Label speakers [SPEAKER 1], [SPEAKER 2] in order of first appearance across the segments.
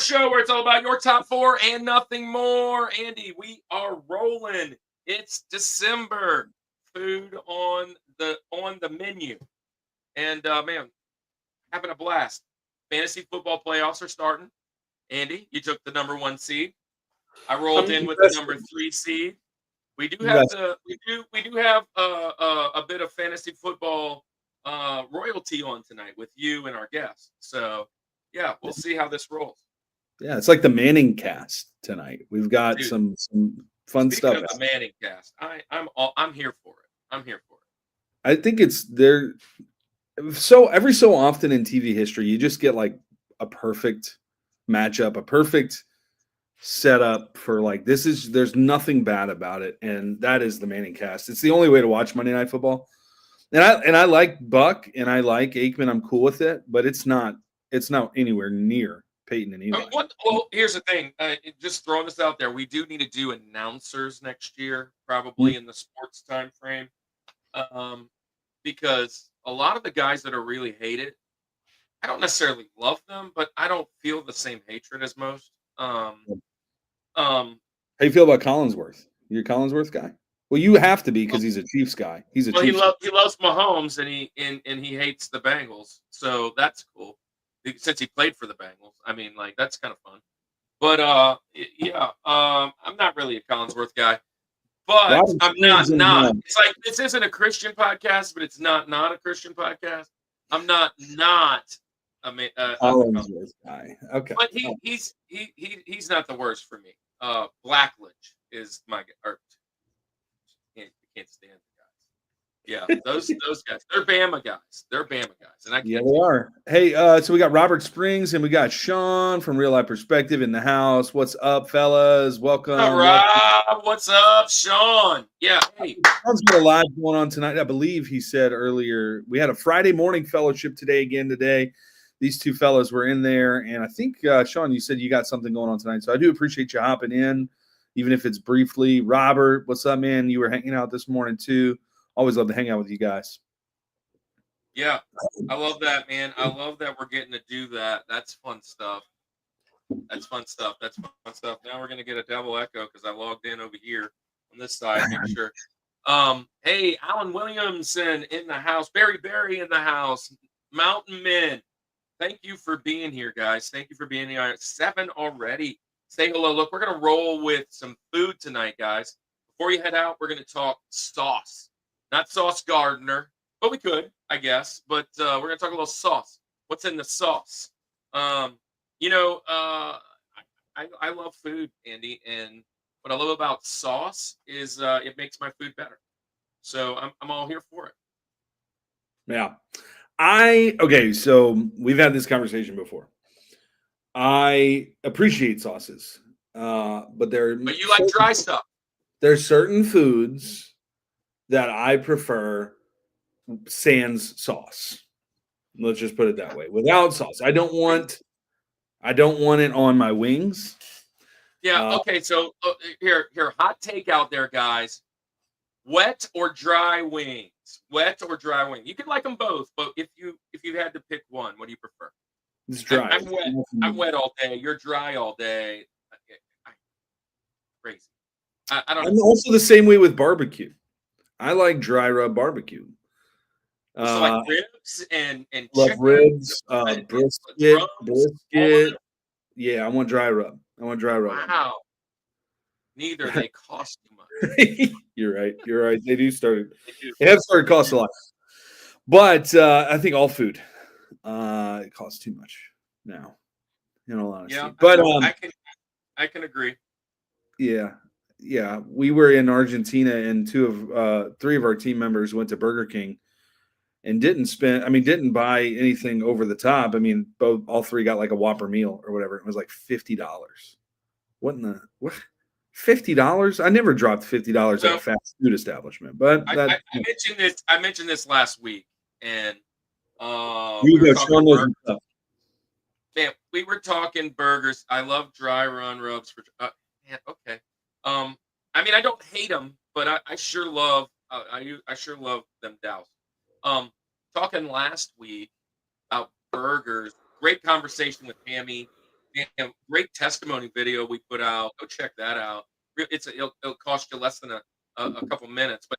[SPEAKER 1] Show, where it's all about your top four and nothing more. Andy, we are rolling. It's December. Food on the menu, and man, having a blast. Fantasy football playoffs are starting. Andy, you took the number 1 seed. I rolled
[SPEAKER 2] I'm
[SPEAKER 1] in with the
[SPEAKER 2] invested.
[SPEAKER 1] number 3 seed. We do have
[SPEAKER 2] Invested.
[SPEAKER 1] we do have a bit of fantasy football royalty on tonight with you and our guest. So yeah, we'll see how this rolls.
[SPEAKER 2] Yeah, it's like the Manning cast tonight. We've got
[SPEAKER 1] Dude,
[SPEAKER 2] some fun
[SPEAKER 1] Speaking
[SPEAKER 2] stuff.
[SPEAKER 1] of the Manning cast, I'm here for it. I'm here for it.
[SPEAKER 2] I think it's there. So every so often in TV history, you just get like a perfect matchup, a perfect setup for like this is. There's nothing bad about it, and that is the Manning cast. It's the only way to watch Monday Night Football. And I like Buck and I like Aikman. I'm cool with it, but it's not anywhere near Peyton and Eli.
[SPEAKER 1] Well, here's the thing. Just throwing this out there, we do need to do announcers next year, probably in the sports time frame, because a lot of the guys that are really hated, I don't necessarily love them, but I don't feel the same hatred as most.
[SPEAKER 2] How you feel about Collinsworth? You're a Collinsworth guy? Well, you have to be because he's a Chiefs guy. He's a
[SPEAKER 1] Well,
[SPEAKER 2] Chiefs
[SPEAKER 1] he loves Mahomes and he hates the Bengals, so that's cool. Since he played for the Bengals, I mean, like that's kind of fun. But yeah, I'm not really a Collinsworth guy, but
[SPEAKER 2] Robert
[SPEAKER 1] I'm
[SPEAKER 2] Springs
[SPEAKER 1] not.
[SPEAKER 2] and,
[SPEAKER 1] It's like this isn't a Christian podcast, but it's not a Christian podcast. I'm not a
[SPEAKER 2] Collinsworth guy. Okay,
[SPEAKER 1] but he's not the worst for me. Blackledge is my guy. Or can't stand the guys. Yeah, those guys. They're Bama guys. And I can't.
[SPEAKER 2] Yeah, they are. Hey, so we got Robert Springs and we got Sean from Real Life Perspective in the house. What's up, fellas? Welcome.
[SPEAKER 1] All right, what's up, Sean? Yeah, hey.
[SPEAKER 2] Sean's got a lot going on tonight. I believe he said earlier we had a Friday morning fellowship today. These two fellas were in there, and I think Sean, you said you got something going on tonight. So I do appreciate you hopping in, even if it's briefly. Robert, what's up, man? You were hanging out this morning too. Always love to hang out with you guys.
[SPEAKER 1] Yeah, I love that, man. I love that we're getting to do that. That's fun stuff. Now we're gonna get a double echo because I logged in over here on this side. Make sure. Hey, Alan Williamson in the house. Barry in the house. Mountain Men. Thank you for being here, guys. Thank you for being here. 7 already. Say hello. Look, we're gonna roll with some food tonight, guys. Before you head out, we're gonna talk sauce. Not Sauce Gardner, but we could, I guess. But we're gonna talk a little sauce. What's in the sauce? I love food, Andy, and what I love about sauce is it makes my food better. So I'm all here for it.
[SPEAKER 2] Yeah. So we've had this conversation before. I appreciate sauces, but
[SPEAKER 1] you like dry stuff.
[SPEAKER 2] There's certain foods that I prefer sans sauce. Let's just put it that way. Without sauce, I don't want it on my wings.
[SPEAKER 1] Yeah. Okay. So here, hot take out there, guys. Wet or dry wings? Wet or dry wing? You can like them both, but if you had to pick one, what do you prefer?
[SPEAKER 2] It's dry.
[SPEAKER 1] I'm wet. I'm wet all day. You're dry all day. Crazy. I don't.
[SPEAKER 2] I'm also the same way with barbecue. I like dry rub barbecue.
[SPEAKER 1] So like ribs and
[SPEAKER 2] love
[SPEAKER 1] chicken,
[SPEAKER 2] ribs, brisket. Yeah, I want dry rub.
[SPEAKER 1] Wow. Neither. They cost too much.
[SPEAKER 2] You're right. They do start. They have started cost a lot. But I think all food it costs too much now. In all honesty.
[SPEAKER 1] Yeah,
[SPEAKER 2] but
[SPEAKER 1] I can agree.
[SPEAKER 2] Yeah. We were in Argentina, and 3 of our team members went to Burger King and didn't buy anything over the top. I mean, all 3 got like a Whopper meal or whatever. It was like $50. What? $50? I never dropped $50 at a fast food establishment. But
[SPEAKER 1] I mentioned this. I mentioned this last week, and we were talking burgers. I love dry run rubs for. Okay. I mean, I don't hate them, but I sure love. I sure love them doused. Talking last week about burgers. Great conversation with Pammy Great testimony video we put out. Go check that out. It'll cost you less than a couple minutes, but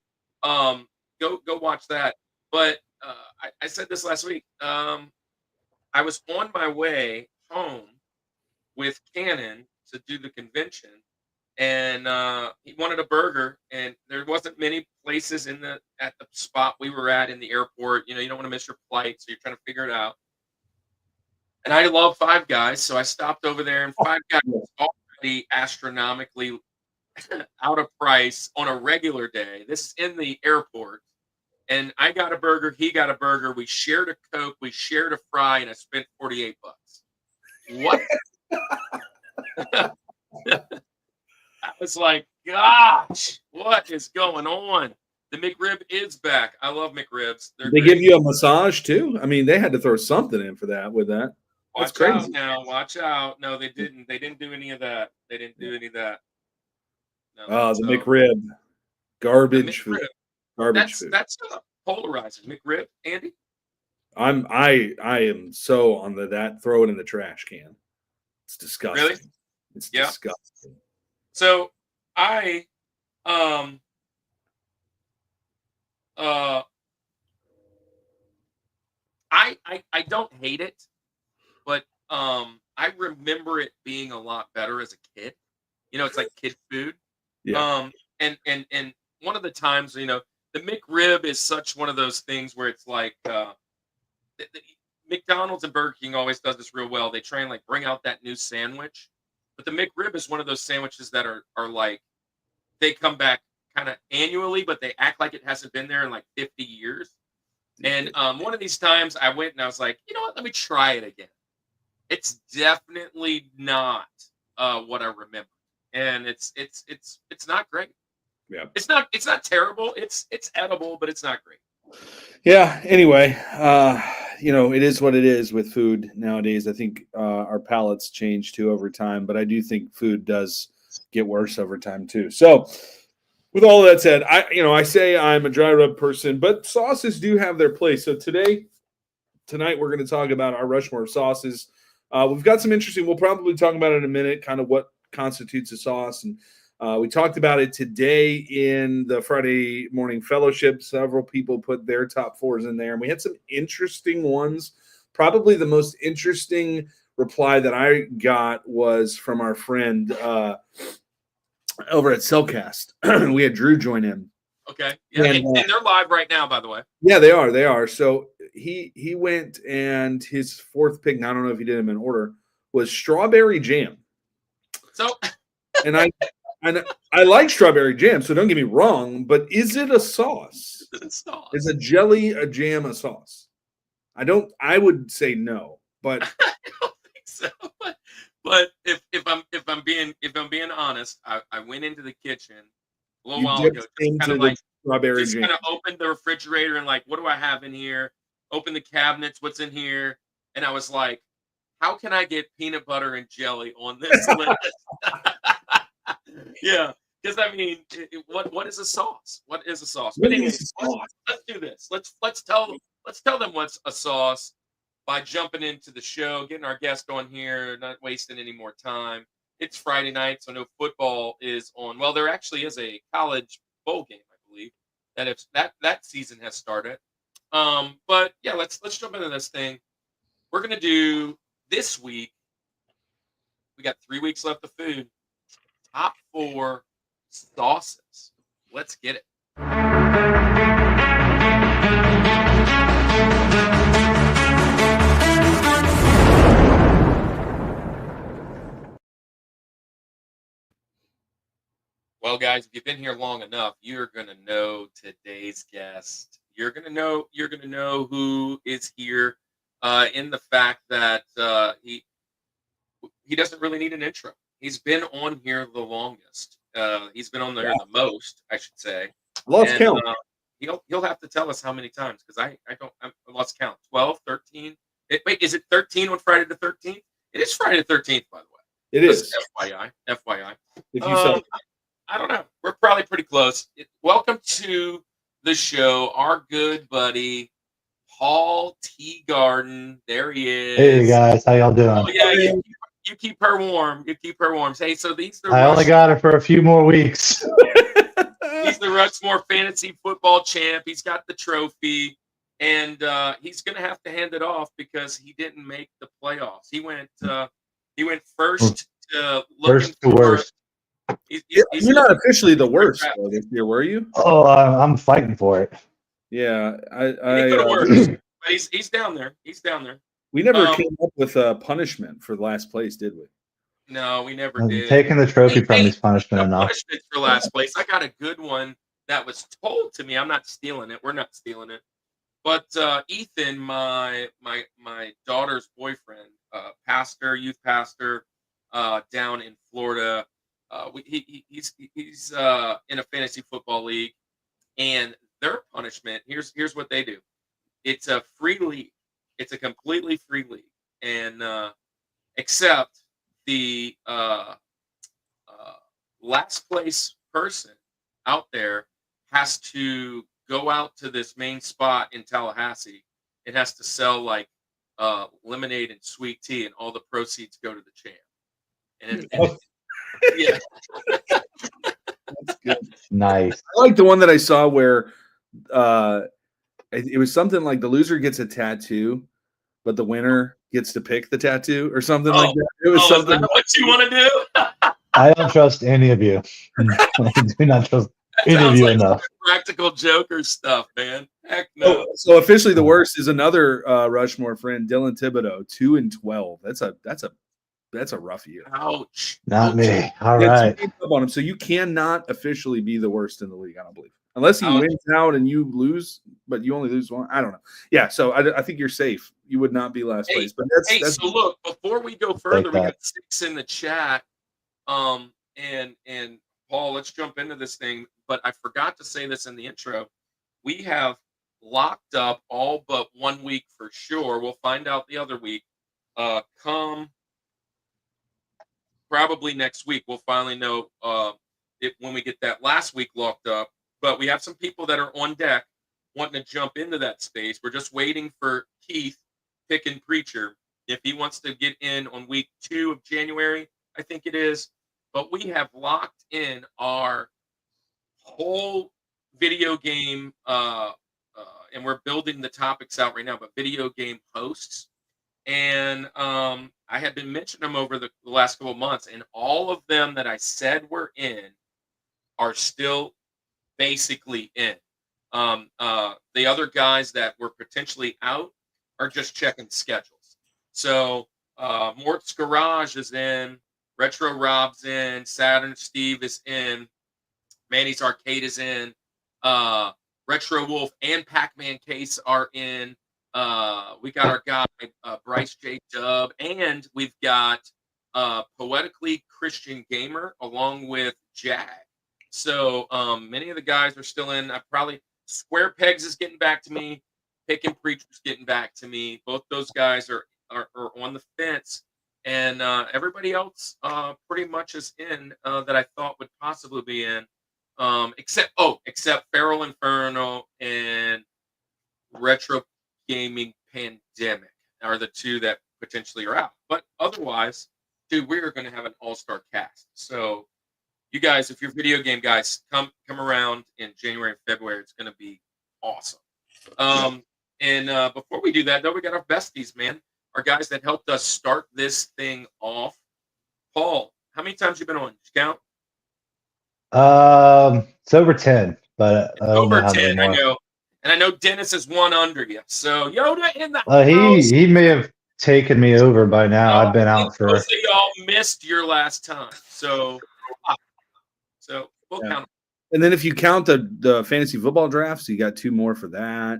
[SPEAKER 1] go watch that. But I said this last week. I was on my way home with Cannon to do the convention, and he wanted a burger, and there wasn't many places at the spot we were at in the airport. You know, you don't want to miss your flight, so you're trying to figure it out. And I love Five Guys, so I stopped over there, and Five Guys was already astronomically out of price on a regular day. This is in the airport. And I got a burger, he got a burger, we shared a Coke, we shared a fry, and I spent $48. What? I was like, gosh, what is going on? The McRib is back. I love McRibs.
[SPEAKER 2] They give you a massage too? I mean, they had to throw something in for that with that. That's
[SPEAKER 1] crazy.
[SPEAKER 2] Watch
[SPEAKER 1] out now. Watch out. No, they didn't. They didn't do any of that. They didn't do any of that. No,
[SPEAKER 2] the McRib. Garbage food.
[SPEAKER 1] McRib.
[SPEAKER 2] Garbage food.
[SPEAKER 1] That's polarizing. McRib, Andy?
[SPEAKER 2] I am so on that. Throw it in the trash can. It's disgusting.
[SPEAKER 1] Really?
[SPEAKER 2] It's disgusting.
[SPEAKER 1] So I don't hate it, but I remember it being a lot better as a kid. You know, it's like kid food.
[SPEAKER 2] Yeah.
[SPEAKER 1] And one of the times, you know, the McRib is such one of those things where it's like McDonald's and Burger King always does this real well. They try and like bring out that new sandwich, but the McRib is one of those sandwiches that are like they come back kind of annually, but they act like it hasn't been there in like 50 years. And one of these times I went and I was like, you know what? Let me try it again. It's definitely not what I remember, and it's not great.
[SPEAKER 2] Yeah,
[SPEAKER 1] it's not terrible. It's edible, but it's not great.
[SPEAKER 2] Yeah. Anyway, you know, it is what it is with food nowadays. I think our palates change too over time, but I do think food does get worse over time too. So, with all that said, I say I'm a dry rub person, but sauces do have their place. So tonight we're going to talk about our Rushmore sauces. We've got some interesting. We'll probably talk about it in a minute, kind of what constitutes a sauce, and we talked about it today in the Friday morning fellowship. Several people put their top fours in there, and we had some interesting ones. Probably the most interesting reply that I got was from our friend over at Cellcast. We had Drew join in.
[SPEAKER 1] Okay. Yeah, and they're live right now, by the way.
[SPEAKER 2] Yeah, they are. So he went, and his fourth pick, and I don't know if he did them in order, was strawberry jam. So and I like strawberry jam, so don't get me wrong, but is it a sauce? Is a jelly a jam a sauce? I would say no, but
[SPEAKER 1] I don't think so. But if I'm being honest, I went into the kitchen a little while ago, just kind of like strawberry jam. Kind of opened the refrigerator and like, what do I have in here? Open the cabinets, what's in here? And I was like, how can I get peanut butter and jelly on this list? Yeah, because I mean, what is a sauce? What is a sauce? But anyways, let's do this. Let's tell them what's a sauce by jumping into the show, getting our guest on here, not wasting any more time. It's Friday night, so no football is on. Well, there actually is a college bowl game, I believe, that season has started. But yeah, let's jump into this thing. We're gonna do this week. We got 3 weeks left of food. Top 4 sauces. Let's get it. Well, guys, if you've been here long enough, you're gonna know today's guest. You're gonna know who is here. In the fact that he doesn't really need an intro. He's been on here the longest. He's been on there the most, I should say.
[SPEAKER 2] Lost count.
[SPEAKER 1] He'll have to tell us how many times, because I lost count. 12, 13. Wait, is it 13 on Friday the 13th? It is Friday the 13th, by the way.
[SPEAKER 2] It is.
[SPEAKER 1] FYI.
[SPEAKER 2] If you said
[SPEAKER 1] I don't know. We're probably pretty close. Welcome to the show, our good buddy Paul Teegarden. There he is.
[SPEAKER 3] Hey guys, how y'all doing?
[SPEAKER 1] Oh, yeah, You keep her warm. You keep her warm. Hey, so these are
[SPEAKER 3] I only got her for a few more weeks.
[SPEAKER 1] He's the Rushmore fantasy football champ. He's got the trophy, and he's going to have to hand it off because he didn't make the playoffs. He went first to looking
[SPEAKER 3] First to
[SPEAKER 1] for.
[SPEAKER 3] worst.
[SPEAKER 1] He's
[SPEAKER 2] You're not
[SPEAKER 1] looking
[SPEAKER 2] officially the
[SPEAKER 1] for a
[SPEAKER 2] worst
[SPEAKER 1] draft.
[SPEAKER 2] though, this year, were you?
[SPEAKER 3] Oh, I'm fighting for it.
[SPEAKER 2] Yeah,
[SPEAKER 1] He could have worse, but he's down there. He's down there.
[SPEAKER 2] we never came up with a punishment for last place, did we?
[SPEAKER 1] No, we never
[SPEAKER 3] I'm
[SPEAKER 1] did.
[SPEAKER 3] taking the trophy from these punishment
[SPEAKER 1] The
[SPEAKER 3] enough.
[SPEAKER 1] punishment for last place. I got a good one that was told to me. I'm not stealing it. We're not stealing it. But Ethan, my daughter's boyfriend, youth pastor, down in Florida, he's in a fantasy football league, and their punishment here's what they do. It's a free league. It's a completely free league, and except the last place person out there has to go out to this main spot in Tallahassee. It has to sell like lemonade and sweet tea, and all the proceeds go to the champ. Yeah,
[SPEAKER 2] That's good.
[SPEAKER 3] Nice.
[SPEAKER 2] I like the one that I saw where it was something like the loser gets a tattoo, but the winner gets to pick the tattoo or something like that. It was something.
[SPEAKER 1] Is that what you want to do?
[SPEAKER 3] I don't trust any of you. I do not trust any of you
[SPEAKER 1] like
[SPEAKER 3] enough.
[SPEAKER 1] Practical Joker stuff, man. Heck no.
[SPEAKER 2] So officially, the worst is another Rushmore friend, Dylan Thibodeau, 2-12. That's a rough year.
[SPEAKER 1] Ouch.
[SPEAKER 3] Not
[SPEAKER 1] Ouch.
[SPEAKER 3] me. All
[SPEAKER 2] Yeah,
[SPEAKER 3] right.
[SPEAKER 2] 2 games up on him. So you cannot officially be the worst in the league, I don't believe. Unless he
[SPEAKER 1] Ouch.
[SPEAKER 2] wins out and you lose, but you only lose one. I don't know. Yeah, so I think you're safe. You would not be last place. But that's
[SPEAKER 1] So look, before we go further, we
[SPEAKER 3] that.
[SPEAKER 1] got 6 in the chat. And Paul, let's jump into this thing. But I forgot to say this in the intro. We have locked up all but 1 week for sure. We'll find out the other week. Come probably next week. We'll finally know when we get that last week locked up. But we have some people that are on deck wanting to jump into that space. We're just waiting for Keith, Pick and Preacher, if he wants to get in on week 2 of January, I think it is. But we have locked in our whole video game, and we're building the topics out right now, but video game hosts. And I had been mentioning them over the last couple of months, and all of them that I said were in are still basically in. The other guys that were potentially out are just checking schedules. So Mort's Garage is in, Retro Rob's in, Saturn Steve is in, Manny's Arcade is in, Retro Wolf and Pac-Man Case are in. We got our guy Bryce J. Dub, and we've got Poetically Christian Gamer along with Jag. So many of the guys are still in. Square Pegs is getting back to me. Pick and Preacher's getting back to me. Both those guys are on the fence, and everybody else pretty much is in that I thought would possibly be in, except Feral Inferno and Retro Gaming Pandemic are the 2 that potentially are out. But otherwise, dude, we are going to have an all-star cast. So you guys, if you're video game guys, come around in January and February. It's going to be awesome. And before we do that, though, we got our besties, man. Our guys that helped us start this thing off. Paul, how many times you been on? Did you count?
[SPEAKER 3] It's over 10, but I don't
[SPEAKER 1] Over
[SPEAKER 3] know how
[SPEAKER 1] 10,
[SPEAKER 3] many more.
[SPEAKER 1] I know. And I know Dennis is one under you. So Yoda in the house.
[SPEAKER 3] He may have taken me over by now. I've been out for.
[SPEAKER 1] Most of y'all missed your last time. So we'll count.
[SPEAKER 2] And then if you count the fantasy football drafts, you got 2 more for that.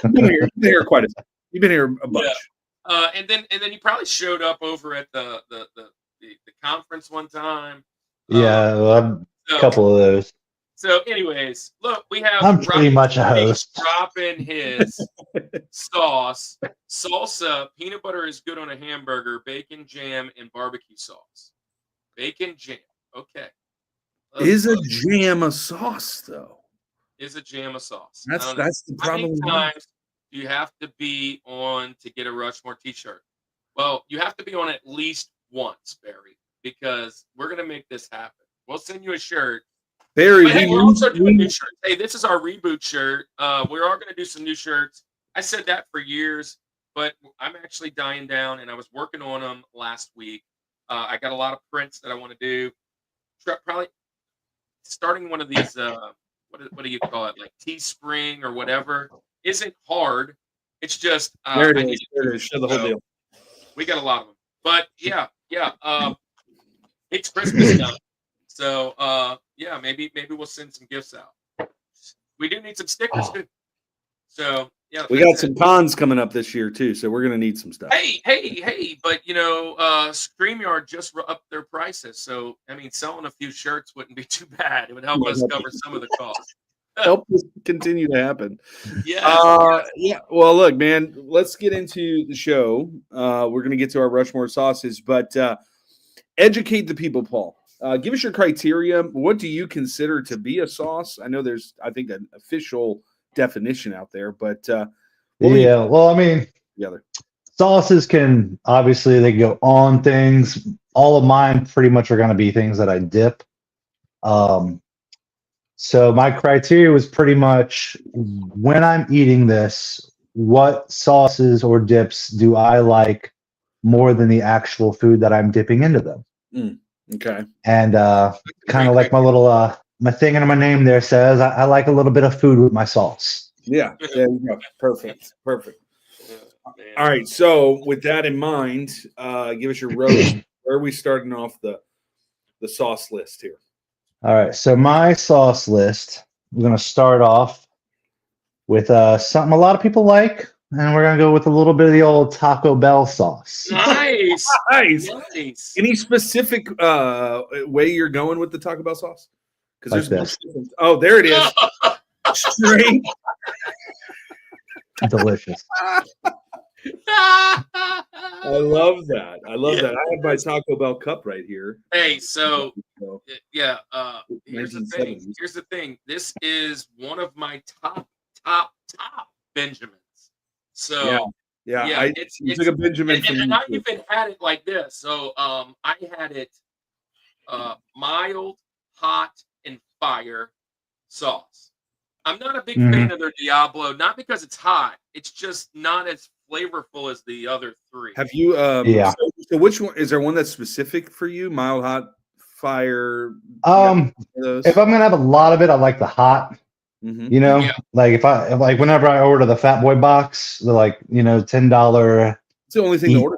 [SPEAKER 2] You've been here quite a bit. You've been here a bunch.
[SPEAKER 1] Yeah. And then you probably showed up over at the conference one time.
[SPEAKER 3] Yeah, a couple of those.
[SPEAKER 1] So, anyways, look, we have.
[SPEAKER 3] I'm pretty much a host.
[SPEAKER 1] Dropping his sauce, salsa, peanut butter is good on a hamburger, bacon, jam, and barbecue sauce. Bacon jam. Okay.
[SPEAKER 2] Is a jam a sauce though?
[SPEAKER 1] Is a jam a sauce?
[SPEAKER 2] That's the problem.
[SPEAKER 1] How many times do you have to be on to get a Rushmore T-shirt? Well, you have to be on at least once, Barry, because we're gonna make this happen. We'll send you a shirt.
[SPEAKER 2] Barry,
[SPEAKER 1] But hey, we're also doing new shirts. Hey, this is our reboot shirt. We are gonna do some new shirts. I said that for years, but I'm actually dying down, and I was working on them last week. I got a lot of prints that I want to do. Probably starting one of these. What do you call it? Like Teespring or whatever. Isn't hard. It's just
[SPEAKER 2] there
[SPEAKER 1] I
[SPEAKER 2] it
[SPEAKER 1] need
[SPEAKER 2] is. There it is. Show the whole
[SPEAKER 1] so
[SPEAKER 2] deal.
[SPEAKER 1] we got a lot of them. But yeah. It's Christmas time. So yeah, maybe we'll send some gifts out. We do need some stickers too. So yeah,
[SPEAKER 2] We got some cons coming up this year too, so we're gonna need some stuff.
[SPEAKER 1] Hey! But StreamYard just upped their prices, so I mean, selling a few shirts wouldn't be too bad. It would help us cover some of the costs.
[SPEAKER 2] Help this continue to happen.
[SPEAKER 1] Yeah.
[SPEAKER 2] Yeah. Well, look, man. Let's get into the show. We're gonna get to our Rushmore sauces, but educate the people, Paul. Give us your criteria. What do you consider to be a sauce? I know there's, I think, an official definition out there, but
[SPEAKER 3] well, I mean,
[SPEAKER 2] together.
[SPEAKER 3] Sauces can obviously they go on things. All of mine pretty much are going to be things that I dip. So my criteria was pretty much when I'm eating this, what sauces or dips do I like more than the actual food that I'm dipping into them?
[SPEAKER 2] Okay.
[SPEAKER 3] And kind of like my little my thing under my name there says I like a little bit of food with my sauce.
[SPEAKER 2] Yeah. There you go. Perfect. All right. So with that in mind, give us your roast. Where are we starting off the sauce list here?
[SPEAKER 3] All right. So my sauce list, we're going to start off with something a lot of people like, and we're going to go with a little bit of the old Taco Bell sauce.
[SPEAKER 1] Nice.
[SPEAKER 2] Any specific way you're going with the Taco Bell sauce? Because there's oh, there it is. Straight.
[SPEAKER 3] Delicious.
[SPEAKER 2] I love that. I have my Taco Bell cup right here.
[SPEAKER 1] Hey, so yeah, here's the thing. This is one of my top Benjamins. So
[SPEAKER 2] yeah. It's like a Benjamin,
[SPEAKER 1] and I even had it like this. So I had it mild, hot, and fire sauce. I'm not a big fan of their Diablo, not because it's hot. It's just not as flavorful as the other three.
[SPEAKER 2] Have you? So which one is there? One that's specific for you? Mild, hot, fire.
[SPEAKER 3] If I'm gonna have a lot of it, I like the hot. You know, like if whenever I order the Fat Boy box, they're like $10.
[SPEAKER 2] It's the only thing to order.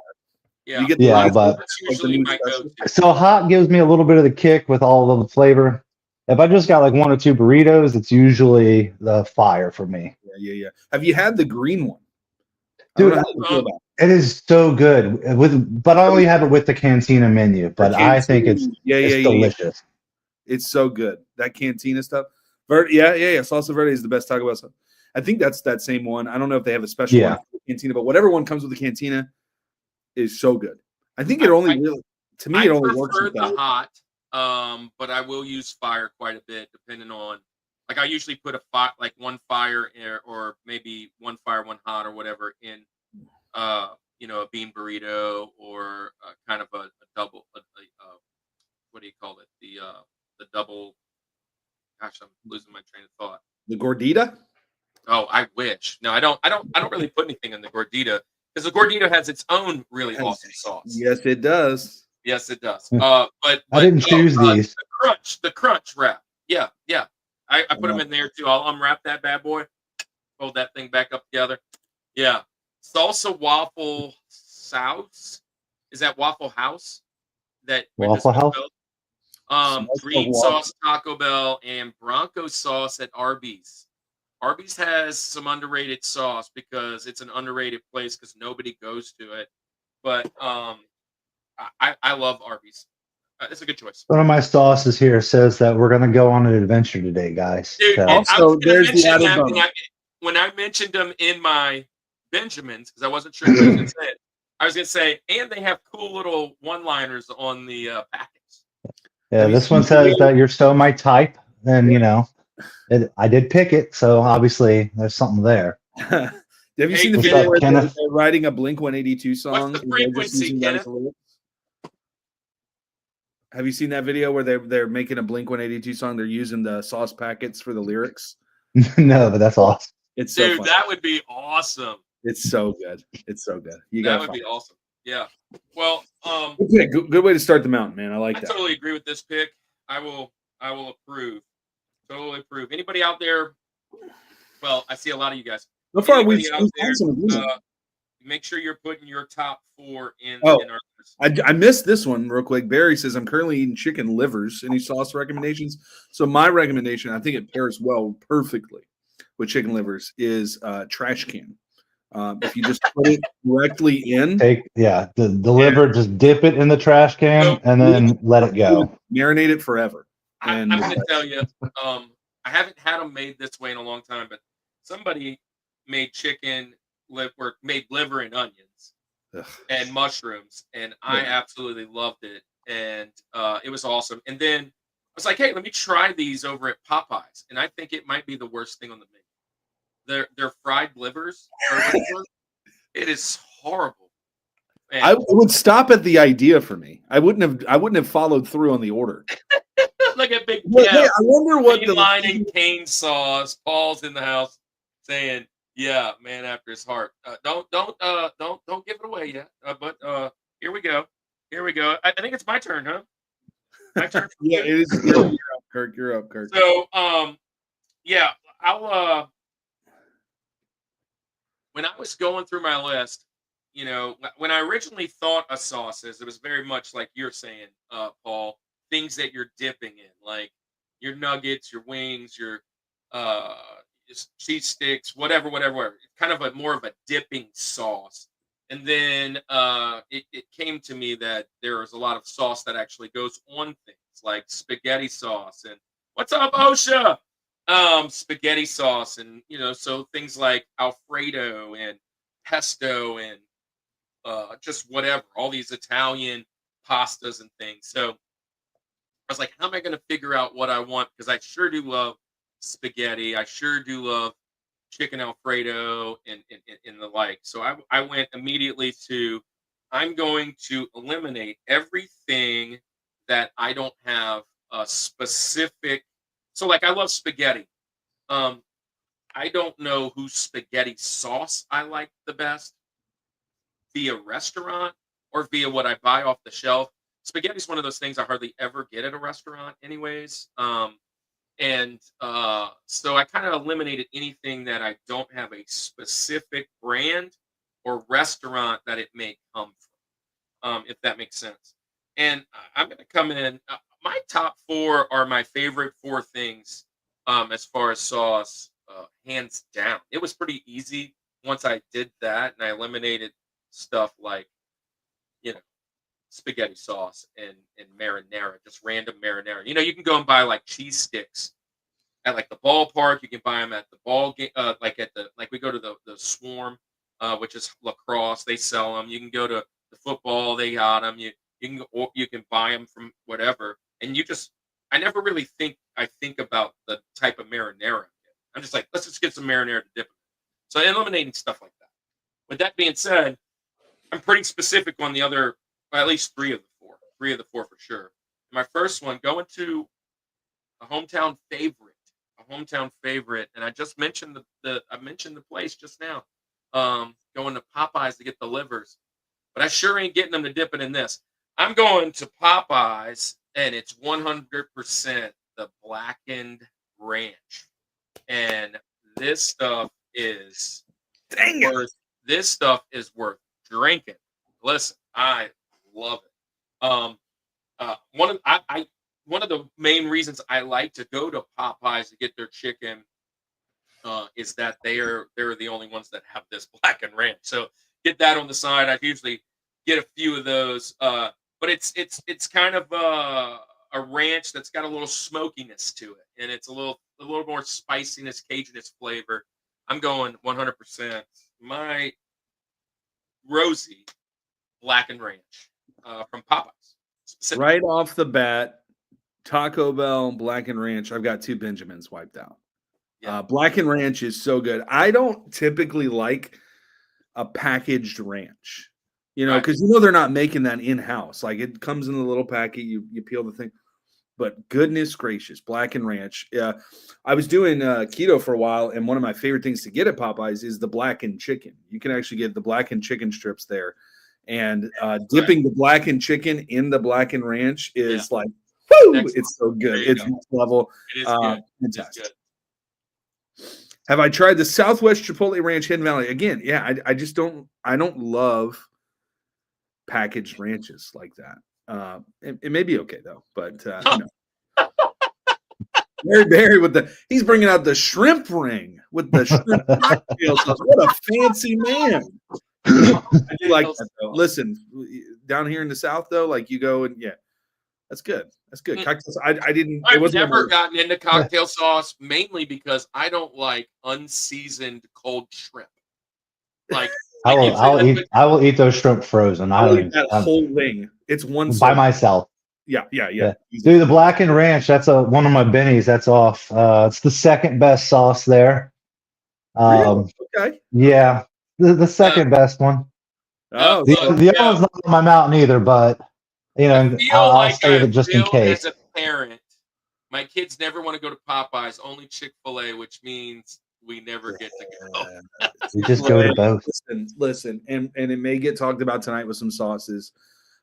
[SPEAKER 1] Yeah,
[SPEAKER 2] you get
[SPEAKER 3] but
[SPEAKER 1] that's usually my go-to.
[SPEAKER 3] So hot gives me a little bit of the kick with all of the flavor. If I just got like one or two burritos, it's usually the fire for me.
[SPEAKER 2] Yeah. Have you had the green one?
[SPEAKER 3] Dude, it is so good. But I only have it with the Cantina menu. But I think it's delicious.
[SPEAKER 2] It's so good. That Cantina stuff. Salsa verde is the best Taco Bell stuff. I think that's that same one. I don't know if they have a special one for the Cantina, but whatever one comes with the Cantina is so good. I think it only works with
[SPEAKER 1] the hot. But I will use fire quite a bit, depending on. Like I usually put one fire or maybe one fire, one hot, or whatever in, a bean burrito or kind of a double. What do you call it? The double. Gosh, I'm losing my train of thought.
[SPEAKER 2] The gordita?
[SPEAKER 1] Oh, I wish. No, I don't really put anything in the gordita because the gordita has its own really awesome sauce.
[SPEAKER 2] Yes, it does.
[SPEAKER 1] But
[SPEAKER 3] I didn't choose these.
[SPEAKER 1] The crunch wrap. Yeah. I put them in there too. I'll unwrap that bad boy, hold that thing back up together. Yeah. Salsa Waffle Sauce. Is that Waffle House?
[SPEAKER 3] Waffle House?
[SPEAKER 1] Green sauce Taco Bell and Bronco sauce at Arby's. Arby's has some underrated sauce because it's an underrated place because nobody goes to it. But I love Arby's. It's a good choice.
[SPEAKER 3] One of my sauces here says that we're going to go on an adventure today, guys.
[SPEAKER 1] Dude,
[SPEAKER 3] so.
[SPEAKER 2] Also, there's the added bonus.
[SPEAKER 1] When I mentioned them in my Benjamins, because I wasn't sure if I was going to say it, I was going to say, and they have cool little one-liners on the packets.
[SPEAKER 3] Yeah, this one says that you're so my type, and I did pick it, so obviously there's something there.
[SPEAKER 2] Have you
[SPEAKER 1] Hey,
[SPEAKER 2] seen the
[SPEAKER 3] What's
[SPEAKER 2] video
[SPEAKER 3] up,
[SPEAKER 2] where
[SPEAKER 3] Kenneth?
[SPEAKER 2] they're writing a Blink-182 song?
[SPEAKER 1] What's the
[SPEAKER 2] and they're just
[SPEAKER 1] frequency,
[SPEAKER 2] using those
[SPEAKER 1] Kenneth?
[SPEAKER 2] lyrics? Have you seen that video where they're making a Blink-182 song? They're using the sauce packets for the lyrics.
[SPEAKER 3] No, but that's awesome.
[SPEAKER 2] It's so
[SPEAKER 1] Dude,
[SPEAKER 2] funny.
[SPEAKER 1] that would be awesome.
[SPEAKER 2] It's so good. It's so good. You
[SPEAKER 1] That
[SPEAKER 2] got
[SPEAKER 1] would be awesome. Yeah. Well,
[SPEAKER 2] okay. Good way to start the mountain, man. I like
[SPEAKER 1] I
[SPEAKER 2] that.
[SPEAKER 1] totally agree with this pick. I will approve. Totally approve. Anybody out there? Well, I see a lot of you guys.
[SPEAKER 2] So far, we've
[SPEAKER 1] Anybody out there?
[SPEAKER 2] some amazing.
[SPEAKER 1] Make sure you're putting your top 4 in
[SPEAKER 2] Oh,
[SPEAKER 1] our list.
[SPEAKER 2] I missed this one real quick. Barry says, I'm currently eating chicken livers. Any sauce recommendations? So my recommendation, I think it pairs well perfectly with chicken livers, is trash can. If you just put it directly in,
[SPEAKER 3] The liver, just dip it in the trash can
[SPEAKER 1] So-
[SPEAKER 3] and then let it go.
[SPEAKER 2] marinate it forever.
[SPEAKER 1] I'm
[SPEAKER 2] And
[SPEAKER 1] going to tell you, I haven't had them made this way in a long time, but somebody made made liver and onions
[SPEAKER 2] ugh,
[SPEAKER 1] and mushrooms, and I absolutely loved it, and it was awesome. And then I was like, hey, let me try these over at Popeyes, and I think it might be the worst thing on the menu. Their fried livers or whatever. It is horrible. And
[SPEAKER 2] I would stop at the idea for me. I wouldn't have followed through on the order.
[SPEAKER 1] look at Big
[SPEAKER 2] But, hey,
[SPEAKER 1] Kev,
[SPEAKER 2] I wonder what
[SPEAKER 1] lining cane sauce. Paul's in the house saying, "Yeah, man after his heart." Don't give it away yet. But here we go. Here we go. I think it's my turn, huh? My turn.
[SPEAKER 2] Yeah, it is. You're up, Kirk. You're up, Kirk.
[SPEAKER 1] So yeah, I'll when I was going through my list, you know, when I originally thought of sauces, it was very much like you're saying, Paul, things that you're dipping in, like your nuggets, your wings, your uh cheese sticks, whatever. It's kind of more of a dipping sauce. And then it came to me that there is a lot of sauce that actually goes on things like spaghetti sauce and what's up, OSHA? Spaghetti sauce, and so things like Alfredo and pesto and just whatever, all these Italian pastas and things. So I was like, how am I going to figure out what I want? Because I sure do love spaghetti. I sure do love chicken Alfredo and the like. So I went immediately to, I'm going to eliminate everything that I don't have a specific. So like I love spaghetti. I don't know whose spaghetti sauce I like the best via restaurant or via what I buy off the shelf. Spaghetti is one of those things I hardly ever get at a restaurant anyways. So I kind of eliminated anything that I don't have a specific brand or restaurant that it may come from, if that makes sense. And I'm going to come in. My top 4 are my favorite 4 things as far as sauce, hands down. It was pretty easy once I did that and I eliminated stuff like, spaghetti sauce and marinara, just random marinara. You can go and buy like cheese sticks at like the ballpark. You can buy them at the ball game, like we go to the Swarm, which is lacrosse. They sell them. You can go to the football. They got them. You can buy them from whatever. And I never really think about the type of marinara. I'm just like, let's just get some marinara to dip in. So eliminating stuff like that. With that being said, I'm pretty specific on the other, well, at least 3 of the 4. 3 of the 4 for sure. My first one, going to a hometown favorite. And I just mentioned I mentioned the place just now. Going to Popeyes to get the livers. But I sure ain't getting them to dip it in this. I'm going to Popeyes, and it's 100% the blackened ranch. And this stuff is worth drinking. Listen, I love it. One of the main reasons I like to go to Popeyes to get their chicken is that they're the only ones that have this blackened ranch. So get that on the side. I usually get a few of those, but it's kind of a ranch that's got a little smokiness to it, and it's a little more spiciness, Cajunist flavor. I'm going 100%. My Rosie blackened ranch from Popeyes.
[SPEAKER 2] Right off the bat, Taco Bell, blackened ranch. I've got 2 Benjamins wiped out.
[SPEAKER 1] Yeah.
[SPEAKER 2] Blackened ranch is so good. I don't typically like a packaged ranch. You know, because they're not making that in-house. Like it comes in a little packet, you peel the thing. But goodness gracious, Blackened Ranch. Yeah, I was doing keto for a while, and one of my favorite things to get at Popeyes is the blackened chicken. You can actually get the blackened chicken strips there, and dipping the blackened chicken in the Blackened Ranch is like, woo! It's so good. It's next level.
[SPEAKER 1] It is good.
[SPEAKER 2] Fantastic. It is good. Have I tried the Southwest Chipotle Ranch Hidden Valley again? Yeah, I just don't. I don't love packaged ranches like that. It may be okay though, but you know. Barry he's bringing out the shrimp ring with the shrimp cocktail sauce. What a fancy man! I do like that though. Listen, down here in the South though, like you go and that's good. That's good. Cocktail.
[SPEAKER 1] I've never gotten into cocktail sauce mainly because I don't like unseasoned cold shrimp. Like.
[SPEAKER 3] I will eat those shrimp frozen.
[SPEAKER 2] I'll eat that whole wing. It's one
[SPEAKER 3] by myself.
[SPEAKER 2] Yeah.
[SPEAKER 3] Dude, the Blackened Ranch, that's one of my bennies. That's off. It's the second best sauce there.
[SPEAKER 2] Really? Okay.
[SPEAKER 3] Yeah, the second best one.
[SPEAKER 2] Oh,
[SPEAKER 3] the other one's not on my mountain either, but you know, I'll save it just in case.
[SPEAKER 1] As a parent, my kids never want to go to Popeyes, only Chick-fil-A, which means we never get to go.
[SPEAKER 3] We just go to both.
[SPEAKER 2] Listen, and it may get talked about tonight with some sauces.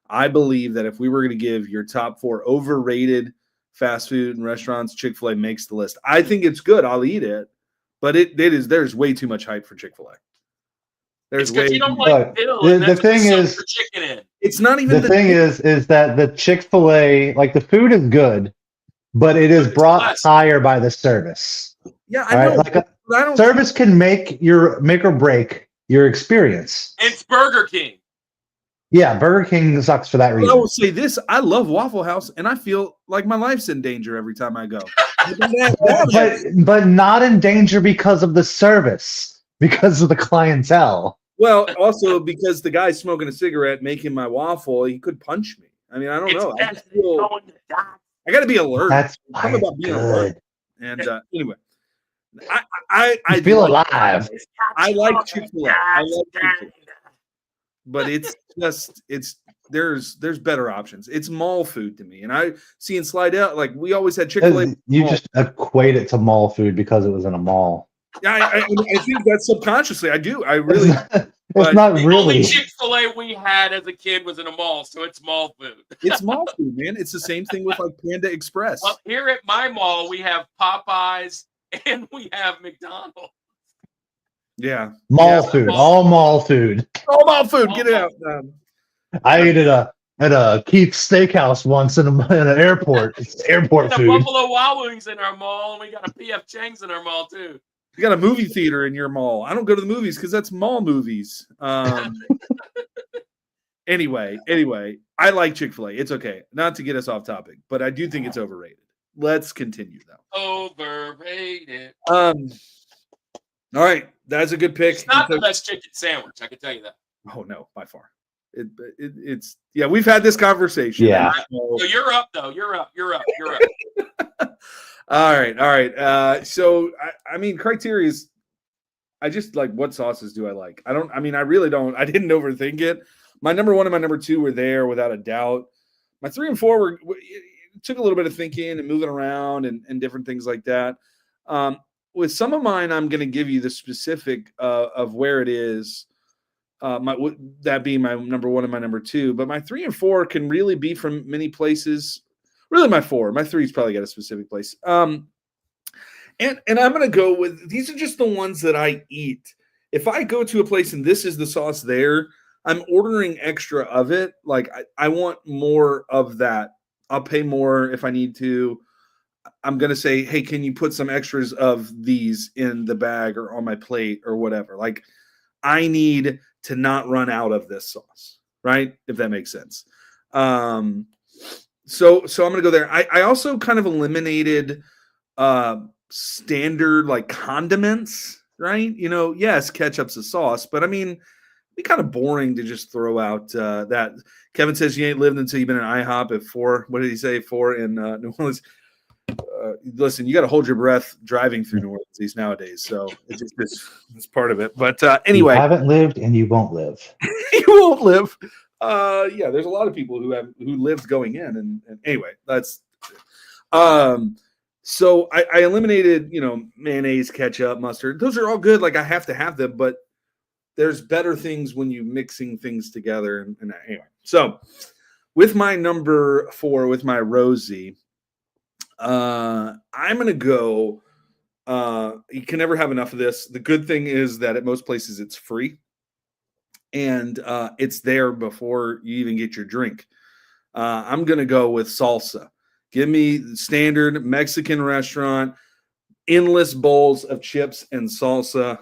[SPEAKER 2] I believe that if we were going to give your top 4 overrated fast food and restaurants, Chick-fil-A makes the list. I think it's good. I'll eat it, but there's way too much hype for Chick-fil-A.
[SPEAKER 1] There's way. You don't like
[SPEAKER 3] the thing is,
[SPEAKER 2] it's not even
[SPEAKER 3] the thing is that the Chick-fil-A, like the food is good, but it is brought higher by the service.
[SPEAKER 2] Yeah, I know.
[SPEAKER 3] Like service can make or break your experience.
[SPEAKER 1] It's Burger King.
[SPEAKER 3] Yeah, Burger King sucks for that reason.
[SPEAKER 2] I will say this: I love Waffle House, and I feel like my life's in danger every time I go.
[SPEAKER 3] but not in danger because of the service, because of the clientele.
[SPEAKER 2] Well, also because the guy smoking a cigarette making my waffle, he could punch me. I mean, I don't know. I got to be alert.
[SPEAKER 3] That's
[SPEAKER 2] something about being alert. And anyway. I
[SPEAKER 3] feel alive.
[SPEAKER 2] I like Chick-fil-A. But there's better options. It's mall food to me. And I see in Slide Out, like we always had Chick-fil-A.
[SPEAKER 3] You just equate it to mall food because it was in a mall.
[SPEAKER 2] Yeah, I think that's subconsciously. I do. I really.
[SPEAKER 3] It's not really.
[SPEAKER 1] The only Chick-fil-A we had as a kid was in a mall, so it's mall food.
[SPEAKER 2] It's mall food, man. It's the same thing with like Panda Express.
[SPEAKER 1] Well, here at my mall, we have Popeyes and we have McDonald's.
[SPEAKER 2] Yeah.
[SPEAKER 3] Mall food. All mall food.
[SPEAKER 2] All mall food. Get it out.
[SPEAKER 3] I ate at a Keith's Steakhouse once in an airport. It's airport food.
[SPEAKER 1] We got a Buffalo Wild Wings in our mall, and we got a PF Chang's in our mall, too.
[SPEAKER 2] You got a movie theater in your mall. I don't go to the movies because that's mall movies. Anyway, I like Chick-fil-A. It's okay. Not to get us off topic, but I do think it's overrated. Let's continue, though.
[SPEAKER 1] Overrated.
[SPEAKER 2] All right. That's a good pick.
[SPEAKER 1] It's not the best chicken sandwich. I can tell you that.
[SPEAKER 2] Oh, no, by far. It's we've had this conversation.
[SPEAKER 3] Yeah.
[SPEAKER 1] So you're up, though. You're up.
[SPEAKER 2] All right. So I mean, criteria is, I just like, what sauces do I like? I really don't. I didn't overthink it. My number 1 and my number 2 were there without a doubt. My 3 and 4 took a little bit of thinking and moving around and different things like that. With some of mine, I'm going to give you the specific of where it is. That being my number 1 and my number 2, but my 3 and 4 can really be from many places. Really, my 3's probably got a specific place. And I'm going to go with, these are just the ones that I eat. If I go to a place and this is the sauce there, I'm ordering extra of it. Like I want more of that. I'll pay more if I need to. I'm going to say, hey, can you put some extras of these in the bag or on my plate or whatever? Like I need to not run out of this sauce, right? If that makes sense. So I'm going to go there. I also kind of eliminated standard like condiments, right? You know, yes, ketchup's a sauce, but I mean, it'd be kind of boring to just throw out that. Kevin says you ain't lived until you've been in IHOP at 4. What did he say? 4 in New Orleans. listen, you got to hold your breath driving through New Orleans these nowadays. So it's part of it. But anyway,
[SPEAKER 3] you haven't lived and you won't live.
[SPEAKER 2] You won't live. Yeah, there's a lot of people who lived going in, and anyway, that's. So I eliminated, mayonnaise, ketchup, mustard. Those are all good. Like I have to have them, but there's better things when you mixing things together. And anyway, so with my number 4, with my Rosie, I'm gonna go. You can never have enough of this. The good thing is that at most places it's free, and it's there before you even get your drink. I'm gonna go with salsa. Give me standard Mexican restaurant, endless bowls of chips and salsa.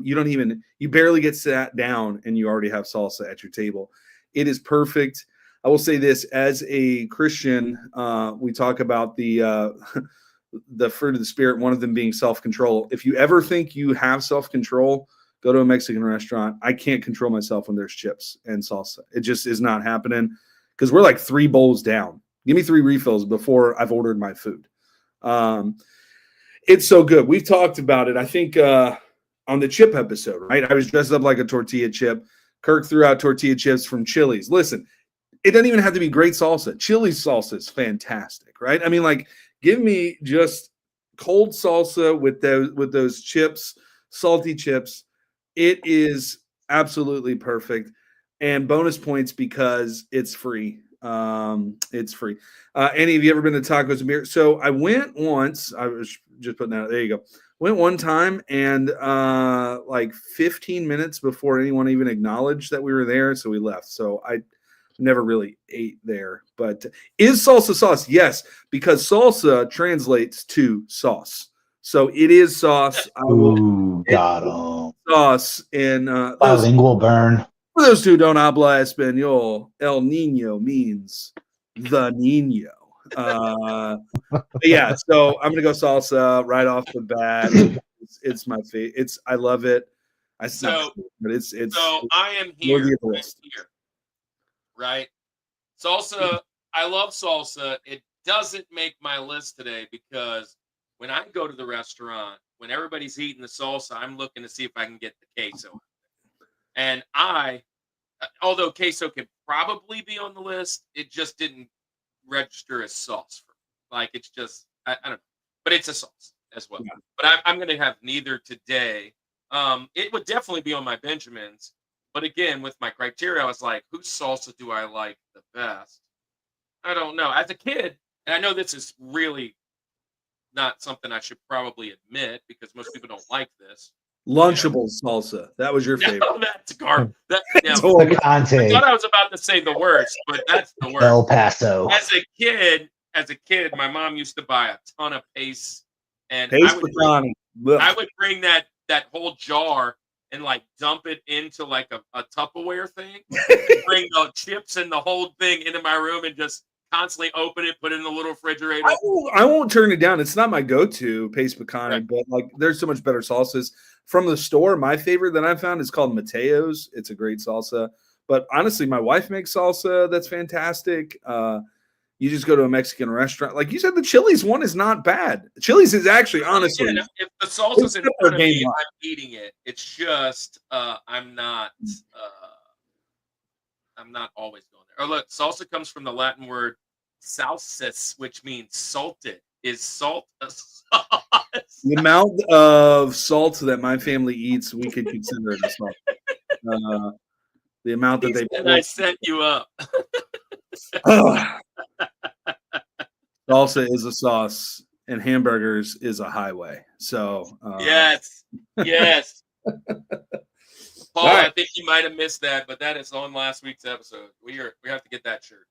[SPEAKER 2] You barely get sat down and you already have salsa at your table. It is perfect. I will say this, as a Christian, we talk about the fruit of the spirit, one of them being self-control. If you ever think you have self-control, go to a Mexican restaurant. I can't control myself when there's chips and salsa. It just is not happening because we're like 3 bowls down. Give me 3 refills before I've ordered my food. It's so good. We've talked about it, I think, on the chip episode, right? I was dressed up like a tortilla chip. Kirk threw out tortilla chips from Chili's. Listen, it doesn't even have to be great salsa. Chili's salsa is fantastic, right? I mean, like, give me just cold salsa with those chips, salty chips. It is absolutely perfect. And bonus points because it's free. It's free. Any of you ever been to Tacos and Beer? So I went once. I was just putting that. There you go. Went one time, and like 15 minutes before anyone even acknowledged that we were there, so we left. So I never really ate there. But is salsa sauce? Yes, because salsa translates to sauce. So it is sauce.
[SPEAKER 3] Ooh, got him.
[SPEAKER 2] Sauce in
[SPEAKER 3] Bilingual burn.
[SPEAKER 2] For those who don't habla español, El Nino means the Nino. Yeah, so I'm gonna go salsa right off the bat. It's my favorite. I love it.
[SPEAKER 1] So I am here, right? Salsa. I love salsa. It doesn't make my list today because when I go to the restaurant, when everybody's eating the salsa, I'm looking to see if I can get the queso. And although queso could probably be on the list, it just didn't register as sauce for me. Like it's just, I don't know, but it's a sauce as well. Yeah. But I'm going to have neither today. It would definitely be on my Benjamins. But again, with my criteria, I was like, whose salsa do I like the best? I don't know. As a kid, and I know this is really not something I should probably admit because most people don't like this.
[SPEAKER 2] Lunchable salsa. That was your favorite.
[SPEAKER 1] No, that's garbage.
[SPEAKER 3] I
[SPEAKER 1] thought I was about to say the worst, but that's the worst.
[SPEAKER 3] El Paso.
[SPEAKER 1] As a kid, my mom used to buy a ton of paste, and
[SPEAKER 2] I
[SPEAKER 1] would bring that whole jar and like dump it into like a Tupperware thing. Bring the chips and the whole thing into my room and just constantly open it, put it in the little refrigerator.
[SPEAKER 2] I won't turn it down. It's not my go-to paste picante, right. But like there's so much better salsas from the store. My favorite that I found is called Mateo's. It's a great salsa. But honestly, my wife makes salsa that's fantastic. You just go to a Mexican restaurant. Like you said, the Chili's one is not bad. Chili's is actually, honestly.
[SPEAKER 1] Again, if the salsa's in front of me, I'm eating it. It's just I'm not always going there. Oh, look, salsa comes from the Latin word salsis, which means salted. Is salt a sauce?
[SPEAKER 2] The amount of salt that my family eats, we could consider it a salt. The amount that
[SPEAKER 1] I set you up.
[SPEAKER 2] Salsa is a sauce, and hamburgers is a highway. So
[SPEAKER 1] yes. Paul, right. I think you might have missed that, but that is on last week's episode. We have to get that shirt.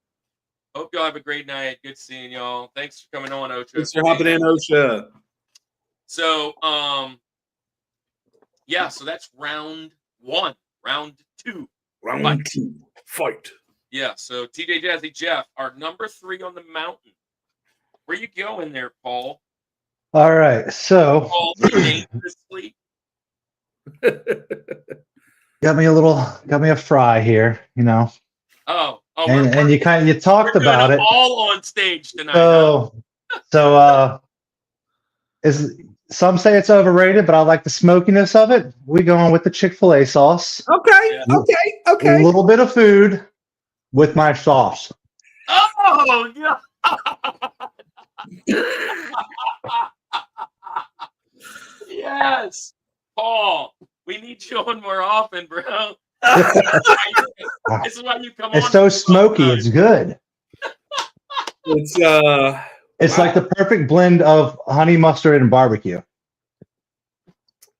[SPEAKER 1] Hope y'all have a great night. Good seeing y'all. Thanks for coming on, Ocha.
[SPEAKER 2] Thanks for hopping in, Ocha.
[SPEAKER 1] So, so that's round 1. Round 2.
[SPEAKER 2] Round 2. Fight.
[SPEAKER 1] Yeah, so TJ Jazzy Jeff, our number 3 on the mountain. Where you going there, Paul?
[SPEAKER 3] All right, so
[SPEAKER 1] Paul, dangerously.
[SPEAKER 3] got me a fry here, you know.
[SPEAKER 1] Oh,
[SPEAKER 3] and you talked about it
[SPEAKER 1] all on stage tonight.
[SPEAKER 3] So So some say it's overrated, but I like the smokiness of it. We going with the Chick-fil-A sauce.
[SPEAKER 2] Okay,
[SPEAKER 1] Yeah.
[SPEAKER 2] okay.
[SPEAKER 3] A little bit of food with my sauce.
[SPEAKER 1] Oh, yeah. Yes. Paul, we need you on more often, bro. This is why you come on.
[SPEAKER 3] It's so smoky. It's good.
[SPEAKER 2] It's
[SPEAKER 3] It's
[SPEAKER 2] wow.
[SPEAKER 3] like the perfect blend of honey mustard and barbecue.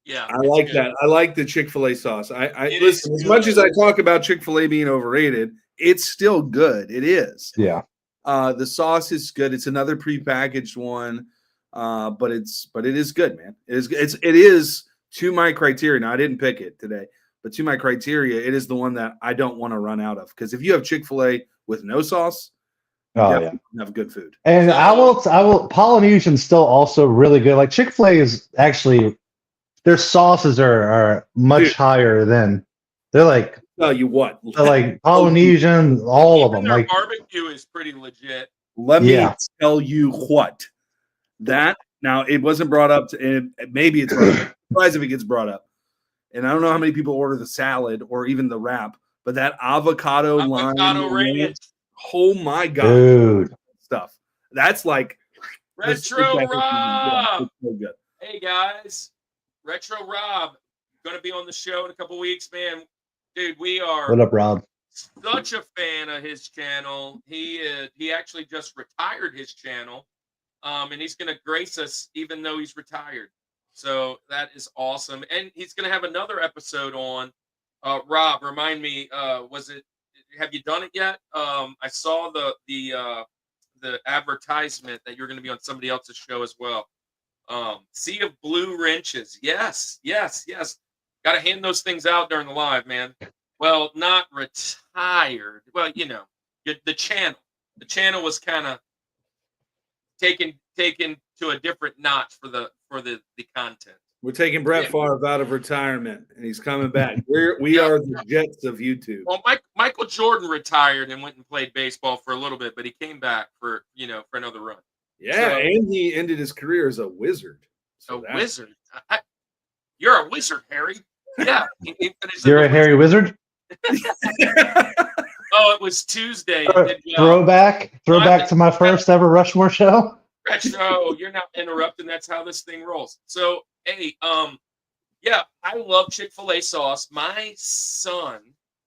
[SPEAKER 1] Yeah,
[SPEAKER 2] I like
[SPEAKER 1] good.
[SPEAKER 2] that. I like the Chick-fil-A sauce. I
[SPEAKER 1] It
[SPEAKER 2] listen,
[SPEAKER 1] is
[SPEAKER 2] as much
[SPEAKER 1] good.
[SPEAKER 2] as I talk about Chick-fil-A being overrated, it's still good. It is.
[SPEAKER 3] Yeah.
[SPEAKER 2] The sauce is good. It's another prepackaged one. But it is good, man. It is to my criteria. Now I didn't pick it today, but to my criteria, it is the one that I don't want to run out of. Because if you have Chick-fil-A with no sauce, you definitely have good food.
[SPEAKER 3] And I will Polynesian's still also really good. Like Chick-fil-A is actually their sauces are much higher than they're like
[SPEAKER 2] Tell you what,
[SPEAKER 3] like Polynesian, all of them.
[SPEAKER 1] Their
[SPEAKER 3] Like
[SPEAKER 1] barbecue is pretty legit.
[SPEAKER 2] let me tell you what. That now it wasn't brought up and maybe it's brought up. I'm surprised if it gets brought up. And I don't know how many people order the salad or even the wrap, but that avocado lime
[SPEAKER 1] ranch.
[SPEAKER 2] Oh my god,
[SPEAKER 3] dude,
[SPEAKER 2] stuff. That's like
[SPEAKER 1] Retro Rob.
[SPEAKER 2] So good.
[SPEAKER 1] Hey guys, Retro Rob gonna be on the show in a couple weeks, man. Dude, we are.
[SPEAKER 3] What up, Rob?
[SPEAKER 1] Such a fan of his channel. He actually just retired his channel, and he's gonna grace us even though he's retired. So that is awesome, and he's gonna have another episode on. Rob, remind me, was it? Have you done it yet? I saw the advertisement that you're going to be on somebody else's show as well. Sea of Blue Wrenches. Yes. Got to hand those things out during the live, man. Well, not retired. Well, the channel. The channel was kind of taken to a different notch for the content.
[SPEAKER 2] We're taking Brett Favre out of retirement, and he's coming back. We are the Jets of YouTube.
[SPEAKER 1] Well, Michael Jordan retired and went and played baseball for a little bit, but he came back for another run.
[SPEAKER 2] Yeah, and he ended his career as a wizard.
[SPEAKER 1] So wizard? You're a wizard, Harry. Yeah.
[SPEAKER 3] You're a hairy wizard?
[SPEAKER 1] Oh, it was Tuesday.
[SPEAKER 3] Throwback to my first ever Rushmore show.
[SPEAKER 1] Retro, you're not interrupting. That's how this thing rolls. So, hey, yeah, I love Chick-fil-A sauce. My son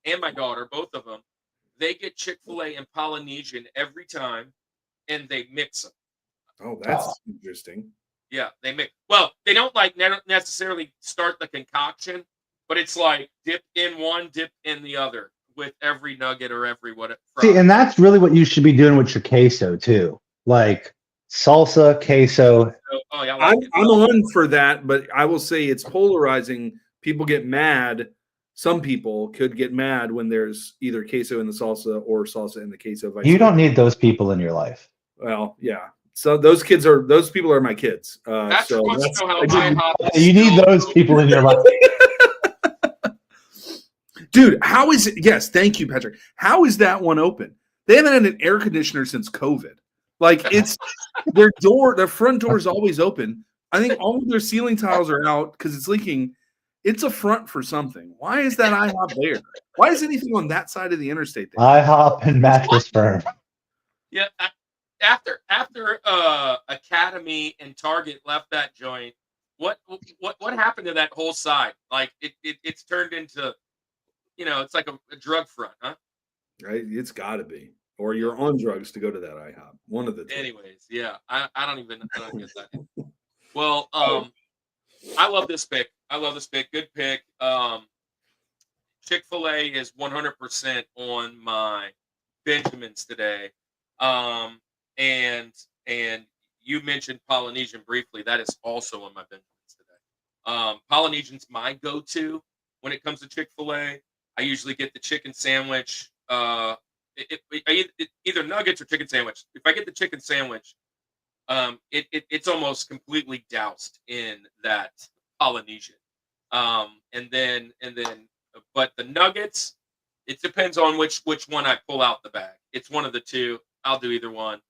[SPEAKER 1] and my daughter, both of them, they get Chick-fil-A and Polynesian every time, and they mix them.
[SPEAKER 2] Oh, that's interesting.
[SPEAKER 1] Yeah, they mix. Well, they don't necessarily start the concoction, but it's like dip in one, dip in the other with every nugget or every whatever.
[SPEAKER 3] See, and that's really what you should be doing with your queso too, like salsa, queso.
[SPEAKER 1] Oh, yeah,
[SPEAKER 2] I'm on for that, but I will say it's polarizing. People get mad. Some people could get mad when there's either queso in the salsa or salsa in the queso.
[SPEAKER 3] You don't need those people in your life.
[SPEAKER 2] Well, yeah. So those people are my kids. You
[SPEAKER 3] need those people in your life.
[SPEAKER 2] Dude, how is it? Yes, thank you, Patrick. How is that one open? They haven't had an air conditioner since COVID. Like it's their front door is always open. I think all of their ceiling tiles are out because it's leaking. It's a front for something. Why is that IHOP there? Why is anything on that side of the interstate there?
[SPEAKER 3] IHOP and Mattress Firm.
[SPEAKER 1] Yeah, after Academy and Target left that joint, what happened to that whole side? Like it's turned into, it's like a drug front, huh?
[SPEAKER 2] Right, it's got to be, or you're on drugs to go to that IHOP. One of the two.
[SPEAKER 1] Anyways, yeah, I don't get that. Well, I love this pick. Good pick. Chick-fil-A is 100% on my Benjamins today. And you mentioned Polynesian briefly. That is also on my Benjamins today. Polynesian's my go-to when it comes to Chick-fil-A. I usually get the chicken sandwich. Either nuggets or chicken sandwich. If I get the chicken sandwich, it's almost completely doused in that Polynesian. And then, but the nuggets, it depends on which one I pull out the bag. It's one of the two. I'll do either one.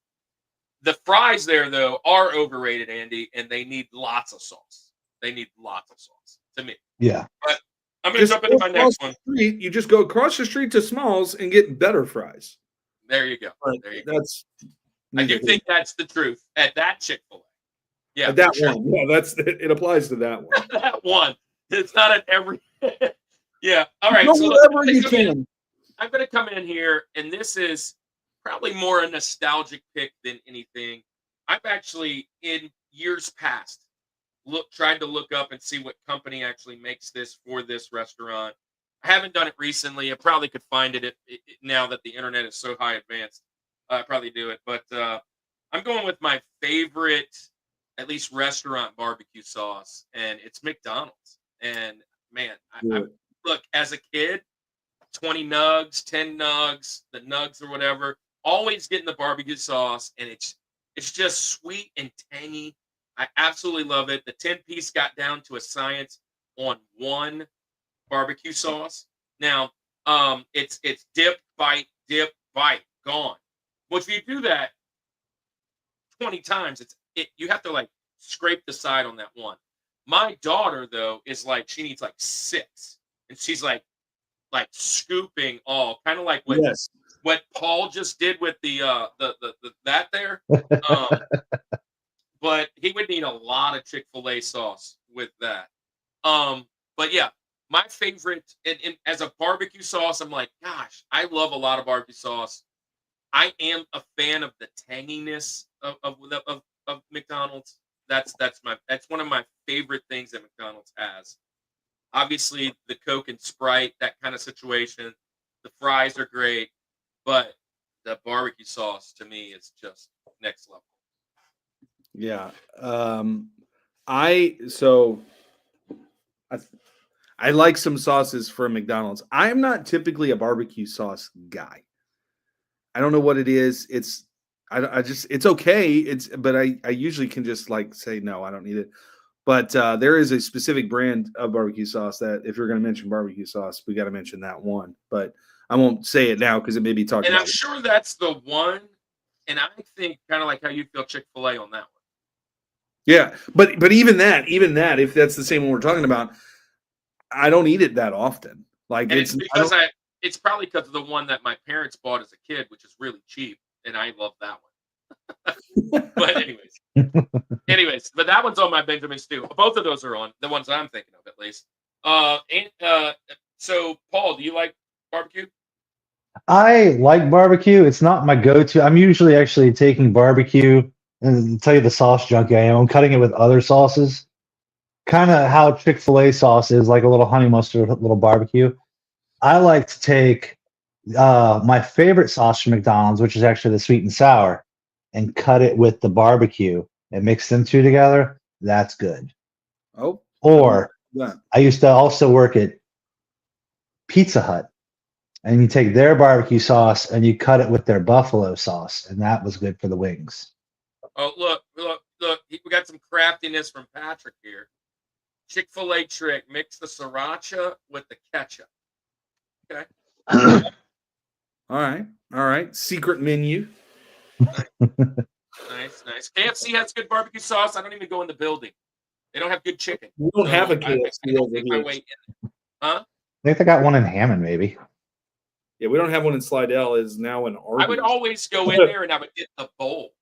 [SPEAKER 1] The fries there, though, are overrated, Andy, and they need lots of sauce. They need lots of sauce, to me.
[SPEAKER 3] Yeah.
[SPEAKER 1] But I'm going to jump into my next one.
[SPEAKER 2] You just go across the street to Smalls and get better fries.
[SPEAKER 1] There you go. There you go. I do think that's the truth at that Chick-fil-A. Yeah,
[SPEAKER 2] at that one. Yeah, it applies to that one.
[SPEAKER 1] That one. It's not at every. Yeah. All right.
[SPEAKER 2] No,
[SPEAKER 1] so
[SPEAKER 2] whatever you can.
[SPEAKER 1] I'm going to come in here, and this is probably more a nostalgic pick than anything. I've actually, in years past, tried to look up and see what company actually makes this for this restaurant. I haven't done it recently. I probably could find it now that the internet is so high advanced. I probably do it, but I'm going with my favorite, at least restaurant barbecue sauce, and it's McDonald's. And man, I look, as a kid, 20 nugs, 10 nugs, the nugs or whatever, always getting the barbecue sauce, and it's just sweet and tangy. I absolutely love it. The 10-piece got down to a science on one barbecue sauce. Now, it's dip, bite, gone. Well, if you do that 20 times, you have to like scrape the side on that one. My daughter, though, is like, she needs like 6, and she's like scooping all, kind of like what Paul just did with the that there. But he would need a lot of Chick-fil-A sauce with that. But yeah, my favorite, and as a barbecue sauce, I'm like, gosh, I love a lot of barbecue sauce. I am a fan of the tanginess of McDonald's. That's one of my favorite things that McDonald's has. Obviously, the Coke and Sprite, that kind of situation. The fries are great, but the barbecue sauce to me is just next level.
[SPEAKER 2] Yeah. I like some sauces from McDonald's. I'm not typically a barbecue sauce guy. I don't know what it is. It's okay. But I usually can just like say, no, I don't need it. But there is a specific brand of barbecue sauce that if you're going to mention barbecue sauce, we got to mention that one. But I won't say it now because it may be talked about.
[SPEAKER 1] And I'm sure that's the one. And I think kind of like how you feel Chick-fil-A on that one.
[SPEAKER 2] Yeah, but even that, if that's the same one we're talking about, I don't eat it that often. Like,
[SPEAKER 1] and it's probably because of the one that my parents bought as a kid, which is really cheap, and I love that one. But anyways, but that one's on my Benjamins too. Both of those are on the ones I'm thinking of, at least. So Paul, do you like barbecue?
[SPEAKER 3] I like barbecue. It's not my go-to. I'm usually actually taking barbecue, and to tell you the sauce junkie I am, I'm cutting it with other sauces. Kind of how Chick-fil-A sauce is, like a little honey mustard, a little barbecue. I like to take my favorite sauce from McDonald's, which is actually the sweet and sour, and cut it with the barbecue and mix them two together. That's good.
[SPEAKER 2] Oh.
[SPEAKER 3] Or I used to also work at Pizza Hut, and you take their barbecue sauce and you cut it with their buffalo sauce, and that was good for the wings.
[SPEAKER 1] Oh, look. We got some craftiness from Patrick here. Chick-fil-A trick, mix the sriracha with the ketchup. Okay.
[SPEAKER 2] All right. Secret menu.
[SPEAKER 1] Nice. KFC has good barbecue sauce. I don't even go in the building. They don't have good chicken.
[SPEAKER 2] We don't have a KFC over here.
[SPEAKER 1] Huh?
[SPEAKER 3] I think they got one in Hammond, maybe.
[SPEAKER 2] Yeah, we don't have one in Slidell. Is now in Arby's.
[SPEAKER 1] I would always go in there and I would get the bowl.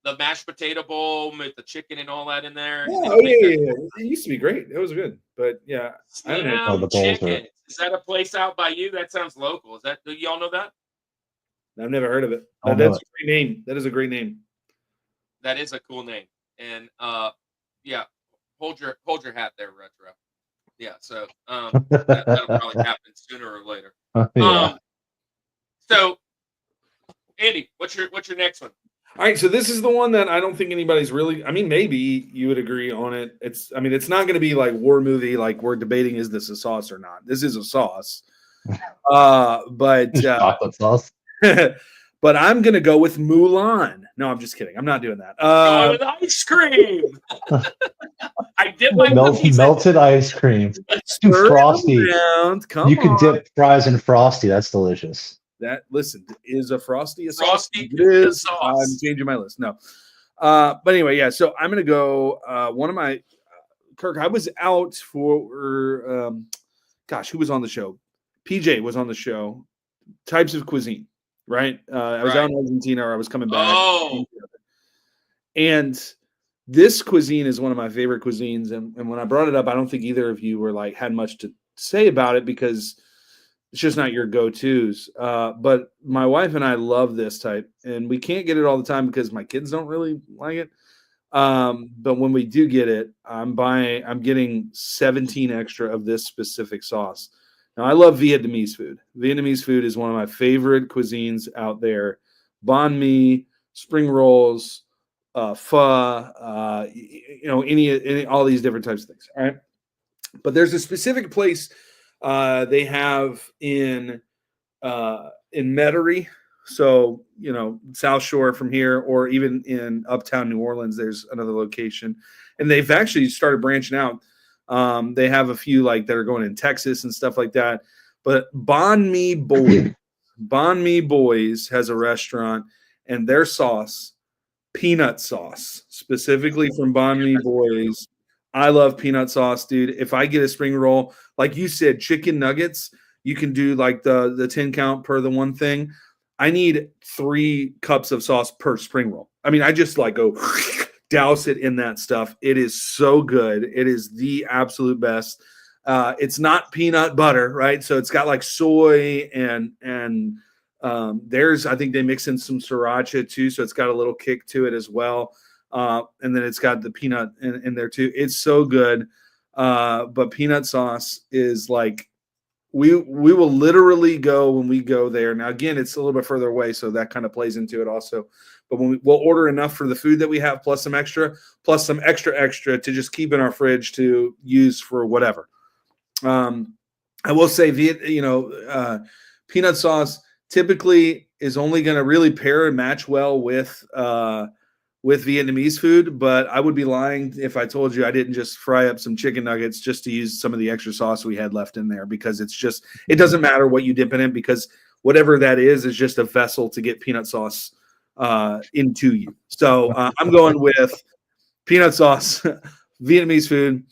[SPEAKER 1] The mashed potato bowl with the chicken and all that in there.
[SPEAKER 2] Yeah, It used to be great. It was good. But yeah.
[SPEAKER 1] The chicken. Is that a place out by you? That sounds local. Do y'all know that?
[SPEAKER 2] I've never heard of it. That's a great name. That is a great name.
[SPEAKER 1] That is a cool name. And yeah, hold your hat there, Retro. Yeah, so that'll probably happen sooner or later.
[SPEAKER 3] Yeah.
[SPEAKER 1] So Andy, what's your next one?
[SPEAKER 2] All right, so this is the one that I don't think anybody's really. I mean, maybe you would agree on it. It's not going to be like war movie, like we're debating is this a sauce or not. This is a sauce, but
[SPEAKER 3] chocolate sauce.
[SPEAKER 2] But I'm going to go with Mulan. No, I'm just kidding. I'm not doing that.
[SPEAKER 1] With ice cream. I did like
[SPEAKER 3] melted ice cream. It's too frosty. You can dip fries in frosty. That's delicious.
[SPEAKER 2] That listen is a Frosty a sauce.
[SPEAKER 1] Frosty
[SPEAKER 2] It
[SPEAKER 1] Gouda
[SPEAKER 2] is. I'm
[SPEAKER 1] sauce.
[SPEAKER 2] changing my list. No, but anyway, yeah. So I'm gonna go. One of my Kirk. I was out for. Gosh, who was on the show? PJ was on the show. Types of cuisine, right? I was out in Argentina, or I was coming back.
[SPEAKER 1] Oh,
[SPEAKER 2] And this cuisine is one of my favorite cuisines. And when I brought it up, I don't think either of you were like had much to say about it because it's just not your go-tos. But my wife and I love this type, and we can't get it all the time because my kids don't really like it. But when we do get it, I'm getting 17 extra of this specific sauce. Now I love Vietnamese food. Vietnamese food is one of my favorite cuisines out there. Banh mi, spring rolls, pho, any all these different types of things. All right. But there's a specific place they have in Metairie, so South Shore from here, or even in Uptown New Orleans. There's another location, and they've actually started branching out. They have a few like that are going in Texas and stuff like that. But Banh Mi Boys has a restaurant, and their sauce, peanut sauce, specifically from Banh Mi Boys. I love peanut sauce, dude. If I get a spring roll, like you said, chicken nuggets, you can do like the 10 count per the one thing. I need 3 cups of sauce per spring roll. I mean, I just like go douse it in that stuff. It is so good. It is the absolute best. It's not peanut butter, right? So it's got like soy and I think they mix in some sriracha too, so it's got a little kick to it as well. And then it's got the peanut in there too. It's so good. But peanut sauce is like we will literally go when we go there. Now again, it's a little bit further away, so that kind of plays into it also. But when we'll order enough for the food that we have, plus some extra to just keep in our fridge to use for whatever. I will say, peanut sauce typically is only going to really pair and match well with Vietnamese food, but I would be lying if I told you I didn't just fry up some chicken nuggets just to use some of the extra sauce we had left in there, because it doesn't matter what you dip it in, because whatever that is just a vessel to get peanut sauce into you. So I'm going with peanut sauce, Vietnamese food.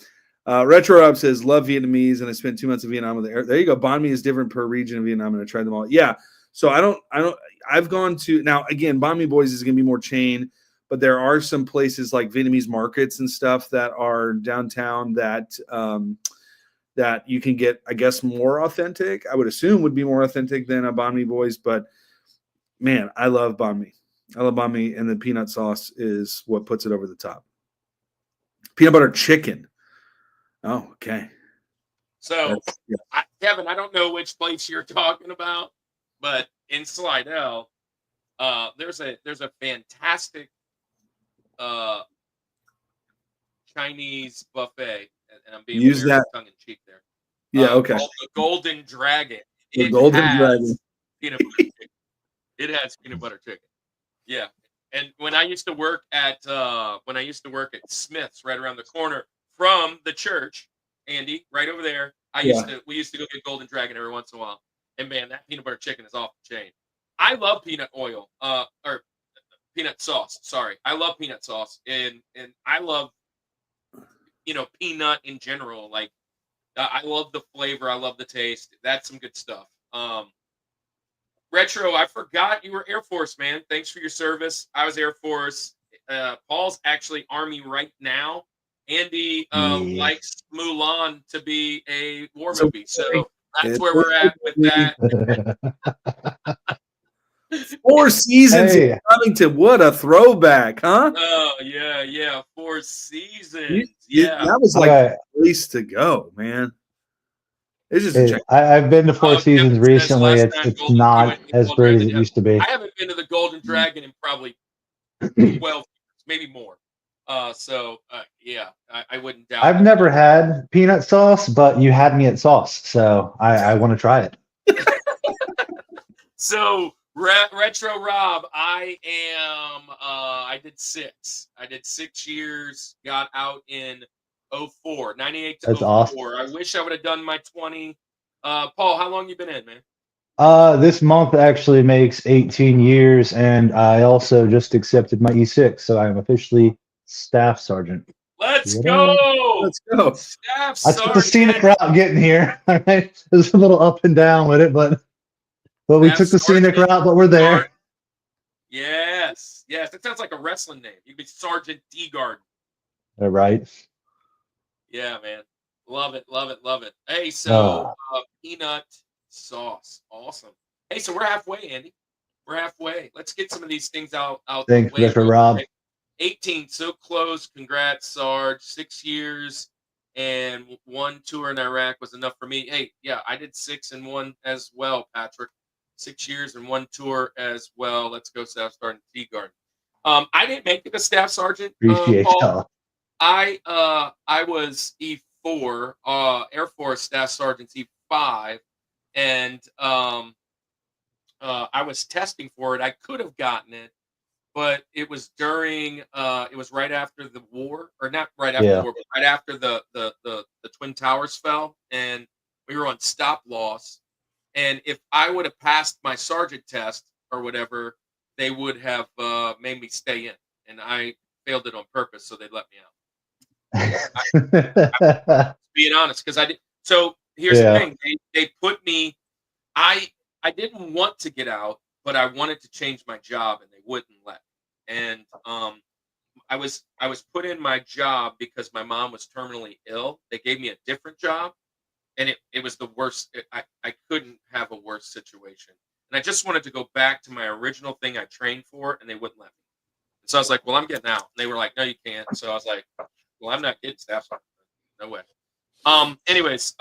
[SPEAKER 2] Retro Up says, love Vietnamese, and I spent 2 months in Vietnam. There you go. Banh mi is different per region of Vietnam, and I tried them all. Yeah. So I've gone to, now again, Banh mi Boys is going to be more chain, but there are some places like Vietnamese markets and stuff that are downtown that you can get, I guess, more authentic. I would assume would be more authentic than a Banh mi Boys, but man, I love Banh mi. I love banh mi, and the peanut sauce is what puts it over the top. Peanut butter chicken. Oh, okay.
[SPEAKER 1] So, Kevin, I don't know which place you're talking about, but in Slidell, there's a fantastic Chinese buffet, and I'm being very tongue in cheek there.
[SPEAKER 2] Yeah, okay.
[SPEAKER 1] Called the Golden Dragon.
[SPEAKER 2] The Golden Dragon.
[SPEAKER 1] Peanut butter chicken. It has peanut butter chicken. Yeah, and when I used to work at Smith's, right around the corner from the church, Andy, right over there, we used to go get Golden Dragon every once in a while, and man, that peanut butter chicken is off the chain. I love peanut oil, or peanut sauce. Sorry, I love peanut sauce, and I love peanut in general. Like, I love the flavor, I love the taste. That's some good stuff. Retro, I forgot you were Air Force, man. Thanks for your service. I was Air Force. Paul's actually Army right now. Andy likes Mulan to be a war movie, so that's where we're at with that.
[SPEAKER 2] 4 seasons in Covington. What a throwback, huh?
[SPEAKER 1] Oh, yeah. 4 seasons. Yeah.
[SPEAKER 2] That was like a place to go, man. It's just
[SPEAKER 3] I've been to 4 seasons recently. It's not as great as it used to be.
[SPEAKER 1] I haven't been to the Golden Dragon in probably 12 years, maybe more. Yeah, I wouldn't doubt.
[SPEAKER 3] I've never had peanut sauce, but you had me at sauce, so I want to try it.
[SPEAKER 1] So, Retro Rob, I did 6. I did 6 years, got out in 04, 98 to
[SPEAKER 3] That's
[SPEAKER 1] 04.
[SPEAKER 3] awesome.
[SPEAKER 1] I wish I would have done my 20. Paul, how long you been in, man?
[SPEAKER 3] This month actually makes 18 years, and I also just accepted my E6, so I'm officially staff sergeant.
[SPEAKER 1] Let's
[SPEAKER 3] Ta-da.
[SPEAKER 1] go.
[SPEAKER 2] Let's go.
[SPEAKER 1] Staff
[SPEAKER 3] I took the scenic
[SPEAKER 1] sergeant.
[SPEAKER 3] route getting here. All right, it was a little up and down with it, but we
[SPEAKER 1] Staff
[SPEAKER 3] took the scenic
[SPEAKER 1] sergeant.
[SPEAKER 3] route, but we're there.
[SPEAKER 1] Yes. Yes. That sounds like a wrestling name. You'd be Sergeant Teegarden.
[SPEAKER 3] All right.
[SPEAKER 1] Yeah, man. Love it. Love it. Love it. Hey, so
[SPEAKER 3] Ah.
[SPEAKER 1] peanut sauce. Awesome. Hey, so we're halfway, Andy. We're halfway. Let's get some of these things out the
[SPEAKER 3] Thanks,
[SPEAKER 1] way.
[SPEAKER 3] Mr.
[SPEAKER 1] real
[SPEAKER 3] Rob.
[SPEAKER 1] quick. 18, so close. Congrats, Sarge. 6 years and 1 tour in Iraq was enough for me. Hey, yeah, I did 6 and 1 as well, Patrick. 6 years and 1 tour as well. Let's go, Staff Sergeant Teegarden. I didn't make it a Staff Sergeant,
[SPEAKER 3] Appreciate
[SPEAKER 1] Paul.
[SPEAKER 3] y'all.
[SPEAKER 1] I was E4, Air Force Staff Sergeant E5, and I was testing for it. I could have gotten it, but it was during it was right after the war, or not right after the
[SPEAKER 3] Yeah.
[SPEAKER 1] war, but right after the Twin Towers fell, and we were on stop loss. And if I would have passed my sergeant test or whatever, they would have made me stay in, and I failed it on purpose, so they let me out. Being honest, because I did. So here's the
[SPEAKER 3] Yeah.
[SPEAKER 1] thing: they put me. I didn't want to get out, but I wanted to change my job, and they wouldn't let me. And I was put in my job because my mom was terminally ill. They gave me a different job, and it was the worst. I couldn't have a worse situation, and I just wanted to go back to my original thing I trained for, and they wouldn't let me. And so I was like, "Well, I'm getting out." And they were like, "No, you can't." So I was like, "Well, I'm not getting staff sergeant. No way." Anyways,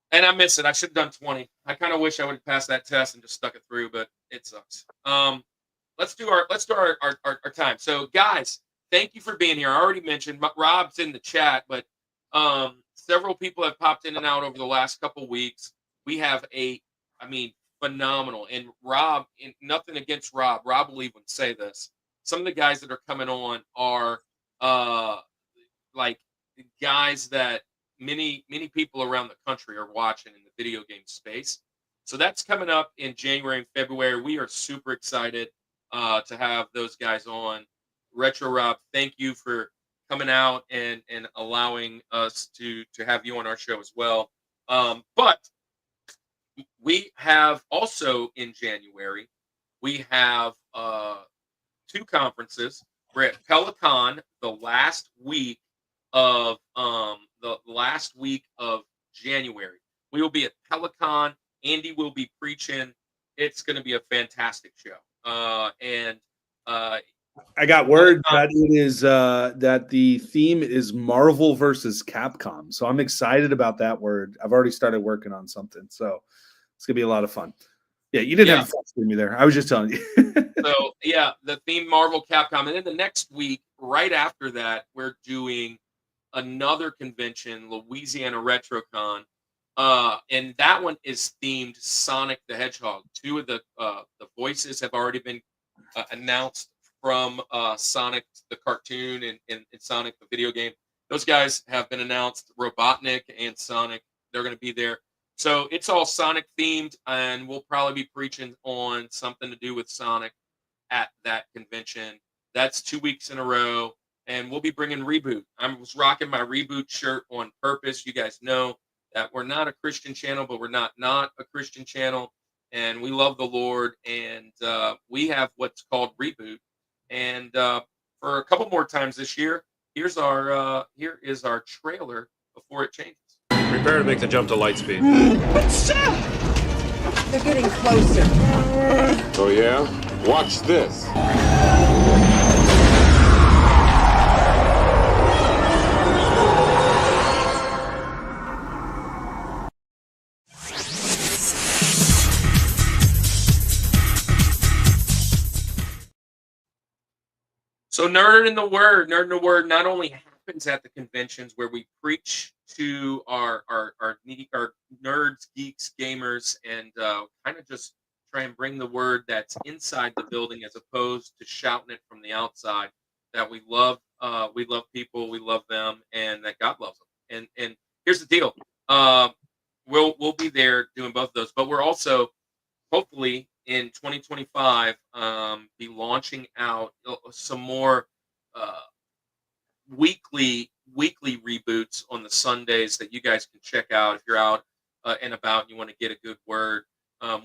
[SPEAKER 1] and I miss it. I should have done 20. I kind of wish I would have passed that test and just stuck it through, but it sucks. Let's do our time. So, guys, thank you for being here. I already mentioned Rob's in the chat, but several people have popped in and out over the last couple weeks. We have phenomenal. And Rob, nothing against Rob. Rob will even say this. Some of the guys that are coming on are like guys that many people around the country are watching in the video game space. So that's coming up in January and February. We are super excited to have those guys on. Retro Rob, thank you for coming out and allowing us to have you on our show as well. But we have also in January, we have 2 conferences. We're at Peloton the last week of January. We will be at Peloton. Andy will be preaching. It's going to be a fantastic show.
[SPEAKER 2] I got word that it is that the theme is Marvel versus Capcom. So I'm excited about that word. I've already started working on something. So it's gonna be a lot of fun. Yeah, you didn't have to frustrate me there. I was just telling you.
[SPEAKER 1] So yeah, the theme Marvel Capcom. And then the next week, right after that, we're doing another convention, Louisiana RetroCon. And that one is themed Sonic the Hedgehog. 2 of the voices have already been announced from Sonic the cartoon and Sonic the video game. Those guys have been announced. Robotnik and Sonic, they're going to be there. So it's all Sonic themed, and we'll probably be preaching on something to do with Sonic at that convention. That's 2 weeks in a row, and we'll be bringing Reboot. I was rocking my Reboot shirt on purpose. You guys know that we're not a Christian channel, but we're not a Christian channel, and we love the Lord, and we have what's called Reboot. And for a couple more times this year, here is our trailer before it changes.
[SPEAKER 4] Prepare to make the jump to light speed.
[SPEAKER 5] They're getting closer.
[SPEAKER 4] Oh yeah? Watch this.
[SPEAKER 1] So Nerd in the Word not only happens at the conventions where we preach to our nerds, geeks, gamers, and kind of just try and bring the word that's inside the building as opposed to shouting it from the outside. That we love people, we love them, and that God loves them. And here's the deal: we'll be there doing both of those. But we're also hopefully in 2025 be launching out some more weekly reboots on the Sundays that you guys can check out if you're out and about and you want to get a good word.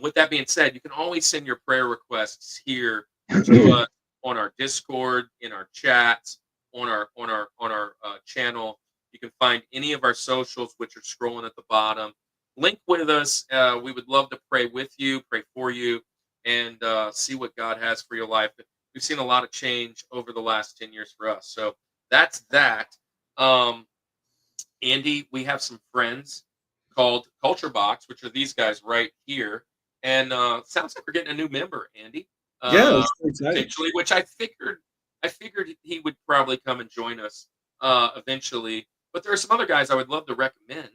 [SPEAKER 1] With that being said, you can always send your prayer requests here to us on our Discord, in our chats, on our channel. You can find any of our socials, which are scrolling at the bottom. Link with us. We would love to pray with you, pray for you, and see what God has for your life. We've seen a lot of change over the last 10 years for us. So that's that. Andy, we have some friends called Culture Box, which are these guys right here. And sounds like we're getting a new member, Andy.
[SPEAKER 2] Yeah, that's exciting.
[SPEAKER 1] Eventually, which I figured he would probably come and join us eventually. But there are some other guys I would love to recommend,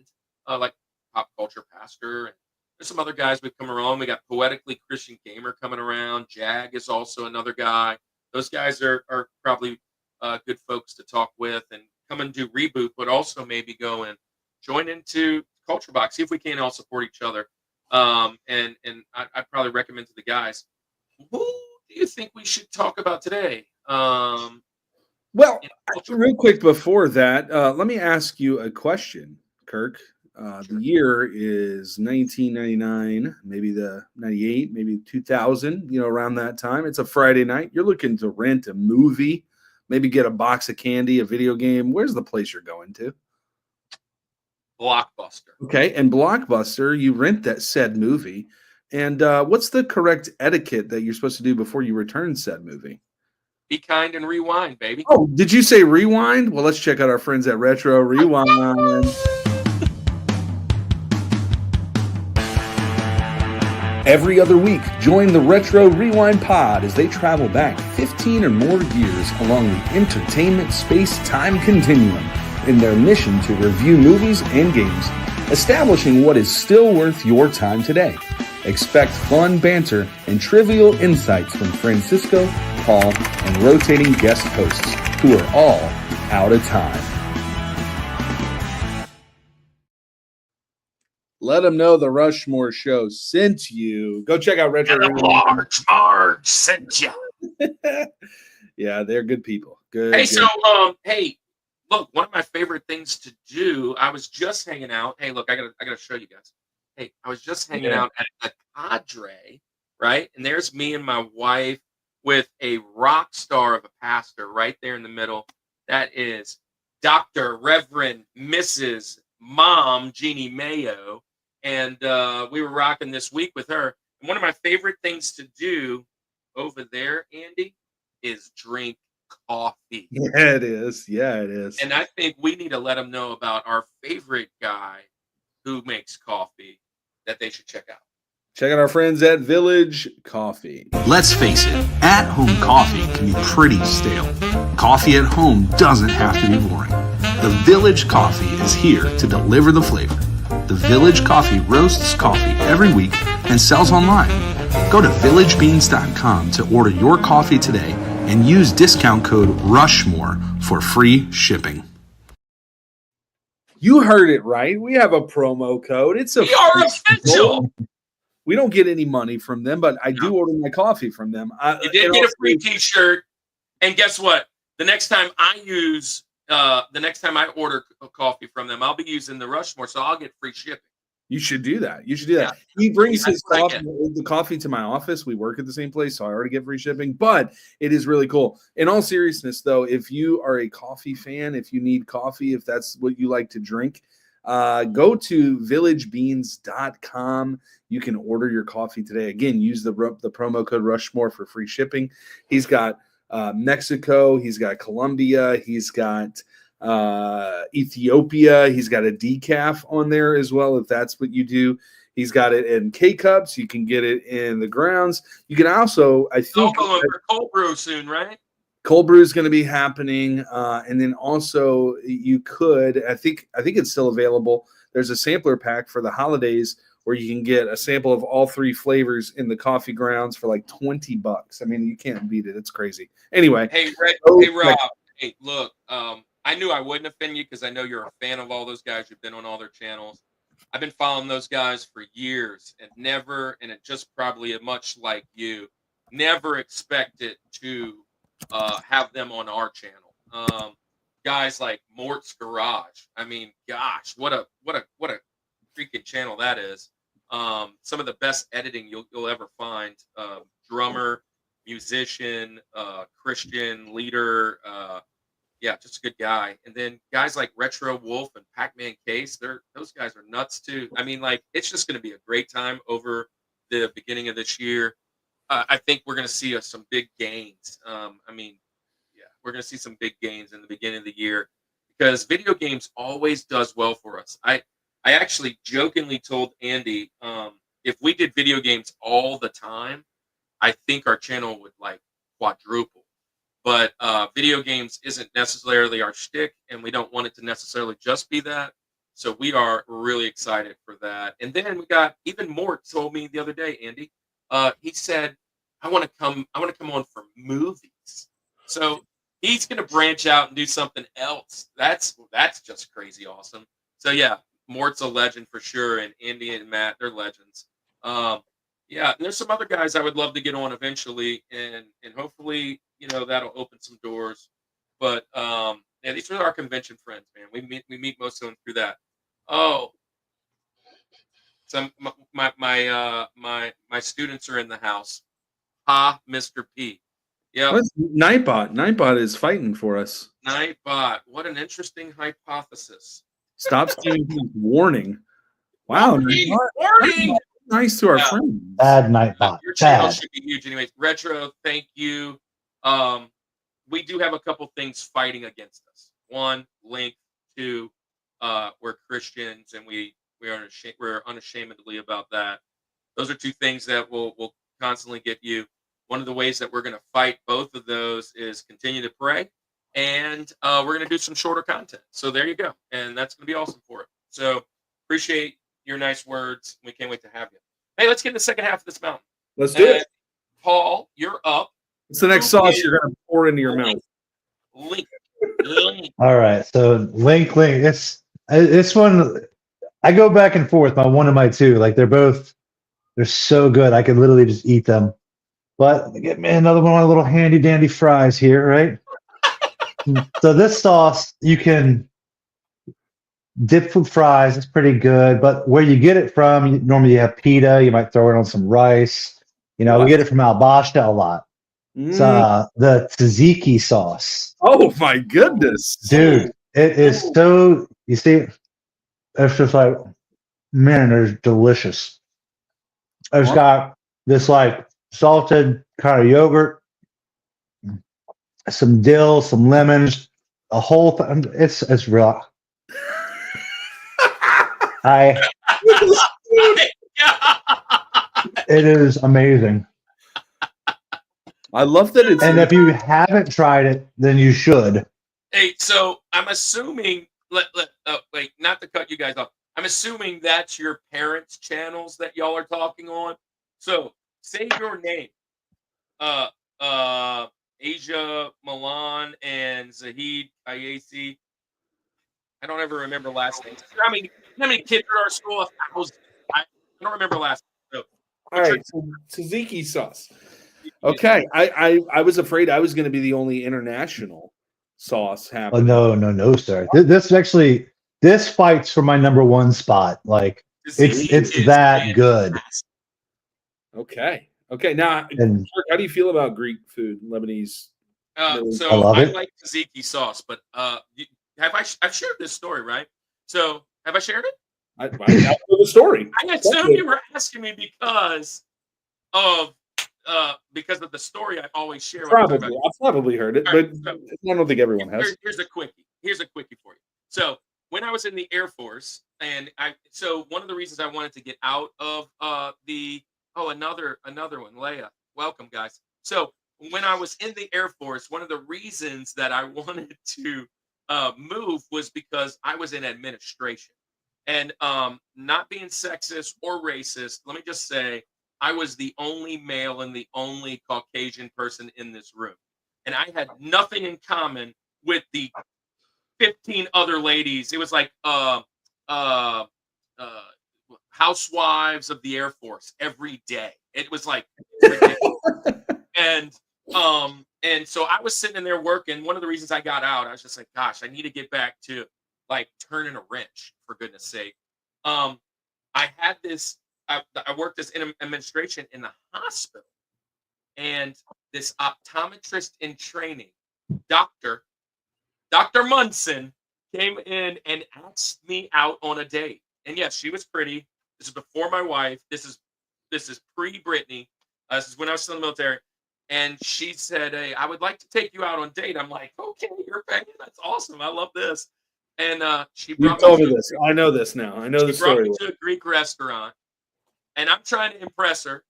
[SPEAKER 1] like Pop Culture Pastor. And there's some other guys we've come around. We got Poetically Christian Gamer coming around. Jag is also another guy. Those guys are probably good folks to talk with and come and do Reboot, but also maybe go and join into Culture Box. See if we can all support each other. And I'd probably recommend to the guys. Who do you think we should talk about today?
[SPEAKER 2] Well, real quick before that, let me ask you a question, Kirk.
[SPEAKER 1] Sure.
[SPEAKER 2] The year is 1999, maybe the 98, maybe 2000, around that time. It's a Friday night. You're looking to rent a movie, maybe get a box of candy, a video game. Where's the place you're going to?
[SPEAKER 1] Blockbuster.
[SPEAKER 2] Okay, and Blockbuster, you rent that said movie. And what's the correct etiquette that you're supposed to do before you return said movie?
[SPEAKER 1] Be kind and rewind, baby.
[SPEAKER 2] Oh, did you say rewind? Well, let's check out our friends at Retro Rewind. Every other week, join the Retro Rewind pod as they travel back 15 or more years along the entertainment space-time continuum in their mission to review movies and games, establishing what is still worth your time today. Expect fun banter and trivial insights from Francisco, Paul, and rotating guest hosts who are all out of time. Let them know the Rushmore Show sent you. Go check out Retro.
[SPEAKER 1] Marge sent you.
[SPEAKER 2] Yeah, they're good people. Good.
[SPEAKER 1] Hey,
[SPEAKER 2] good.
[SPEAKER 1] so hey, look, one of my favorite things to do. I was just hanging out. Hey, look, I gotta show you guys. Hey, I was just hanging out at a cadre, right? And there's me and my wife with a rock star of a pastor right there in the middle. That is Dr. Reverend Mrs. Mom Jeannie Mayo. And we were rocking this week with her. And one of my favorite things to do over there, Andy, is drink coffee.
[SPEAKER 2] Yeah, it is. Yeah, it is.
[SPEAKER 1] And I think we need to let them know about our favorite guy who makes coffee that they should check out.
[SPEAKER 2] Check out our friends at Village Coffee.
[SPEAKER 5] Let's face it, at-home coffee can be pretty stale. Coffee at home doesn't have to be boring. The Village Coffee is here to deliver the flavor. The Village Coffee roasts coffee every week and sells online. Go to villagebeans.com to order your coffee today and use discount code Rushmore for free shipping.
[SPEAKER 2] You heard it right. We have a promo code. It's
[SPEAKER 1] We are official.
[SPEAKER 2] We don't get any money from them, but I do order my coffee from them.
[SPEAKER 1] You did get a free T-shirt, and guess what? The next time I order a coffee from them, I'll be using the Rushmore, so I'll get free shipping.
[SPEAKER 2] You should do that. You should do that. Yeah. He brings his coffee to my office. We work at the same place, so I already get free shipping. But it is really cool. In all seriousness, though, if you are a coffee fan, if you need coffee, if that's what you like to drink, go to villagebeans.com. You can order your coffee today. Again, use the promo code Rushmore for free shipping. He's got Mexico. He's got Colombia. He's got Ethiopia. He's got a decaf on there as well, if that's what you do. He's got it in K-Cups. You can get it in the grounds. You can also, I think,
[SPEAKER 1] cold brew soon, right?
[SPEAKER 2] Cold brew is going to be happening, and then also you could. I think it's still available. There's a sampler pack for the holidays where you can get a sample of all three flavors in the coffee grounds for like $20. I mean, you can't beat it. It's crazy. Anyway,
[SPEAKER 1] hey Rob. Hey, look. I knew I wouldn't offend you because I know you're a fan of all those guys. You've been on all their channels. I've been following those guys for years and it just probably much like you, never expected to have them on our channel. Guys like Mort's Garage. I mean, gosh, what a freaking channel that is. Some of the best editing you'll ever find. Drummer, musician, Christian leader. Yeah, just a good guy. And then guys like Retro Wolf and Pac-Man Case, those guys are nuts too. I mean, like, it's just going to be a great time over the beginning of this year. I think we're going to see some big gains. I mean, yeah, we're going to see some big gains in the beginning of the year because video games always does well for us. I actually jokingly told Andy, if we did video games all the time, I think our channel would like quadruple. But video games isn't necessarily our shtick, and we don't want it to necessarily just be that. So we are really excited for that. And then we got even more. Told me the other day, Andy. He said, "I want to come on for movies." So he's going to branch out and do something else. That's just crazy awesome. So yeah, Mort's a legend for sure, and Andy and Matt, they're legends. Yeah, and there's some other guys I would love to get on eventually, and hopefully, that'll open some doors. But yeah, these are our convention friends, man. We meet most of them through that. Oh, some my students are in the house. Ha, Mr. P. Yeah,
[SPEAKER 2] Nightbot. Nightbot is fighting for us.
[SPEAKER 1] Nightbot. What an interesting hypothesis.
[SPEAKER 2] Stop stealing warning. Wow,
[SPEAKER 1] warning.
[SPEAKER 2] Nice to our friends.
[SPEAKER 3] Bad Nightbot.
[SPEAKER 1] Your channel should be huge, anyways. Retro, thank you. We do have a couple things fighting against us. One, link. Two, we're Christians, and we're unashamedly about that. Those are two things that will constantly get you. One of the ways that we're going to fight both of those is continue to pray, and we're going to do some shorter content. So there you go, and that's going to be awesome for it. So appreciate your nice words. We can't wait to have you. Hey, let's get in the second half of this mountain.
[SPEAKER 2] Let's do it.
[SPEAKER 1] Paul, you're up.
[SPEAKER 2] What's the next sauce you're going to pour into your mouth?
[SPEAKER 1] Link.
[SPEAKER 3] All right, so link. It's one. I go back and forth. My one and my two, like they're so good. I could literally just eat them. But get me another one of my little handy dandy fries here, right? So this sauce you can dip with fries. It's pretty good. But where you get it from, normally you have pita. You might throw it on some rice. We get it from Al-Bashta a lot. It's the tzatziki sauce.
[SPEAKER 2] Oh my goodness,
[SPEAKER 3] dude! It is so. You see, it's just like, man, they're delicious. It's got this like salted kind of yogurt, some dill, some lemons, a whole thing. It's real. It is amazing.
[SPEAKER 2] I love that it's.
[SPEAKER 3] And if you haven't tried it, then you should.
[SPEAKER 1] Hey, so I'm assuming. Wait, not to cut you guys off. I'm assuming that's your parents' channels that y'all are talking on. So say your name. Asia Milan and Zahid Ayasi. I don't ever remember last names. I mean, how many kids at our school? 1,000. I don't remember last name. So,
[SPEAKER 2] all right, so tzatziki sauce. Okay, I was afraid I was going to be the only international sauce happening.
[SPEAKER 3] Oh no, sir. This fights for my number one spot. Like it's that good.
[SPEAKER 2] Okay. Now, how do you feel about Greek food, Lebanese?
[SPEAKER 1] So I like tzatziki sauce, but I've shared this story, right? So have I shared it?
[SPEAKER 2] I know the story.
[SPEAKER 1] I assume you were asking me because of the story I always share.
[SPEAKER 2] I've probably heard it, but I don't think everyone has.
[SPEAKER 1] Here's a quickie for you. So when I was in the Air Force, and one of the reasons I wanted to get out of another one, Leia, welcome guys. So when I was in the Air Force, one of the reasons that I wanted to move was because I was in administration, and not being sexist or racist, let me just say I was the only male and the only Caucasian person in this room. And I had nothing in common with the 15 other ladies. It was like Housewives of the Air Force every day. It was like ridiculous. And so I was sitting in there working. One of the reasons I got out, I was just like, gosh, I need to get back to like turning a wrench, for goodness sake. I had this, I worked as in administration in the hospital, and this optometrist in training, Dr. Munson, came in and asked me out on a date. And yes, she was pretty. This is before my wife. This is pre-Brittany. This is when I was still in the military. And she said, "Hey, I would like to take you out on a date." I'm like, "Okay, you're paying. That's awesome. I love this." And she
[SPEAKER 2] You
[SPEAKER 1] brought
[SPEAKER 2] told
[SPEAKER 1] me
[SPEAKER 2] me this. I know this now. I know the
[SPEAKER 1] she brought
[SPEAKER 2] story.
[SPEAKER 1] me to a Greek restaurant, and I'm trying to impress her.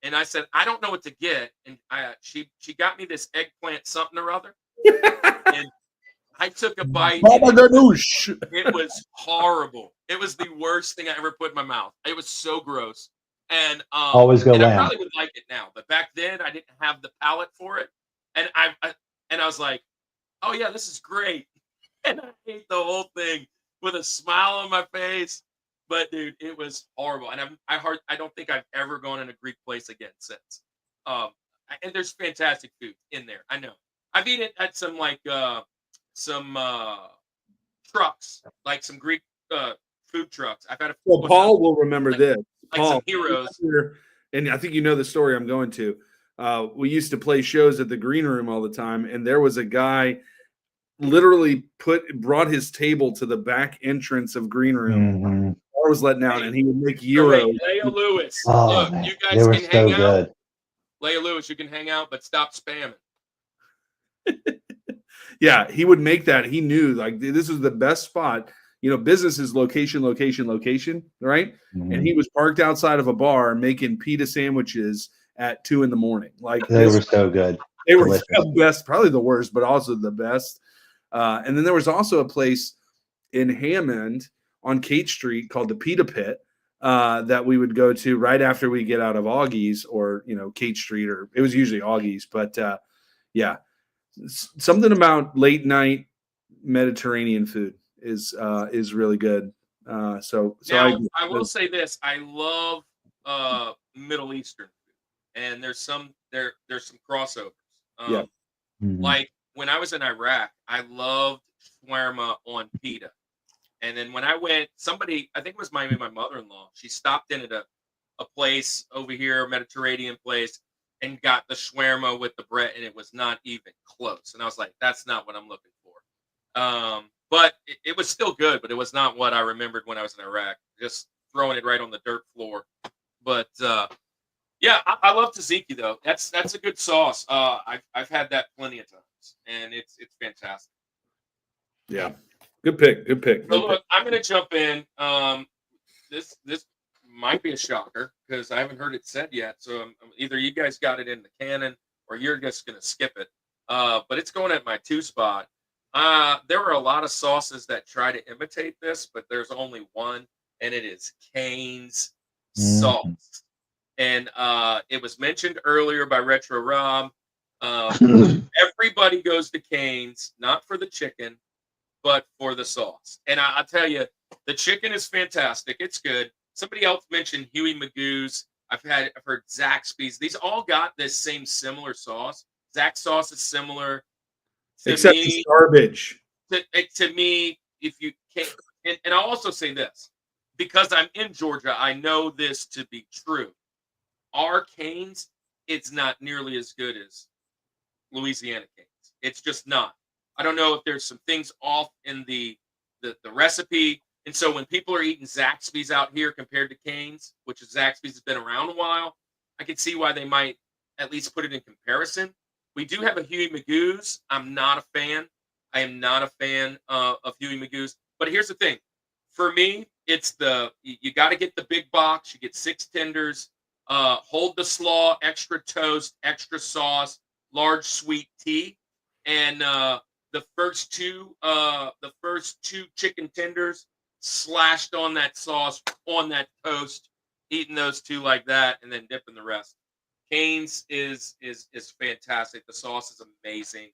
[SPEAKER 1] And I said, "I don't know what to get." And she got me this eggplant something or other. And I took a bite.
[SPEAKER 2] Baba ganoush.
[SPEAKER 1] It was horrible. It was the worst thing I ever put in my mouth. It was so gross. And
[SPEAKER 3] Always go
[SPEAKER 1] and I
[SPEAKER 3] lamb.
[SPEAKER 1] probably would like it now, but back then I didn't have the palate for it. And I was like, "Oh yeah, this is great." And I ate the whole thing with a smile on my face. But dude, it was horrible. And I don't think I've ever gone in a Greek place again since. And there's fantastic food in there. I know. I've eaten at some trucks, like some Greek food trucks. I've had a
[SPEAKER 2] Well, Paul will remember this.
[SPEAKER 1] like
[SPEAKER 2] Paul,
[SPEAKER 1] some heroes.
[SPEAKER 2] and I think you know the story I'm going to. We used to play shows at the green room all the time, and there was a guy literally brought his table to the back entrance of green room.
[SPEAKER 3] Mhm.
[SPEAKER 2] Bar was letting out, and he would make
[SPEAKER 1] So
[SPEAKER 2] gyros.
[SPEAKER 1] wait, Leia Lewis.
[SPEAKER 3] Oh,
[SPEAKER 1] Look,
[SPEAKER 3] man.
[SPEAKER 1] you
[SPEAKER 3] They
[SPEAKER 1] guys
[SPEAKER 3] were
[SPEAKER 1] can
[SPEAKER 3] so
[SPEAKER 1] hang out.
[SPEAKER 3] good.
[SPEAKER 1] Leia Lewis, you can hang out, but stop spamming.
[SPEAKER 2] Yeah, he would make that. He knew like this was the best spot. Business is location, location, location, right?
[SPEAKER 3] Mhm.
[SPEAKER 2] And he was parked outside of a bar making pita sandwiches at 2 a.m. Like
[SPEAKER 3] They were so good.
[SPEAKER 2] they were
[SPEAKER 3] delicious.
[SPEAKER 2] the best, probably the worst, but also the best. And then there was also a place in Hammond on Kate Street called the Pita Pit that we would go to right after we get out of Augie's or Kate Street, or it was usually Augie's. But yeah, something about late night Mediterranean food is really good. So
[SPEAKER 1] Now, I will say this: I love Middle Eastern food, and there's some crossovers.
[SPEAKER 2] Yeah.
[SPEAKER 3] Mhm.
[SPEAKER 1] Like when I was in Iraq, I loved shawarma on pita. And then when I went, somebody, I think it was my mother-in-law, she stopped in at a place over here, a Mediterranean place, and got the shawarma with the bread, and it was not even close. And I was like, that's not what I'm looking for. But it was still good, but it was not what I remembered when I was in Iraq. Just throwing it right on the dirt floor. But yeah, I love tzatziki though. That's a good sauce. I've had that plenty of times, and it's fantastic.
[SPEAKER 2] yeah, good pick.
[SPEAKER 1] So look, I'm going to jump in. This might be a shocker because I haven't heard it said yet. So either you guys got it in the canon or you're just going to skip it. But it's going at my 2 spot. There are a lot of sauces that try to imitate this, but there's only one, and it is Cane's sauce. And it was mentioned earlier by Retro Rob. Everybody goes to Cane's, not for the chicken, but for the sauce. And I'll tell you, the chicken is fantastic. It's good. Somebody else mentioned Huey Magoo's. I've heard Zaxby's. These all got this same similar sauce. Zach's sauce is similar.
[SPEAKER 2] Except it's garbage.
[SPEAKER 1] To me, if you can't, and I'll also say this, because I'm in Georgia, I know this to be true. Our Cane's, it's not nearly as good as Louisiana Cane's. It's just not. I don't know if there's some things off in the recipe. And so when people are eating Zaxby's out here compared to Cane's, which is Zaxby's has been around a while, I can see why they might at least put it in comparison. We do have a Huey Magoo's. I'm not a fan. I am not a fan of Huey Magoo's. But here's the thing. For me, it's you got to get the big box. You get 6 tenders. Hold the slaw, extra toast, extra sauce, large sweet tea. And the first two chicken tenders slashed on that sauce, on that toast, eating those 2 like that, and then dipping the rest. Cane's is fantastic. The sauce is amazing.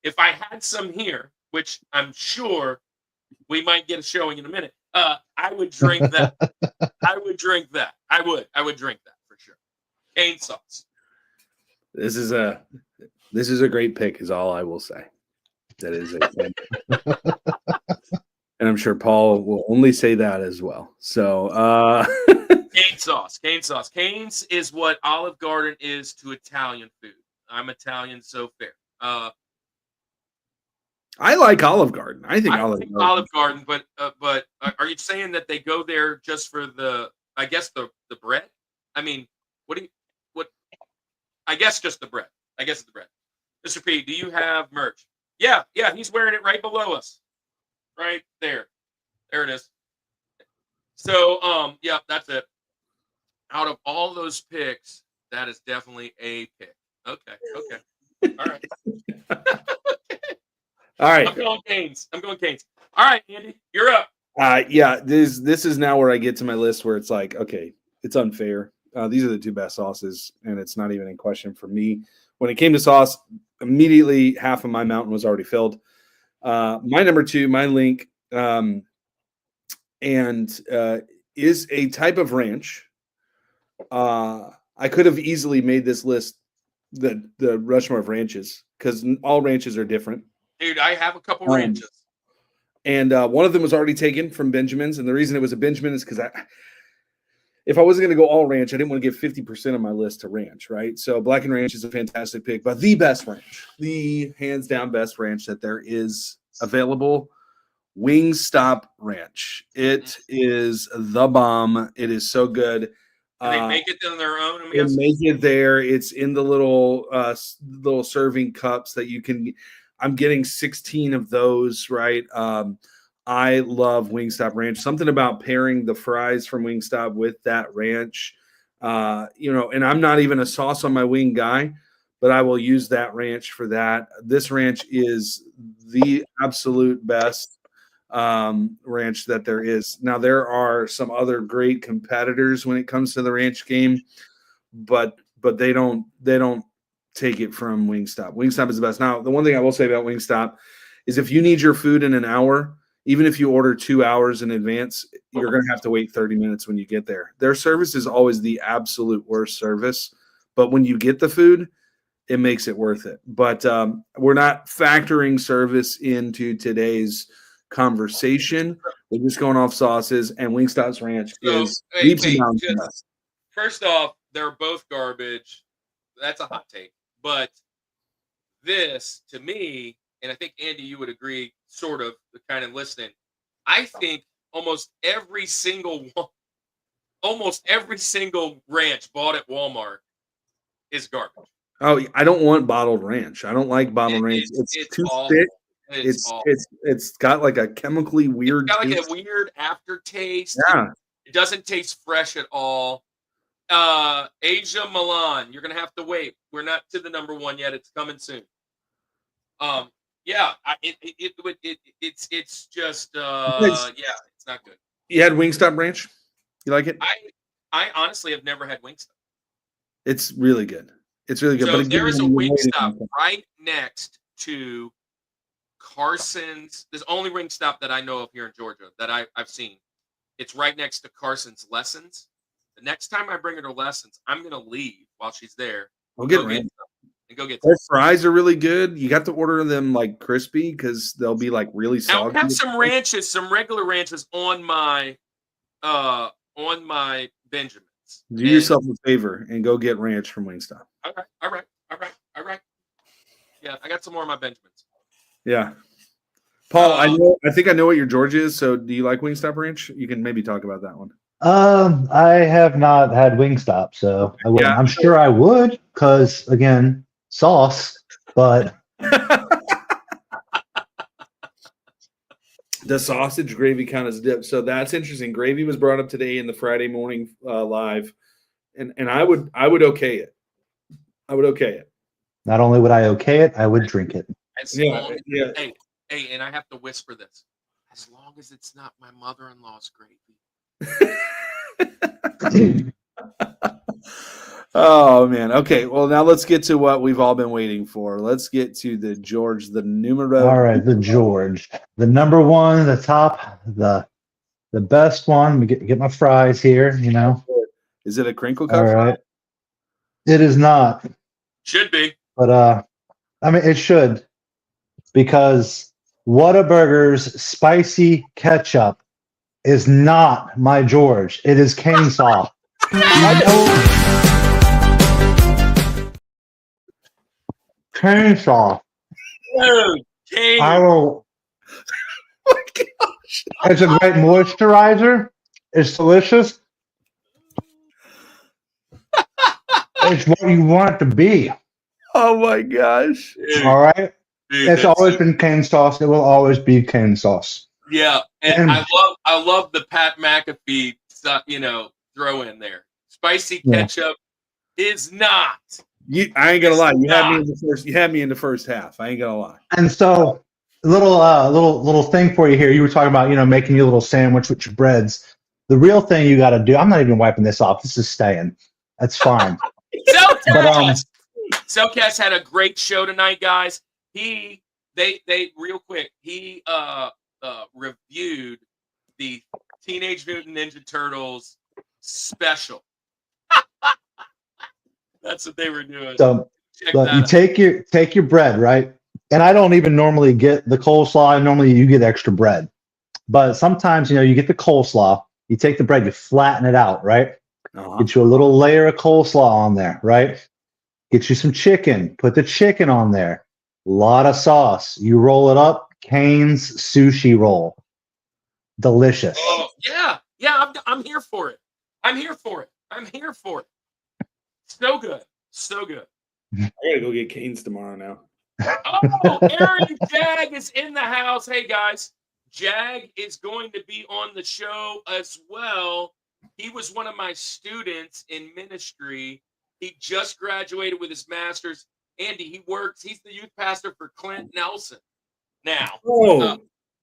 [SPEAKER 1] If I had some here, which I'm sure we might get a showing in a minute. I would drink that. I would drink that. I would drink that for sure. Cane sauce.
[SPEAKER 2] This is a great pick, is all I will say. That is and I'm sure Paul will only say that as well. So
[SPEAKER 1] cane sauce. Cane's is what Olive Garden is to Italian food. I'm Italian, so fair.
[SPEAKER 2] I like Olive Garden. I think Olive
[SPEAKER 1] Garden, but are you saying that they go there just for the bread? I mean, what? I guess just the bread. I guess it's the bread. Mr. P, do you have merch? Yeah, he's wearing it right below us. Right there. There it is. So, yeah, that's it. Out of all those picks, that is definitely a pick. Okay. All right.
[SPEAKER 2] All right.
[SPEAKER 1] I'm going Cane's. All right, Andy, you're up.
[SPEAKER 2] Yeah, this is now where I get to my list where it's like, okay, it's unfair. These are the two best sauces, and it's not even in question for me. When it came to sauce, immediately half of my mountain was already filled. My number two, my link, is a type of ranch. I could have easily made this list the Rushmore of ranches because all ranches are different.
[SPEAKER 1] Dude, I have a couple ranches.
[SPEAKER 2] And one of them was already taken from Benjamin's. And the reason it was a Benjamin is because if I wasn't going to go all ranch, I didn't want to give 50% of my list to ranch, right? So Black & Ranch is a fantastic pick, but the best ranch, the hands down best ranch that there is available, Wingstop Ranch. It is the bomb. It is so good.
[SPEAKER 1] They make it on their own.
[SPEAKER 2] They make it there. It's in the little serving cups that you can. I'm getting 16 of those, right? I love Wingstop Ranch. Something about pairing the fries from Wingstop with that ranch, and I'm not even a sauce on my wing guy, but I will use that ranch for that. This ranch is the absolute best ranch that there is. Now, there are some other great competitors when it comes to the ranch game, but they don't take it from Wingstop. Wingstop is the best. Now, the one thing I will say about Wingstop is if you need your food in an hour, even if you order 2 hours in advance, you're going to have to wait 30 minutes when you get there. Their service is always the absolute worst service, but when you get the food, it makes it worth it. But we're not factoring service into today's conversation. We're just going off sauces, and Wingstop's Ranch is leaps and bounds.
[SPEAKER 1] First off, they're both garbage. That's a hot take. But this, to me, and I think, Andy, you would agree, sort of, the kind of listening, I think almost every single ranch bought at Walmart is garbage.
[SPEAKER 2] Oh, I don't want bottled ranch. I don't like bottled ranch. It's too thick. It's got like a chemically weird.
[SPEAKER 1] It's got like a weird aftertaste.
[SPEAKER 2] Yeah,
[SPEAKER 1] it doesn't taste fresh at all. Asia Milan, you're gonna have to wait. We're not to the number one yet. It's coming soon. Yeah, it's just it's not good.
[SPEAKER 2] You had Wingstop Ranch? You like it?
[SPEAKER 1] I honestly have never had Wingstop.
[SPEAKER 2] It's really good. It's really good.
[SPEAKER 1] So
[SPEAKER 2] but
[SPEAKER 1] there is a Wingstop right next to Carson's. There's only Wingstop that I know of here in Georgia that I've seen. It's right next to Carson's Lessons. The next time I bring her to Lessons, I'm gonna leave while she's there.
[SPEAKER 2] I'll get ranch.
[SPEAKER 1] And go get
[SPEAKER 2] their fries are really good. You got to order them like crispy because they'll be like really soggy.
[SPEAKER 1] I have some ranches, some regular ranches on my Benjamins.
[SPEAKER 2] Do yourself a favor and go get ranch from Wingstop.
[SPEAKER 1] All right. Yeah, I got some more of my Benjamins.
[SPEAKER 2] Yeah. Paul, I think I know what your Georgia is. So do you like Wingstop Ranch? You can maybe talk about that one.
[SPEAKER 3] I have not had Wingstop, so I wouldn't. Yeah. I'm sure I would, because again, sauce, but
[SPEAKER 2] the sausage gravy count as dip. So that's interesting. Gravy was brought up today in the Friday morning live, and I would okay it. I would okay it.
[SPEAKER 3] Not only would I okay it, I would drink it.
[SPEAKER 1] Yeah. Hey, and I have to whisper this. As long as it's not my mother-in-law's gravy.
[SPEAKER 2] Oh man. Okay. Well, now let's get to what we've all been waiting for. Let's get to the George, the numero.
[SPEAKER 3] All right, the George, the number one, the top, the The best one. Let me get my fries here.
[SPEAKER 2] Is it a crinkle cut?
[SPEAKER 3] All right. It is not,
[SPEAKER 1] Should be.
[SPEAKER 3] but I mean it should, because Whataburger's spicy ketchup is not my George. It is cane sauce. Cane sauce.
[SPEAKER 1] Dude, Kane.
[SPEAKER 3] I will.
[SPEAKER 2] Oh my gosh.
[SPEAKER 3] It's a great moisturizer. It's delicious. It's what you want it to be.
[SPEAKER 2] Oh my gosh.
[SPEAKER 1] Dude,
[SPEAKER 3] All right.
[SPEAKER 1] dude,
[SPEAKER 3] It's
[SPEAKER 1] that's
[SPEAKER 3] always
[SPEAKER 1] so-
[SPEAKER 3] been cane sauce. It will always be cane sauce.
[SPEAKER 1] Yeah, and
[SPEAKER 3] And-
[SPEAKER 1] I love the Pat McAfee stuff, throw in there. Spicy
[SPEAKER 3] Yeah.
[SPEAKER 1] ketchup is not.
[SPEAKER 2] I ain't gonna lie. You had me
[SPEAKER 1] not.
[SPEAKER 2] in the first. You had me in the first half. I ain't gonna lie.
[SPEAKER 3] And so, little thing for you here. You were talking about making your little sandwich with your breads. The real thing you got to do. I'm not even wiping this off. This is staying. That's fine.
[SPEAKER 1] Cellcast. Cellcast had a great show tonight, guys. They real quick. He reviewed the Teenage Mutant Ninja Turtles special. That's what they were doing.
[SPEAKER 3] So
[SPEAKER 1] Check
[SPEAKER 3] look,
[SPEAKER 1] that
[SPEAKER 3] you
[SPEAKER 1] out.
[SPEAKER 3] take your bread, right? And I don't even normally get the coleslaw. Normally you get extra bread, but sometimes you get the coleslaw. You take the bread, you flatten it out, right?
[SPEAKER 2] Uh-huh.
[SPEAKER 3] Get you a little layer of coleslaw on there, right? Get you some chicken. Put the chicken on there. A lot of sauce. You roll it up. Cane's sushi roll. Delicious.
[SPEAKER 1] Oh yeah. I'm here for it. I'm here for it. So good. So good.
[SPEAKER 2] I gotta go get Canes tomorrow now.
[SPEAKER 1] Oh, Aaron Jag is in the house. Hey guys, Jag is going to be on the show as well. He was one of my students in ministry. He just graduated with his master's. Andy, he's the youth pastor for Clint Nelson. Now,
[SPEAKER 2] Oh,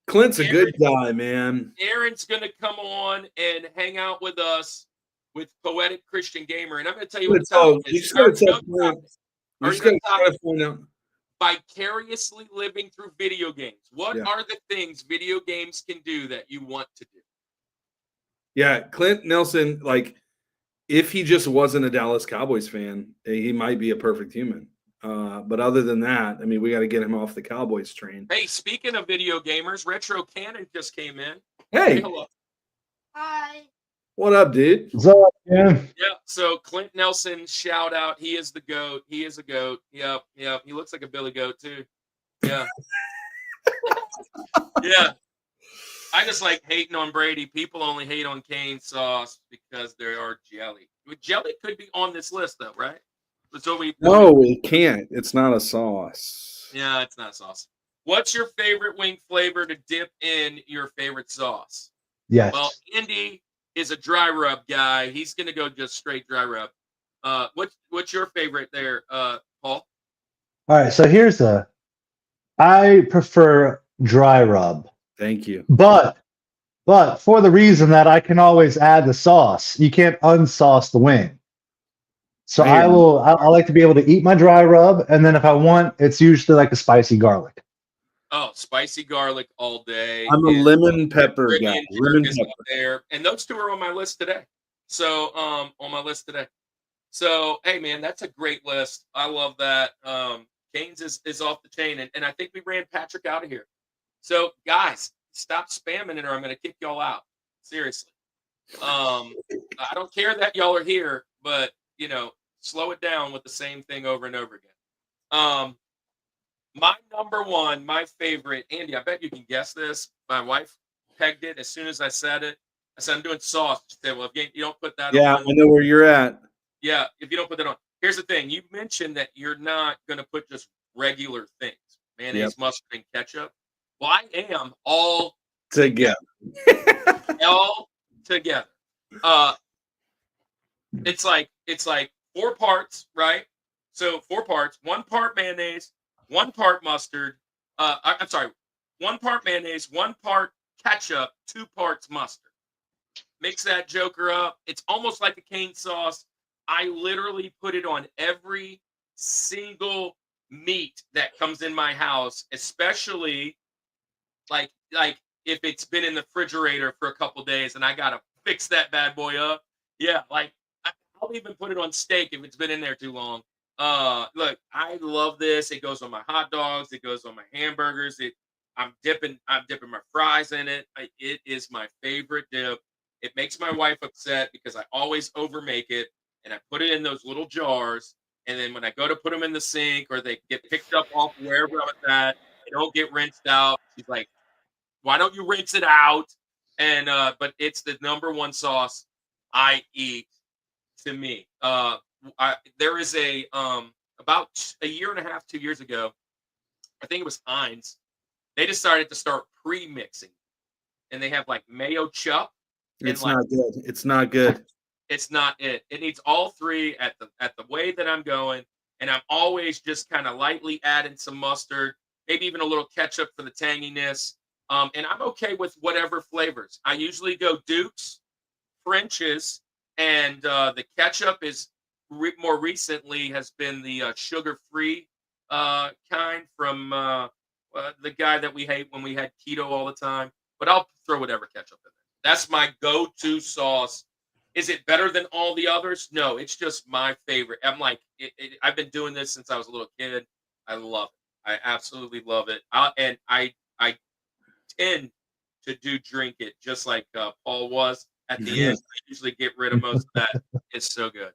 [SPEAKER 2] Clint's a good guy, man.
[SPEAKER 1] Aaron's going to come on and hang out with us with Poetic Christian Gamer. And I'm going to tell you what the topic
[SPEAKER 2] You
[SPEAKER 1] is.
[SPEAKER 2] just gotta tell Clint. You
[SPEAKER 1] Are
[SPEAKER 2] just
[SPEAKER 1] you
[SPEAKER 2] gotta
[SPEAKER 1] gonna
[SPEAKER 2] find out.
[SPEAKER 1] Vicariously living through video games. What
[SPEAKER 2] Yeah.
[SPEAKER 1] are the things video games can do that you want to do?
[SPEAKER 2] Yeah, Clint Nelson. Like, if he just wasn't a Dallas Cowboys fan, he might be a perfect human. But other than that, I mean, we got to get him off the Cowboys train.
[SPEAKER 1] Hey, speaking of video gamers, Retro Cannon just came in.
[SPEAKER 2] Hey,
[SPEAKER 1] Say hello.
[SPEAKER 6] Hi.
[SPEAKER 2] what up, dude?
[SPEAKER 3] What's up, man?
[SPEAKER 1] Yeah, so Clint Nelson, shout out. He is the GOAT. He is a GOAT. Yep. He looks like a Billy Goat, too. Yeah. Yeah. I just like hating on Brady. People only hate on cane sauce because they are jelly. Jelly could be on this list, though, right? So
[SPEAKER 2] No, it can't. It's not a sauce.
[SPEAKER 1] Yeah, it's not sauce. What's your favorite wing flavor to dip in your favorite sauce?
[SPEAKER 3] Yes.
[SPEAKER 1] Well, Andy is a dry rub guy. He's gonna go just straight dry rub. What's your favorite there, Paul?
[SPEAKER 3] All right. So I prefer dry rub,
[SPEAKER 2] Thank you.
[SPEAKER 3] but for the reason that I can always add the sauce. You can't unsauce the wing. So
[SPEAKER 2] I
[SPEAKER 3] like to be able to eat my dry rub, and then if I want, it's usually like a spicy garlic.
[SPEAKER 1] Oh, spicy garlic all day.
[SPEAKER 2] I'm a
[SPEAKER 1] And
[SPEAKER 2] lemon pepper guy.
[SPEAKER 1] Caribbean
[SPEAKER 2] Lemon
[SPEAKER 1] jerk is
[SPEAKER 2] pepper.
[SPEAKER 1] up there, and those two are on my list today. So, on my list today. So, hey, man, that's a great list. I love that. Canes is off the chain, and I think we ran Patrick out of here. So, guys, stop spamming it, or I'm going to kick y'all out. Seriously. I don't care that y'all are here, but slow it down with the same thing over and over again. My number one, my favorite, Andy, I bet you can guess this. My wife pegged it as soon as I said it. I said, I'm doing sauce. She said, well, if you don't put that
[SPEAKER 2] Yeah,
[SPEAKER 1] on.
[SPEAKER 2] I know where you're at.
[SPEAKER 1] Yeah, if you don't put that on. Here's the thing. You mentioned that you're not going to put just regular things. Mayonnaise, mustard, and ketchup. Well, I am all
[SPEAKER 2] Together.
[SPEAKER 1] all together. It's like 4 parts, right? So 4 parts, 1 part mayonnaise, 1 part mustard. I'm sorry, 1 part mayonnaise, 1 part ketchup, 2 parts mustard. Mix that joker up. It's almost like a cane sauce. I literally put it on every single meat that comes in my house, especially like if it's been in the refrigerator for a couple days and I gotta fix that bad boy up, yeah, like I'll even put it on steak if it's been in there too long. Look, I love this. It goes on my hot dogs. It goes on my hamburgers. I'm dipping my fries in it. It is my favorite dip. It makes my wife upset because I always overmake it, and I put it in those little jars. And then when I go to put them in the sink or they get picked up off wherever I was at, they don't get rinsed out. She's like, "Why don't you rinse it out?" And but it's the number one sauce I eat. To me, there is a about a year and a half, 2 years ago, I think it was Heinz. They decided to start pre-mixing, and they have like mayo chup.
[SPEAKER 2] It's not good. It's not good.
[SPEAKER 1] It's not it. It needs all three at the way that I'm going, and I'm always just kind of lightly adding some mustard, maybe even a little ketchup for the tanginess. And I'm okay with whatever flavors. I usually go Dukes, French's, and the ketchup is more recently has been the sugar-free kind from the guy that we hate when we had keto all the time. But I'll throw whatever ketchup in there. That's my go-to sauce. Is it better than all the others? No, it's just my favorite. I'm like, I've been doing this since I was a little kid. I love it. I absolutely love it. And I tend to drink it just like Paul was. At the end, I usually get rid of most of that. It's so good.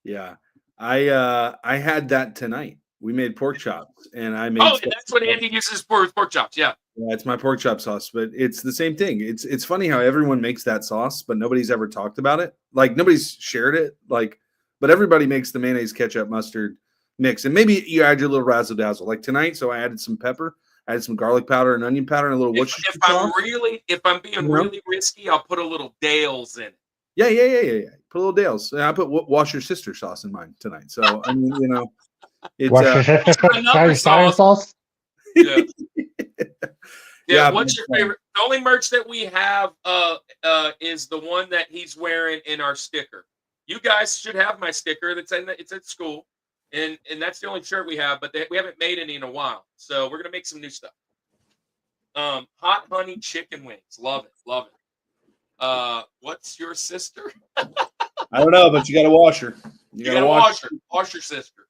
[SPEAKER 2] Yeah. I had that tonight. We made pork chops, and I made.
[SPEAKER 1] Oh, and that's what Andy uses for pork chops. Yeah.
[SPEAKER 2] Yeah, it's my pork chop sauce, but it's the same thing. It's funny how everyone makes that sauce, but nobody's ever talked about it. Like nobody's shared it. Like, but everybody makes the mayonnaise, ketchup, mustard mix, and maybe you add your little razzle dazzle. Like tonight, so I added some pepper. I had some garlic powder and onion powder and a little Worcestershire sauce.
[SPEAKER 1] If I'm being really risky, I'll put a little Dale's in it.
[SPEAKER 2] Yeah. Put a little Dale's. And I put wash your sister sauce in mine tonight. So I mean, it's
[SPEAKER 3] Wash sauce.
[SPEAKER 1] Yeah. Yeah. What's your favorite? The only merch that we have is the one that he's wearing in our sticker. You guys should have my sticker. It's at school. And that's the only shirt we have, but we haven't made any in a while. So we're gonna make some new stuff. Hot honey chicken wings, love it. What's your sister?
[SPEAKER 2] I don't know, but you got to wash her. You got to wash her.
[SPEAKER 1] Wash your sister.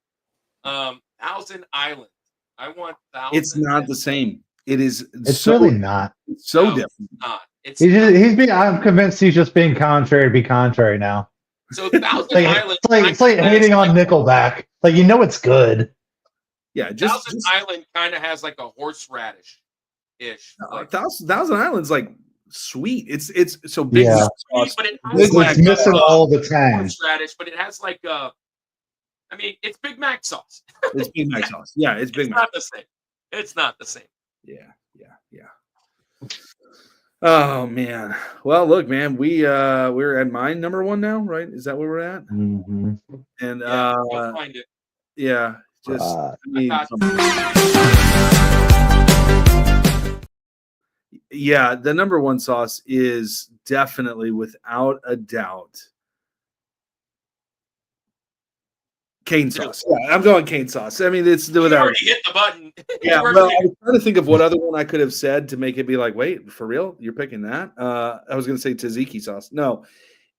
[SPEAKER 1] Thousand Island. I want Thousand.
[SPEAKER 2] It's not the same. It is.
[SPEAKER 3] It's really not.
[SPEAKER 2] It's so different.
[SPEAKER 1] It's not.
[SPEAKER 3] He's being. I'm convinced he's just being contrary to be contrary now.
[SPEAKER 1] So Thousand Island.
[SPEAKER 3] It's like hating on Nickelback. Like it's good.
[SPEAKER 1] Yeah, Thousand Island kind of has like a horseradish ish.
[SPEAKER 2] Like, Thousand Island's like sweet. It's so big.
[SPEAKER 3] Yeah.
[SPEAKER 1] Sweet, but
[SPEAKER 3] it's missing all the time.
[SPEAKER 1] Horseradish, but it has like it's Big Mac sauce.
[SPEAKER 2] It's Big Mac sauce. Yeah, it's Big Mac.
[SPEAKER 1] Not the same. It's not the same.
[SPEAKER 2] Yeah. Oh man. Well, look, man, we're at my number one now, right? Is that where we're at?
[SPEAKER 3] Mm-hmm.
[SPEAKER 2] And
[SPEAKER 1] I'll find it.
[SPEAKER 2] Yeah, just yeah, the number one sauce is definitely, without a doubt, cane sauce. Yeah, I'm going cane sauce. I mean, it's without.
[SPEAKER 1] You already hit the button.
[SPEAKER 2] Yeah, well, I was trying to think of what other one I could have said to make it be like, wait, for real? You're picking that? I was going to say tzatziki sauce. No,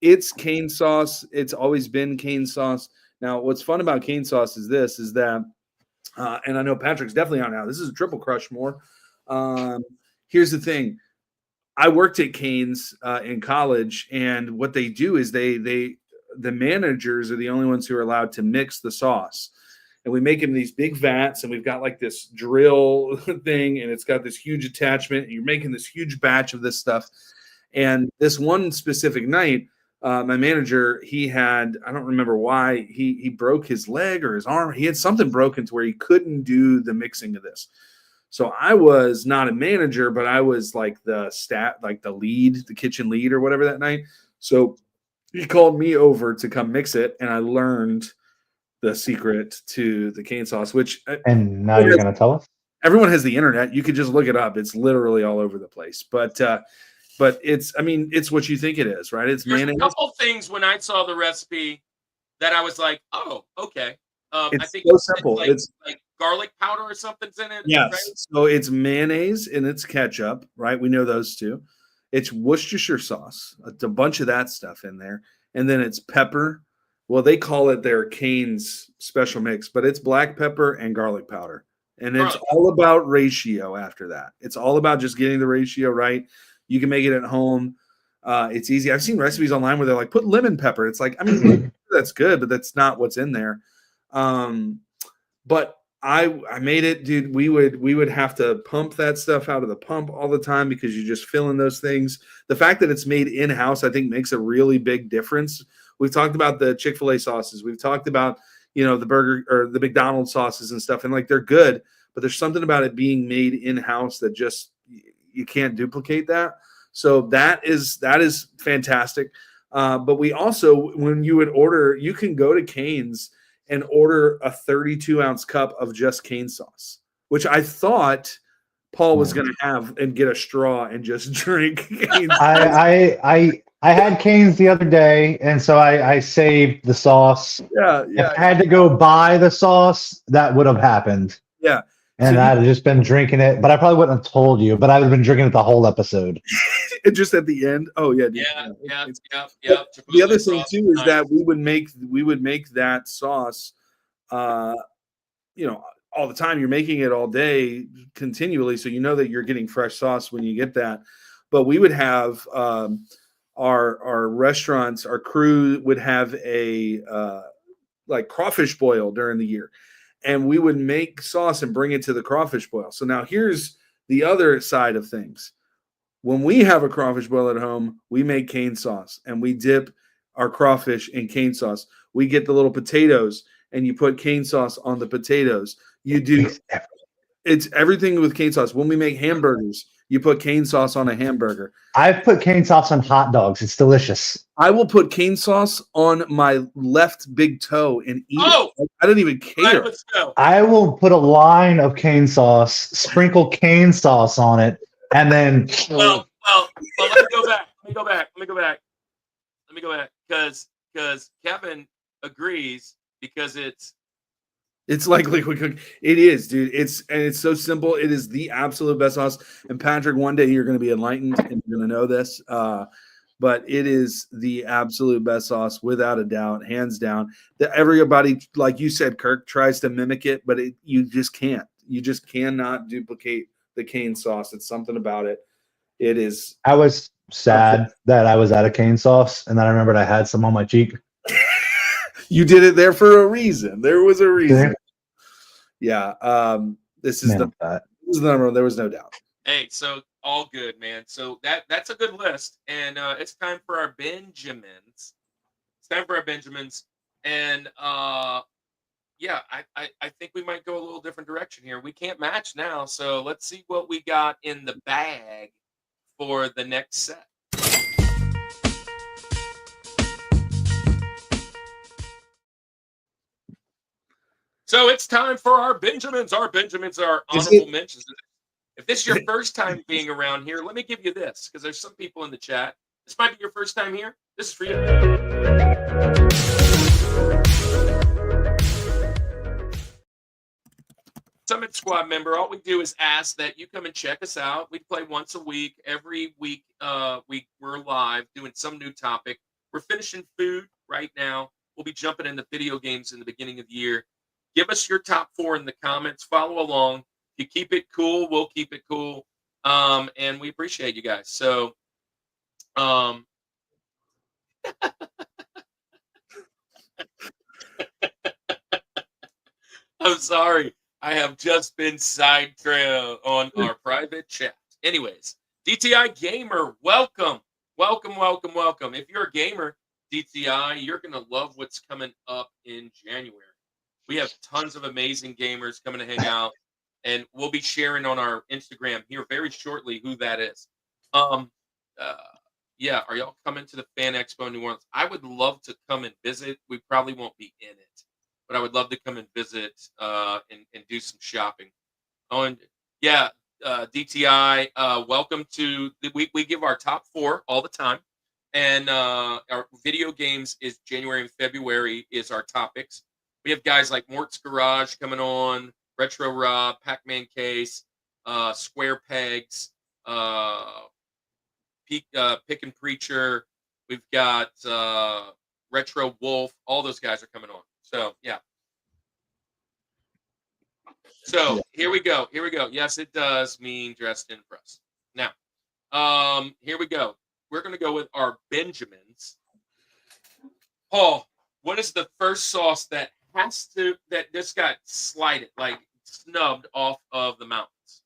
[SPEAKER 2] it's cane sauce. It's always been cane sauce. Now, what's fun about cane sauce is that, and I know Patrick's definitely on now. This is a triple Rushmore. Here's the thing. I worked at Cane's in college, and what they do is the managers are the only ones who are allowed to mix the sauce. And we make them these big vats, and we've got like this drill thing, and it's got this huge attachment, and you're making this huge batch of this stuff. And this one specific night, my manager, he had, I don't remember why, he broke his leg or his arm. He had something broken to where he couldn't do the mixing of this. So I was not a manager, but I was like the lead, the kitchen lead or whatever that night. So he called me over to come mix it, and I learned the secret to the cane sauce,
[SPEAKER 3] and now you're going to tell us?
[SPEAKER 2] Everyone has the internet. You could just look it up. It's literally all over the place. But it's what you think it is, right? It's
[SPEAKER 1] There's
[SPEAKER 2] mayonnaise.
[SPEAKER 1] a couple things when I saw the recipe that I was like, oh, okay. I
[SPEAKER 2] It's
[SPEAKER 1] think
[SPEAKER 2] so simple.
[SPEAKER 1] like,
[SPEAKER 2] It's
[SPEAKER 1] like garlic powder or something's in it.
[SPEAKER 2] yes.
[SPEAKER 1] Right?
[SPEAKER 2] So it's mayonnaise and it's ketchup, right? We know those two. It's Worcestershire sauce. It's a bunch of that stuff in there, and then it's pepper. Well, they call it their Cane's special mix, but it's black pepper and garlic powder. And it's
[SPEAKER 1] Garlic.
[SPEAKER 2] all about ratio after that. It's all about just getting the ratio right. You can make it at home. It's easy. I've seen recipes online where they're like, put lemon pepper. It's like, I mean, that's good, but that's not what's in there. But I made it, dude. We would have to pump that stuff out of the pump all the time because you're just filling those things. The fact that it's made in-house, I think, makes a really big difference. We've talked about the Chick-fil-A sauces. We've talked about, the burger or the McDonald's sauces and stuff, and like they're good, but there's something about it being made in-house that just you can't duplicate that. So that is fantastic. But we also, when you would order, you can go to Cane's and order a 32-ounce cup of just cane sauce, which I thought Paul was going to have and get a straw and just drink.
[SPEAKER 3] I had Cane's the other day, and so I saved the sauce.
[SPEAKER 2] Yeah.
[SPEAKER 3] If I had to go buy the sauce, that would have happened.
[SPEAKER 2] Yeah.
[SPEAKER 3] And I'd have just been drinking it, but I probably wouldn't have told you, but I would have been drinking it the whole episode.
[SPEAKER 2] And just at the end. Oh, yeah.
[SPEAKER 1] Yeah.
[SPEAKER 2] The other thing, too, is that we would make that sauce, all the time. You're making it all day continually, so you know that you're getting fresh sauce when you get that. But we would have our restaurants, our crew would have a like crawfish boil during the year, and we would make sauce and bring it to the crawfish boil. So now here's the other side of things. When we have a crawfish boil at home, we make cane sauce and we dip our crawfish in cane sauce. We get the little potatoes and you put cane sauce on the potatoes. It's everything with cane sauce. When we make hamburgers, you put cane sauce on a hamburger.
[SPEAKER 3] I've put cane sauce on hot dogs. It's delicious.
[SPEAKER 2] I will put cane sauce on my left big toe and eat it. I don't even care.
[SPEAKER 3] I will put a line of cane sauce, sprinkle cane sauce on it, and then.
[SPEAKER 1] Well, let me go back. Because Kevin agrees because
[SPEAKER 2] it's like liquid cooking. It is, dude. It's so simple. It is the absolute best sauce. And Patrick, one day you're going to be enlightened and you're going to know this. But it is the absolute best sauce without a doubt, hands down. That everybody, like you said, Kirk, tries to mimic it, but you just can't. You just cannot duplicate the cane sauce. It's something about it. It is.
[SPEAKER 3] I was sad that I was out of cane sauce, and then I remembered I had some on my cheek.
[SPEAKER 2] You did it there for a reason. There was a reason. Yeah. This is the number one. There was no doubt.
[SPEAKER 1] Hey, so all good, man. So that's a good list, and it's time for our Benjamins. And yeah, I think we might go a little different direction here. We can't match now, so let's see what we got in the bag for the next set. So it's time for our Benjamins. Our Benjamins are honorable mentions. If this is your first time being around here, let me give you this, because there's some people in the chat. This might be your first time here. This is for you. Summit Squad member, all we do is ask that you come and check us out. We play once a week. Every week we're live doing some new topic. We're finishing food right now. We'll be jumping into video games in the beginning of the year. Give us your top 4 in the comments. Follow along. If you keep it cool, we'll keep it cool. And we appreciate you guys. So, I'm sorry. I have just been sidetracked on our private chat. Anyways, DTI Gamer, welcome. If you're a gamer, DTI, you're going to love what's coming up in January. We have tons of amazing gamers coming to hang out, and we'll be sharing on our Instagram here very shortly who that is. Yeah, are y'all coming to the Fan Expo in New Orleans? I would love to come and visit. We probably won't be in it, but I would love to come and visit and do some shopping. Oh, and yeah, DTI, welcome to we give our top 4 all the time, and our video games is January and February is our topics. We have guys like Mort's Garage coming on, Retro Rob, Pac-Man Case, Square Pegs, Pick and Preacher. We've got Retro Wolf. All those guys are coming on. So yeah. So here we go. Here we go. Yes, it does mean dressed in for us. Now, here we go. We're gonna go with our Benjamins. Paul, what is the first sauce that just got slighted, like snubbed off of the mountains?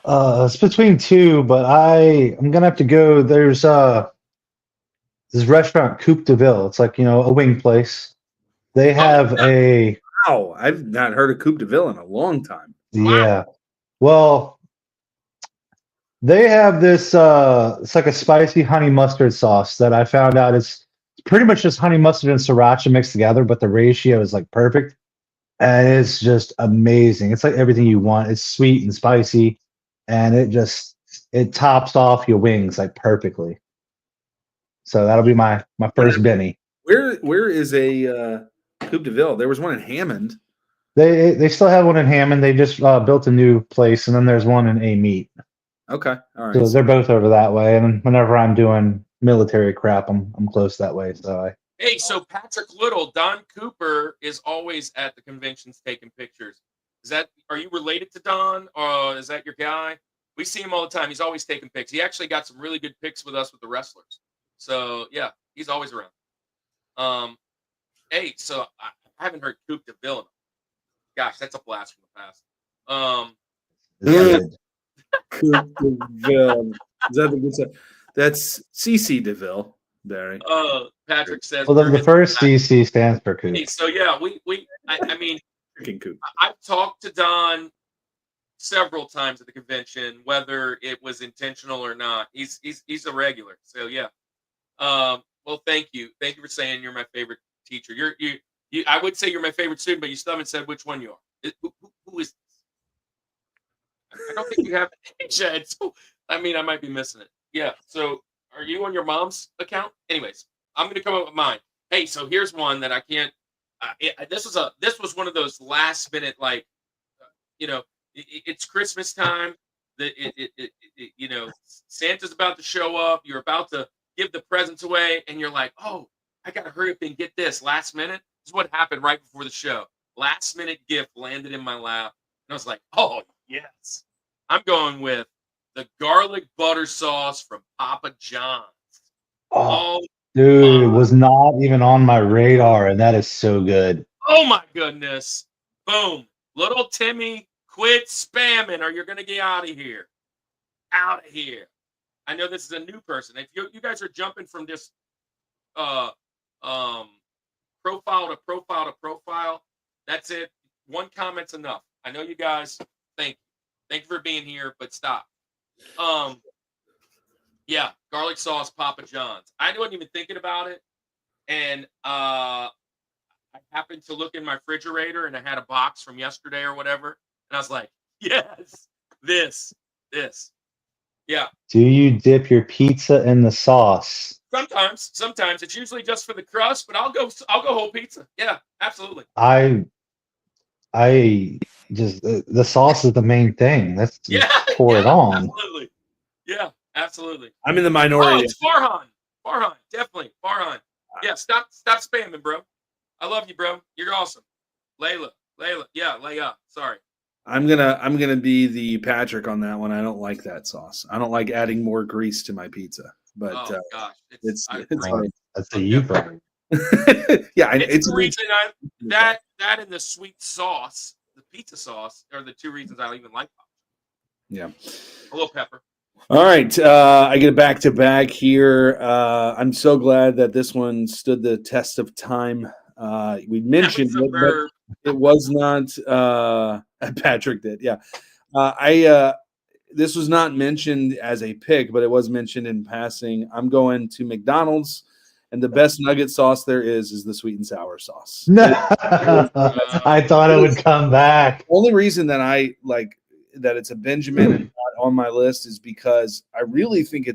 [SPEAKER 3] It's between two, but I'm gonna have to go. There's this restaurant Coupe de Ville. It's like, a wing place. They have a
[SPEAKER 2] Wow, I've not heard of Coupe de Ville in a long time.
[SPEAKER 3] yeah. Well, they have this it's like a spicy honey mustard sauce that I found out is pretty much just honey mustard and sriracha mixed together, but the ratio is like perfect. And it's just amazing. It's like everything you want. It's sweet and spicy, and it tops off your wings like perfectly. So that'll be my first Benny.
[SPEAKER 2] Where is a Coupe de Ville? There was one in Hammond.
[SPEAKER 3] They still have one in Hammond. They just built a new place, and then there's one in A Meat.
[SPEAKER 2] Okay, all right.
[SPEAKER 3] So they're both over that way. And whenever I'm doing military crap, I'm close that way. So
[SPEAKER 1] Hey, so Patrick Little, Don Cooper is always at the conventions taking pictures. Are you related to Don, or is that your guy? We see him all the time. He's always taking pics. He actually got some really good pics with us with the wrestlers. So yeah, he's always around. Hey, so I haven't heard Coupe de Ville. Gosh, that's a blast from the past.
[SPEAKER 2] Coupe de Ville. Is that the good stuff? That's CC de Ville, Barry.
[SPEAKER 1] Patrick says.
[SPEAKER 3] well, the first CC stands for Coupe.
[SPEAKER 1] Hey, so yeah, I mean,
[SPEAKER 2] Coupe.
[SPEAKER 1] I've talked to Don several times at the convention, whether it was intentional or not. He's a regular. So yeah. Well, thank you for saying you're my favorite teacher. You I would say you're my favorite student, but you still haven't said which one you are. Who is this? I don't think you have an age yet. So, I mean, I might be missing it. Yeah. So are you on your mom's account? Anyways, I'm going to come up with mine. Hey, so here's one that I can't. This was one of those last minute, like, it's Christmas time. Santa's about to show up. You're about to give the presents away, and you're like, oh, I got to hurry up and get this last minute. This is what happened right before the show. Last minute gift landed in my lap, and I was like, oh yes, I'm going with the garlic butter sauce from Papa John's.
[SPEAKER 3] Oh, dude, it was not even on my radar, and that is so good.
[SPEAKER 1] Oh my goodness. Boom. Little Timmy, quit spamming or you're going to get out of here. Out of here. I know this is a new person. If you guys are jumping from this profile to profile to profile, that's it. One comment's enough. I know you guys. Thank you for being here, but stop. Yeah, garlic sauce, Papa John's. I wasn't even thinking about it, and I happened to look in my refrigerator, and I had a box from yesterday or whatever, and I was like, yes, this. Yeah.
[SPEAKER 3] Do you dip your pizza in the sauce?
[SPEAKER 1] Sometimes it's usually just for the crust, but I'll go whole pizza. Yeah, absolutely.
[SPEAKER 3] I just the sauce is the main thing. That's pour it on.
[SPEAKER 1] Absolutely. Yeah, absolutely.
[SPEAKER 2] I'm in the minority.
[SPEAKER 1] Oh, it's Farhan, definitely Farhan. Yeah, stop spamming, bro. I love you, bro. You're awesome. Layla. Yeah, Leia. Sorry.
[SPEAKER 2] I'm gonna be the Patrick on that one. I don't like that sauce. I don't like adding more grease to my pizza. But
[SPEAKER 1] gosh,
[SPEAKER 2] it's
[SPEAKER 3] that's a you problem.
[SPEAKER 2] Yeah,
[SPEAKER 1] it's the reason that and the sweet sauce, the pizza sauce, are the two reasons I even like pop.
[SPEAKER 2] Yeah.
[SPEAKER 1] A little pepper.
[SPEAKER 2] All right, I get it back to back here. I'm so glad that this one stood the test of time. We mentioned it, but it was not. Patrick did, yeah. This was not mentioned as a pick, but it was mentioned in passing. I'm going to McDonald's, and the best nugget sauce there is the sweet and sour sauce.
[SPEAKER 3] No, I thought it would come back.
[SPEAKER 2] Only reason that I like that it's a Benjamin and not on my list is because I really think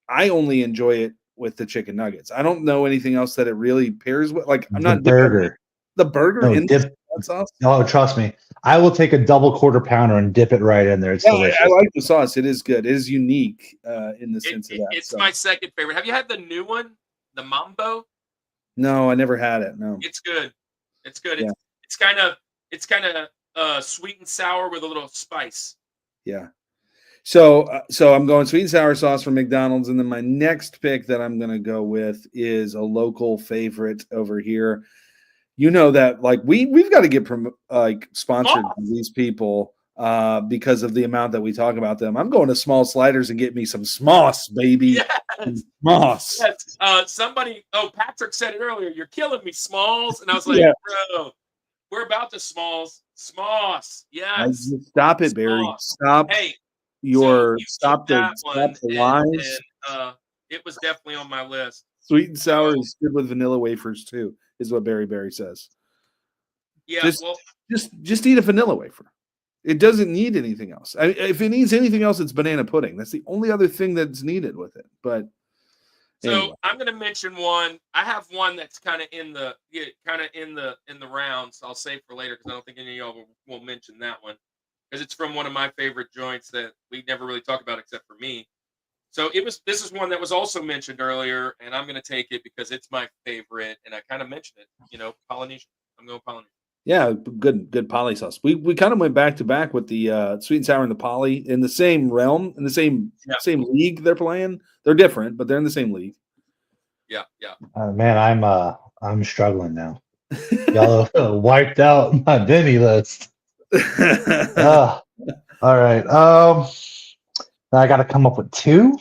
[SPEAKER 2] I only enjoy it with the chicken nuggets. I don't know anything else that it really pairs with. Like I'm not
[SPEAKER 3] burger.
[SPEAKER 2] the burger
[SPEAKER 3] No,
[SPEAKER 2] in
[SPEAKER 3] dip.
[SPEAKER 2] that sauce.
[SPEAKER 3] Oh, trust me. I will take a double quarter pounder and dip it right in there. It's
[SPEAKER 2] Yeah,
[SPEAKER 3] delicious.
[SPEAKER 2] I like the sauce. It is good. It is unique in the
[SPEAKER 1] It,
[SPEAKER 2] sense of
[SPEAKER 1] it-
[SPEAKER 2] that.
[SPEAKER 1] it's
[SPEAKER 2] so.
[SPEAKER 1] my second favorite. Have you had the new one, the Mambo?
[SPEAKER 2] No, I never had it. No.
[SPEAKER 1] It's good. It's good.
[SPEAKER 2] Yeah.
[SPEAKER 1] It's kind of sweet and sour with a little spice.
[SPEAKER 2] Yeah. So I'm going sweet and sour sauce from McDonald's, and then my next pick that I'm going to go with is a local favorite over here. You know that like we've got to get sponsored by these people because of the amount that we talk about them. I'm going to Small Sliders and get me some Smoss, baby.
[SPEAKER 1] Yes.
[SPEAKER 2] Smoss.
[SPEAKER 1] Yes. Patrick said it earlier. You're killing me, Smalls. And I was like,
[SPEAKER 2] Yeah.
[SPEAKER 1] bro, we're about to Smalls. Smoss. Yes.
[SPEAKER 2] Stop it, Barry.
[SPEAKER 1] Smoss.
[SPEAKER 2] Stop.
[SPEAKER 1] Hey,
[SPEAKER 2] Stop the lies.
[SPEAKER 1] It was definitely on my list.
[SPEAKER 2] Sweet and sour is good with vanilla wafers too, is what Barry says.
[SPEAKER 1] Yeah,
[SPEAKER 2] just eat a vanilla wafer. It doesn't need anything else. If it needs anything else, it's banana pudding. That's the only other thing that's needed with it. But anyway.
[SPEAKER 1] So I'm going to mention one. I have one that's kind of in the rounds. I'll save for later because I don't think any of y'all will mention that one because it's from one of my favorite joints that we never really talk about except for me. So this is one that was also mentioned earlier, and I'm going to take it because it's my favorite, and I kind of mentioned it. Polynesian. I'm going Polynesian.
[SPEAKER 2] Yeah, good poly sauce. We kind of went back to back with the sweet and sour and the poly in the same realm, in the same league they're playing. They're different, but they're in the same league.
[SPEAKER 1] Yeah.
[SPEAKER 3] Man, I'm struggling now. Y'all wiped out my Vinny list. All right. I got to come up with two.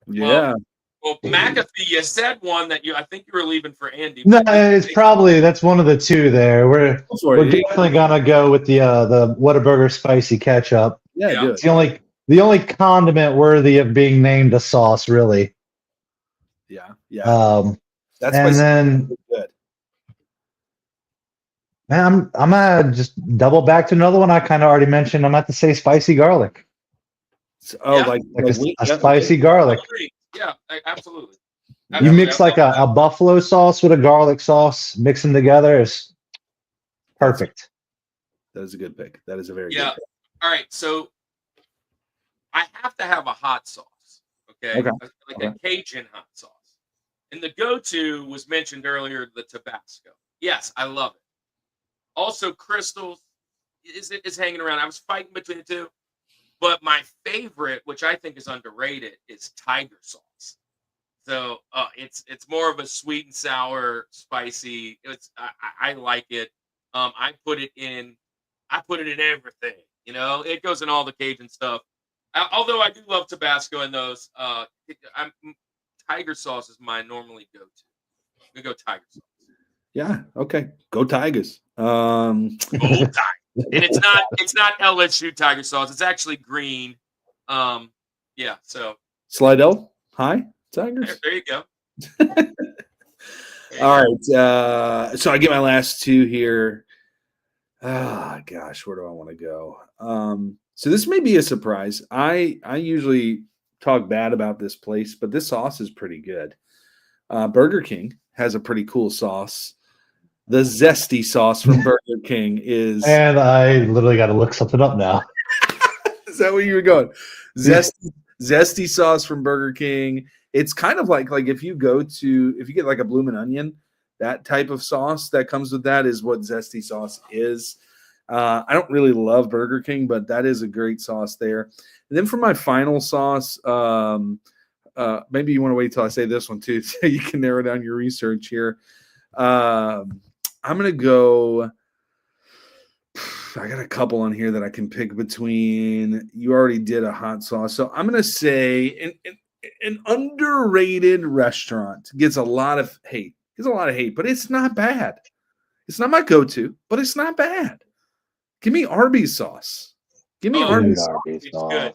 [SPEAKER 2] Yeah.
[SPEAKER 1] Well, McAfee, you said one that I think you were leaving for Andy.
[SPEAKER 3] No, that's one of the two there. We're definitely gonna go with the Whataburger spicy ketchup.
[SPEAKER 2] Yeah.
[SPEAKER 3] It's the only condiment worthy of being named a sauce, really.
[SPEAKER 2] Yeah.
[SPEAKER 3] That's and then
[SPEAKER 2] good.
[SPEAKER 3] Man, I'm gonna just double back to another one I kind of already mentioned. I'm going to say spicy garlic. Like a spicy garlic.
[SPEAKER 1] Yeah, absolutely.
[SPEAKER 3] You mix like a buffalo sauce with a garlic sauce, mix them together. Is perfect.
[SPEAKER 2] That is a good pick. That is a very good pick.
[SPEAKER 1] All right, so I have to have a hot sauce, okay? A Cajun hot sauce. And the go-to was mentioned earlier, the Tabasco. Yes, I love it. Also, Crystals is hanging around. I was fighting between the two. But my favorite, which I think is underrated, is Tiger sauce. So it's more of a sweet and sour, spicy. I like it. I put it in everything. It goes in all the Cajun stuff. Although I do love Tabasco and those. Tiger sauce is my normally go-to. We go Tiger sauce.
[SPEAKER 2] Yeah. Okay. Go Tigers.
[SPEAKER 1] Go Tigers. And it's not LSU Tiger sauce. It's actually green. So
[SPEAKER 2] Slidell. Hi, Tigers.
[SPEAKER 1] There you go.
[SPEAKER 2] All right. So I get my last two here. Gosh, where do I want to go? So this may be a surprise. I usually talk bad about this place, but this sauce is pretty good. Burger King has a pretty cool sauce. The zesty sauce from Burger King is... And
[SPEAKER 3] I literally got to look something up now.
[SPEAKER 2] Is that where you were going? Zesty sauce from Burger King. It's kind of like if you get like a bloomin' onion, that type of sauce that comes with that is what zesty sauce is. I don't really love Burger King, but that is a great sauce there. And then for my final sauce, maybe you want to wait till I say this one too, so you can narrow down your research here. I'm going to go, I got a couple on here that I can pick between. You already did a hot sauce. So I'm going to say an underrated restaurant gets a lot of hate. But it's not bad. It's not my go-to, but it's not bad. Give me Arby's sauce. Give me Arby's sauce.
[SPEAKER 1] It's good.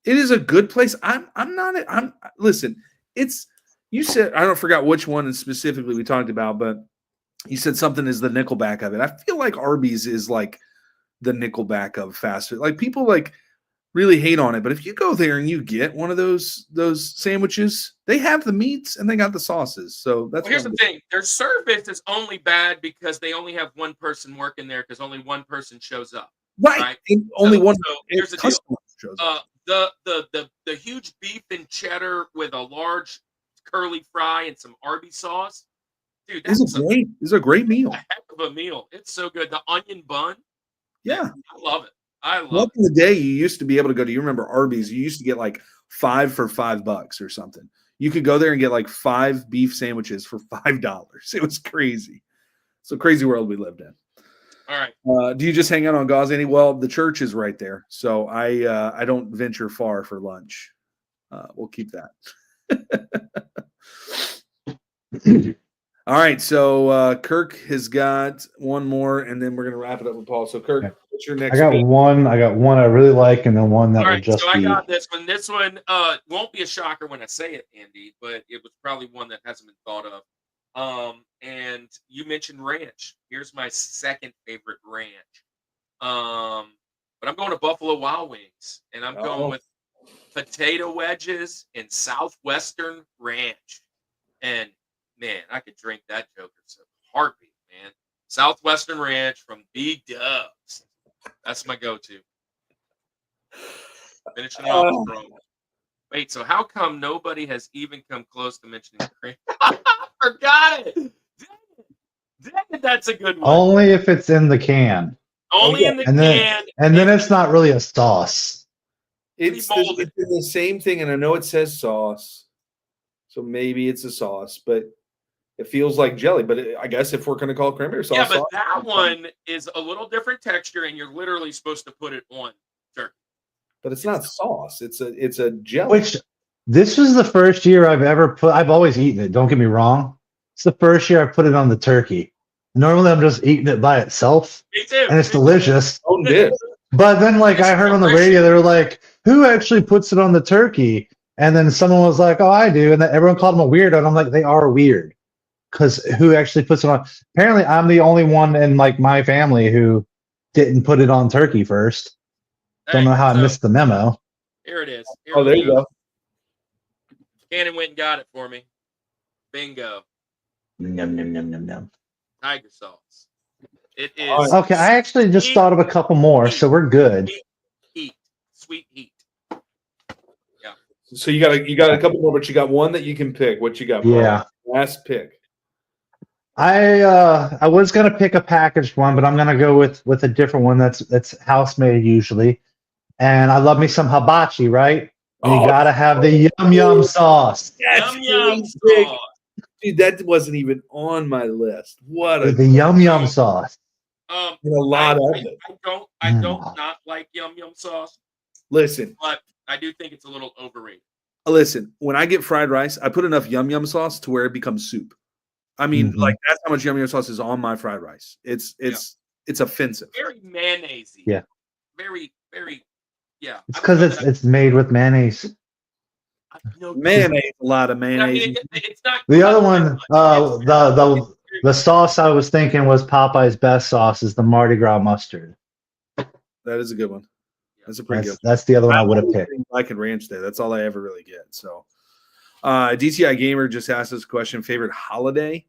[SPEAKER 2] It is a good place. Listen, you said, I don't forgot which one specifically we talked about, but you said something is the Nickelback of it. I feel like Arby's is like the Nickelback of fast food. Like people really hate on it. But if you go there and you get one of those sandwiches, they have the meats and they got the sauces. So that's
[SPEAKER 1] Well, here's the thing: their service is only bad because they only have one person working there because only one person shows up.
[SPEAKER 2] right. And only one.
[SPEAKER 1] So here's the deal:
[SPEAKER 2] customer shows up.
[SPEAKER 1] the huge beef and cheddar with a large curly fry and some Arby's sauce, dude.
[SPEAKER 2] This
[SPEAKER 1] That's
[SPEAKER 2] is a great meal.
[SPEAKER 1] a heck of a meal. It's so good. The onion bun,
[SPEAKER 2] Yeah.
[SPEAKER 1] I love it. I
[SPEAKER 2] Back
[SPEAKER 1] love
[SPEAKER 2] in the day, you used to be able to go to. You remember Arby's? You used to get like 5 for $5 or something. You could go there and get like 5 beef sandwiches for $5. It was crazy. It's a crazy world we lived in.
[SPEAKER 1] it. All right.
[SPEAKER 2] Do you just hang out on Gauzy? Well, the church is right there, so I don't venture far for lunch. We'll keep that. All right, so Kirk has got one more, and then we're gonna wrap it up with Paul. So Kirk, what's your next?
[SPEAKER 3] I got one I really like, and then one that
[SPEAKER 1] All
[SPEAKER 3] will
[SPEAKER 1] right,
[SPEAKER 3] just
[SPEAKER 1] so I
[SPEAKER 3] be.
[SPEAKER 1] got this one. This one won't be a shocker when I say it, Andy, but it was probably one that hasn't been thought of. And you mentioned ranch. Here's my second favorite ranch. But I'm going to Buffalo Wild Wings, and I'm going with potato wedges and Southwestern ranch. And man, I could drink that joker so heartbeat, man. Southwestern ranch from B Dubs. That's my go-to. Finishing off strong. Wait, so how come nobody has even come close to mentioning cream? I forgot it. Dang it, that's a good one.
[SPEAKER 3] Only if it's in the can.
[SPEAKER 1] Only in the can.
[SPEAKER 3] And then it's not really a sauce.
[SPEAKER 2] It's in the same thing, and I know it says sauce, so maybe it's a sauce, but it feels like jelly. But I guess if we're going to call cranberry sauce,
[SPEAKER 1] yeah, but
[SPEAKER 2] sauce,
[SPEAKER 1] that one is a little different texture, and you're literally supposed to put it on turkey.
[SPEAKER 2] But it's not sauce. It's a jelly.
[SPEAKER 3] Which this was the first year I've ever put. I've always eaten it. Don't get me wrong. It's the first year I put it on the turkey. Normally I'm just eating it by itself,
[SPEAKER 1] Me too.
[SPEAKER 3] and it's delicious.
[SPEAKER 2] Oh, dip.
[SPEAKER 3] But then, like, I heard on the radio, they were like, "Who actually puts it on the turkey?" And then someone was like, "Oh, I do," and then everyone called them a weirdo. And I'm like, "They are weird, because who actually puts it on?" Apparently, I'm the only one in like my family who didn't put it on turkey first. Don't know how I missed the memo.
[SPEAKER 1] Here it is. Here
[SPEAKER 2] Oh, there you go.
[SPEAKER 1] Cannon went and got it for me. Bingo.
[SPEAKER 3] Num, num, num, num, num.
[SPEAKER 1] Tiger sauce. It is.
[SPEAKER 3] Okay, I actually just thought of a couple more, so we're good.
[SPEAKER 1] Sweet heat. Yeah.
[SPEAKER 2] So you got a couple more, but you got one that you can pick. What you got?
[SPEAKER 3] Yeah.
[SPEAKER 2] Last pick.
[SPEAKER 3] I was gonna pick a packaged one, but I'm gonna go with a different one that's house made usually. And I love me some hibachi, right? And you gotta have the yum yum sauce.
[SPEAKER 1] Yum yum sauce.
[SPEAKER 2] Dude, that wasn't even on my list. What
[SPEAKER 3] The yum yum sauce.
[SPEAKER 2] a lot of it.
[SPEAKER 1] I don't not like yum yum sauce,
[SPEAKER 2] Listen,
[SPEAKER 1] but I do think it's a little overrated.
[SPEAKER 2] when I get fried rice, I put enough yum yum sauce to where it becomes soup. I mean, like that's how much yum yum sauce is on my fried rice. It's offensive.
[SPEAKER 1] Very mayonnaise-y.
[SPEAKER 3] Yeah.
[SPEAKER 1] Very, yeah.
[SPEAKER 3] It's because it's made with mayonnaise.
[SPEAKER 2] Mayonnaise, a lot of mayonnaise.
[SPEAKER 1] I mean, it's not
[SPEAKER 3] The other one, the sauce I was thinking was Popeye's best sauce is the Mardi Gras mustard.
[SPEAKER 2] That is a good one. That's a pretty good one.
[SPEAKER 3] That's the other one I would have picked.
[SPEAKER 2] I can ranch there. That's all I ever really get. So, DTI Gamer just asked us a question: favorite holiday?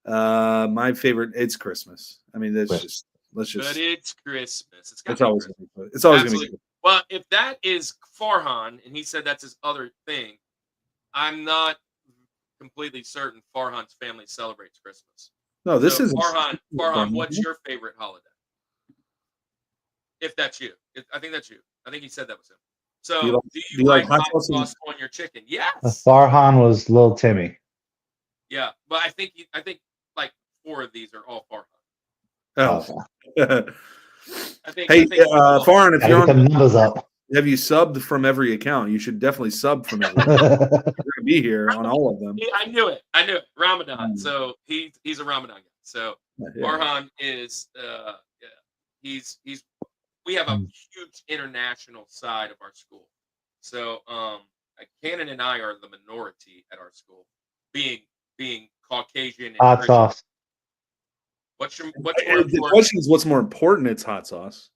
[SPEAKER 2] My favorite, it's Christmas. I mean, let's just.
[SPEAKER 1] But it's Christmas.
[SPEAKER 2] It's always going to be.
[SPEAKER 1] Well, if that is Farhan, and he said that's his other thing, I'm not completely certain Farhan's family celebrates Christmas.
[SPEAKER 2] No, this is
[SPEAKER 1] Farhan, what's your favorite holiday? If that's you, I think that's you. I think he said that was him. So, do you like hot sauce on your chicken? Yes.
[SPEAKER 3] Farhan was Little Timmy.
[SPEAKER 1] Yeah, but I think like 4 of these are all Farhan.
[SPEAKER 2] Oh.
[SPEAKER 1] Hey,
[SPEAKER 2] Farhan, if you're on,
[SPEAKER 3] numbers up.
[SPEAKER 2] Have you subbed from every account? You should definitely sub from every account. You're going to be here on all of them.
[SPEAKER 1] I knew it. Ramadan. So he's a Ramadan guy. So Farhan is we have a huge international side of our school. So Cannon and I are the minority at our school, being Caucasian and
[SPEAKER 3] Hot
[SPEAKER 1] Christian.
[SPEAKER 3] sauce.
[SPEAKER 1] What's more
[SPEAKER 2] The question is, what's more important? It's hot sauce.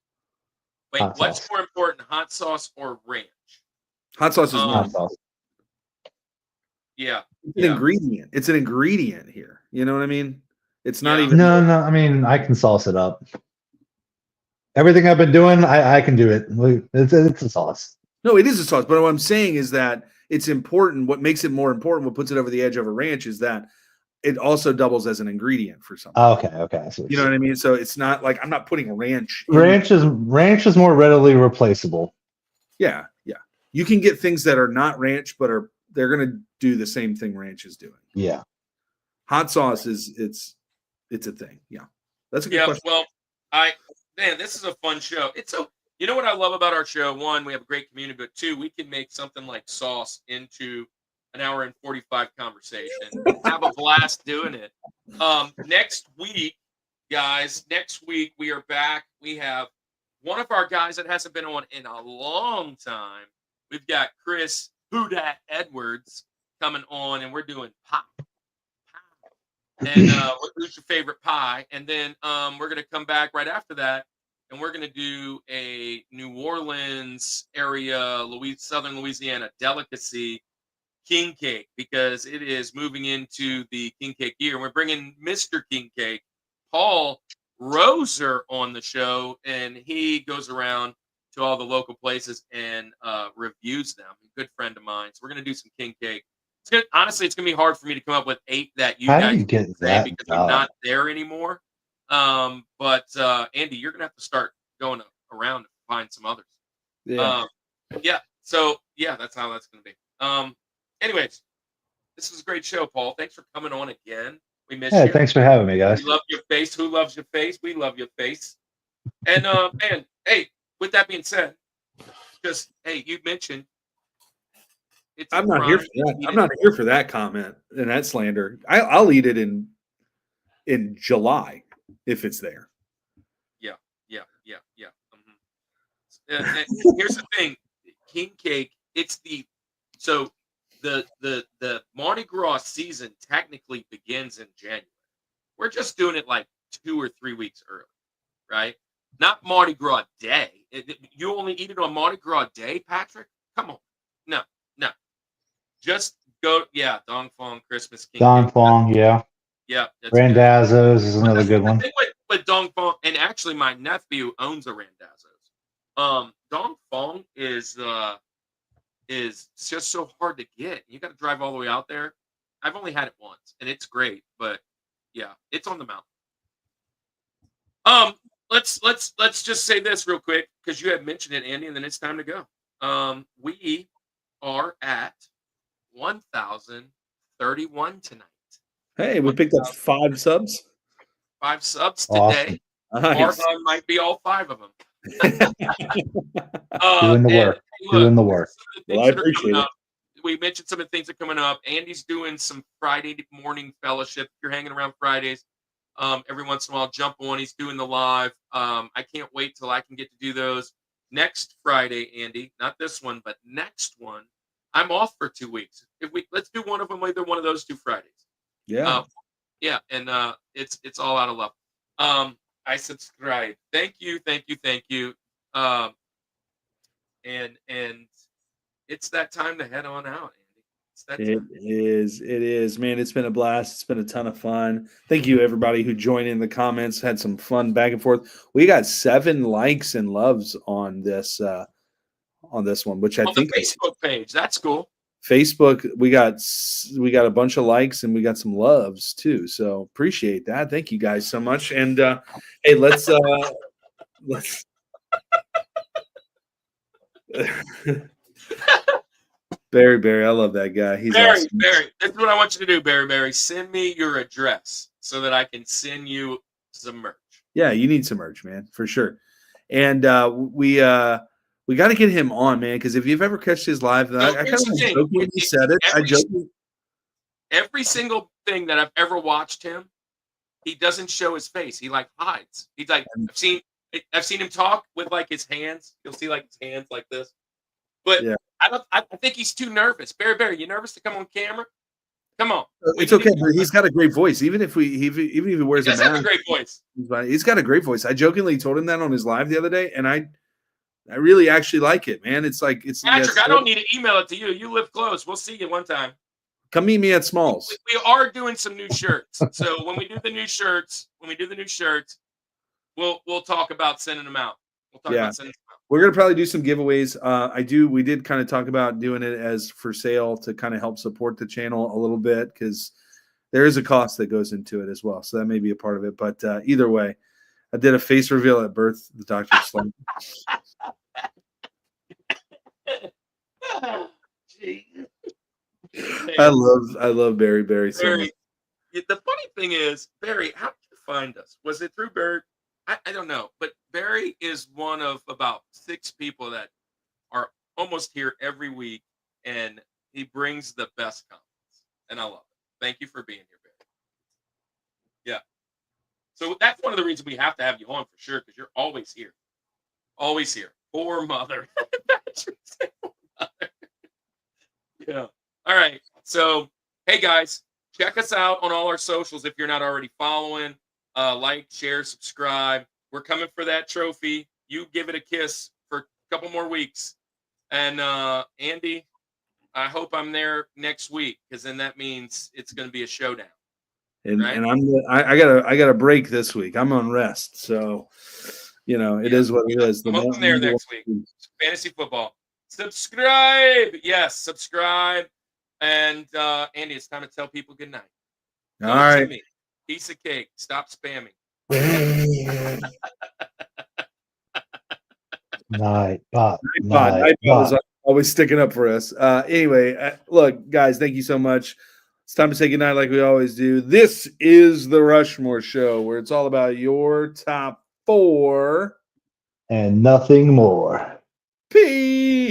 [SPEAKER 1] Wait,
[SPEAKER 3] Hot
[SPEAKER 1] what's
[SPEAKER 3] sauce.
[SPEAKER 1] more important, hot sauce or ranch?
[SPEAKER 2] Hot sauce is
[SPEAKER 1] Um,
[SPEAKER 2] more.
[SPEAKER 3] Hot sauce.
[SPEAKER 1] Yeah.
[SPEAKER 2] It's an
[SPEAKER 1] Yeah.
[SPEAKER 2] ingredient. It's an ingredient here. You know what I mean? It's not
[SPEAKER 1] Yeah.
[SPEAKER 2] even.
[SPEAKER 3] No, I mean, I can sauce it up. Everything I've been doing, I can do it. It's a sauce.
[SPEAKER 2] No, it is a sauce. But what I'm saying is that it's important. What makes it more important, what puts it over the edge of a ranch, is that it also doubles as an ingredient for something.
[SPEAKER 3] Okay. I see what
[SPEAKER 2] You know what I mean? So it's not like I'm not putting ranch.
[SPEAKER 3] Ranch is more readily replaceable.
[SPEAKER 2] Yeah. You can get things that are not ranch, but they're going to do the same thing ranch is doing.
[SPEAKER 3] Yeah.
[SPEAKER 2] Hot sauce it's a thing. Yeah, that's a good question.
[SPEAKER 1] Well, this is a fun show. You know what I love about our show? One, we have a great community, but two, we can make something like sauce into an hour and 45 conversation. Have a blast doing it. Next week, guys, we are back. We have one of our guys that hasn't been on in a long time. We've got Chris Houdat Edwards coming on, and we're doing pie. And who's your favorite pie? And then we're going to come back right after that, and we're going to do a New Orleans area, Southern Louisiana delicacy, king cake, because it is moving into the king cake year. And we're bringing Mr. King Cake, Paul Roser, on the show, and he goes around to all the local places and reviews them. A good friend of mine. So we're going to do some king cake. Honestly, it's going to be hard for me to come up with 8 that you
[SPEAKER 3] How
[SPEAKER 1] guys
[SPEAKER 3] do you get
[SPEAKER 1] say
[SPEAKER 3] that
[SPEAKER 1] because
[SPEAKER 3] done?
[SPEAKER 1] I'm not there anymore. But Andy, you're going to have to start going around to find some others.
[SPEAKER 2] Yeah.
[SPEAKER 1] So that's how that's going to be. Anyways, this was a great show, Paul. Thanks for coming on again. We miss you.
[SPEAKER 3] Thanks for having me, guys.
[SPEAKER 1] We love your face. Who loves your face? We love your face. And man, hey, with that being said, just you mentioned
[SPEAKER 2] I'm not here for that. I'm not here for that comment and that slander. I'll eat it in July if it's there.
[SPEAKER 1] Yeah. And here's the thing, king cake. It's the Mardi Gras season technically begins in January. We're just doing it like 2 or 3 weeks early, right? Not Mardi Gras Day. You only eat it on Mardi Gras Day, Patrick? Come on. No. Just go, Dong Fong Christmas King.
[SPEAKER 3] Dong Fong, yeah.
[SPEAKER 1] Yeah. That's
[SPEAKER 3] Randazzo's is another good one.
[SPEAKER 1] But Dong Fong, and actually my nephew owns a Randazzo's. Dong Fong is just so hard to get. You got to drive all the way out there. I've only had it once, and it's great, but yeah, it's on the mountain. Let's just say this real quick because you had mentioned it, Andy, and then it's time to go. We are at 1,031 tonight.
[SPEAKER 2] Hey, we picked up 5 subs.
[SPEAKER 1] 5 subs
[SPEAKER 3] Awesome.
[SPEAKER 1] today.
[SPEAKER 2] Nice.
[SPEAKER 1] Marvin might be all 5 of them.
[SPEAKER 3] Doing the work. Doing the work.
[SPEAKER 2] Well, I appreciate it.
[SPEAKER 1] We mentioned some of the things that are coming up. Andy's doing some Friday morning fellowship. If you're hanging around Fridays, every once in a while, jump on. He's doing the live. I can't wait till I can get to do those. Next Friday, Andy, not this one, but next one, I'm off for 2 weeks. Let's do one of them, either one of those 2 Fridays.
[SPEAKER 2] Yeah.
[SPEAKER 1] And it's all out of love. I subscribe. Thank you. And it's that time to head on out, Andy. It's that time.
[SPEAKER 2] It is, man. It's been a blast. It's been a ton of fun. Thank you, everybody who joined in the comments. Had some fun back and forth. We got 7 likes and loves on this one, which I think
[SPEAKER 1] the Facebook page. That's cool.
[SPEAKER 2] Facebook, we got a bunch of likes and we got some loves too. So appreciate that. Thank you guys so much. And hey, let's Barry, I love that guy. He's awesome.
[SPEAKER 1] Barry, this is what I want you to do, Barry. Send me your address so that I can send you some merch.
[SPEAKER 2] Yeah, you need some merch, man, for sure. And we got to get him on, man, because if you've ever catched his live, I kind of joked when he said it.
[SPEAKER 1] Every single thing that I've ever watched him, he doesn't show his face. He like hides. He's like, I've seen him talk with like his hands. You'll see like his hands like this. But yeah. I think he's too nervous. Barry, you nervous to come on camera? Come on.
[SPEAKER 2] It's okay, but he's got a great voice. Even if he wears a mask,
[SPEAKER 1] have a great voice.
[SPEAKER 2] He's got a great voice. I jokingly told him that on his live the other day, and I I really actually like it, man. It's like
[SPEAKER 1] Patrick, I don't need to email it to you. You live close. We'll see you one time.
[SPEAKER 2] Come meet me at Smalls.
[SPEAKER 1] We are doing some new shirts. So when we do the new shirts, we'll talk about sending them out.
[SPEAKER 2] We're gonna probably do some giveaways. We did kind of talk about doing it as for sale to kind of help support the channel a little bit because there is a cost that goes into it as well. So that may be a part of it. But either way, I did a face reveal at birth. The doctor slept. I love Barry so much.
[SPEAKER 1] The funny thing is, Barry, how did you find us? Was it through Barry? I don't know, but Barry is one of about 6 people that are almost here every week, and he brings the best comments, and I love it. Thank you for being here, Barry. Yeah. So that's one of the reasons we have to have you on for sure, because you're always here. Always here. Poor mother. Yeah. All right. So, hey, guys, check us out on all our socials if you're not already following. Like, share, subscribe. We're coming for that trophy. You give it a kiss for a couple more weeks. And Andy, I hope I'm there next week because then that means it's going to be a showdown.
[SPEAKER 2] And
[SPEAKER 1] right?
[SPEAKER 2] and I got a break this week. I'm on rest, so it is what it is.
[SPEAKER 1] I'm hoping there next week. Fantasy football. Subscribe. Yes, subscribe. And Andy, it's time to tell people good night.
[SPEAKER 2] All right.
[SPEAKER 1] Piece of cake. Stop spamming.
[SPEAKER 3] Night bot.
[SPEAKER 2] Always sticking up for us. Anyway, look, guys, thank you so much. It's time to say goodnight like we always do. This is the Rushmore Show, where it's all about your top 4
[SPEAKER 3] and nothing more.
[SPEAKER 2] Peace.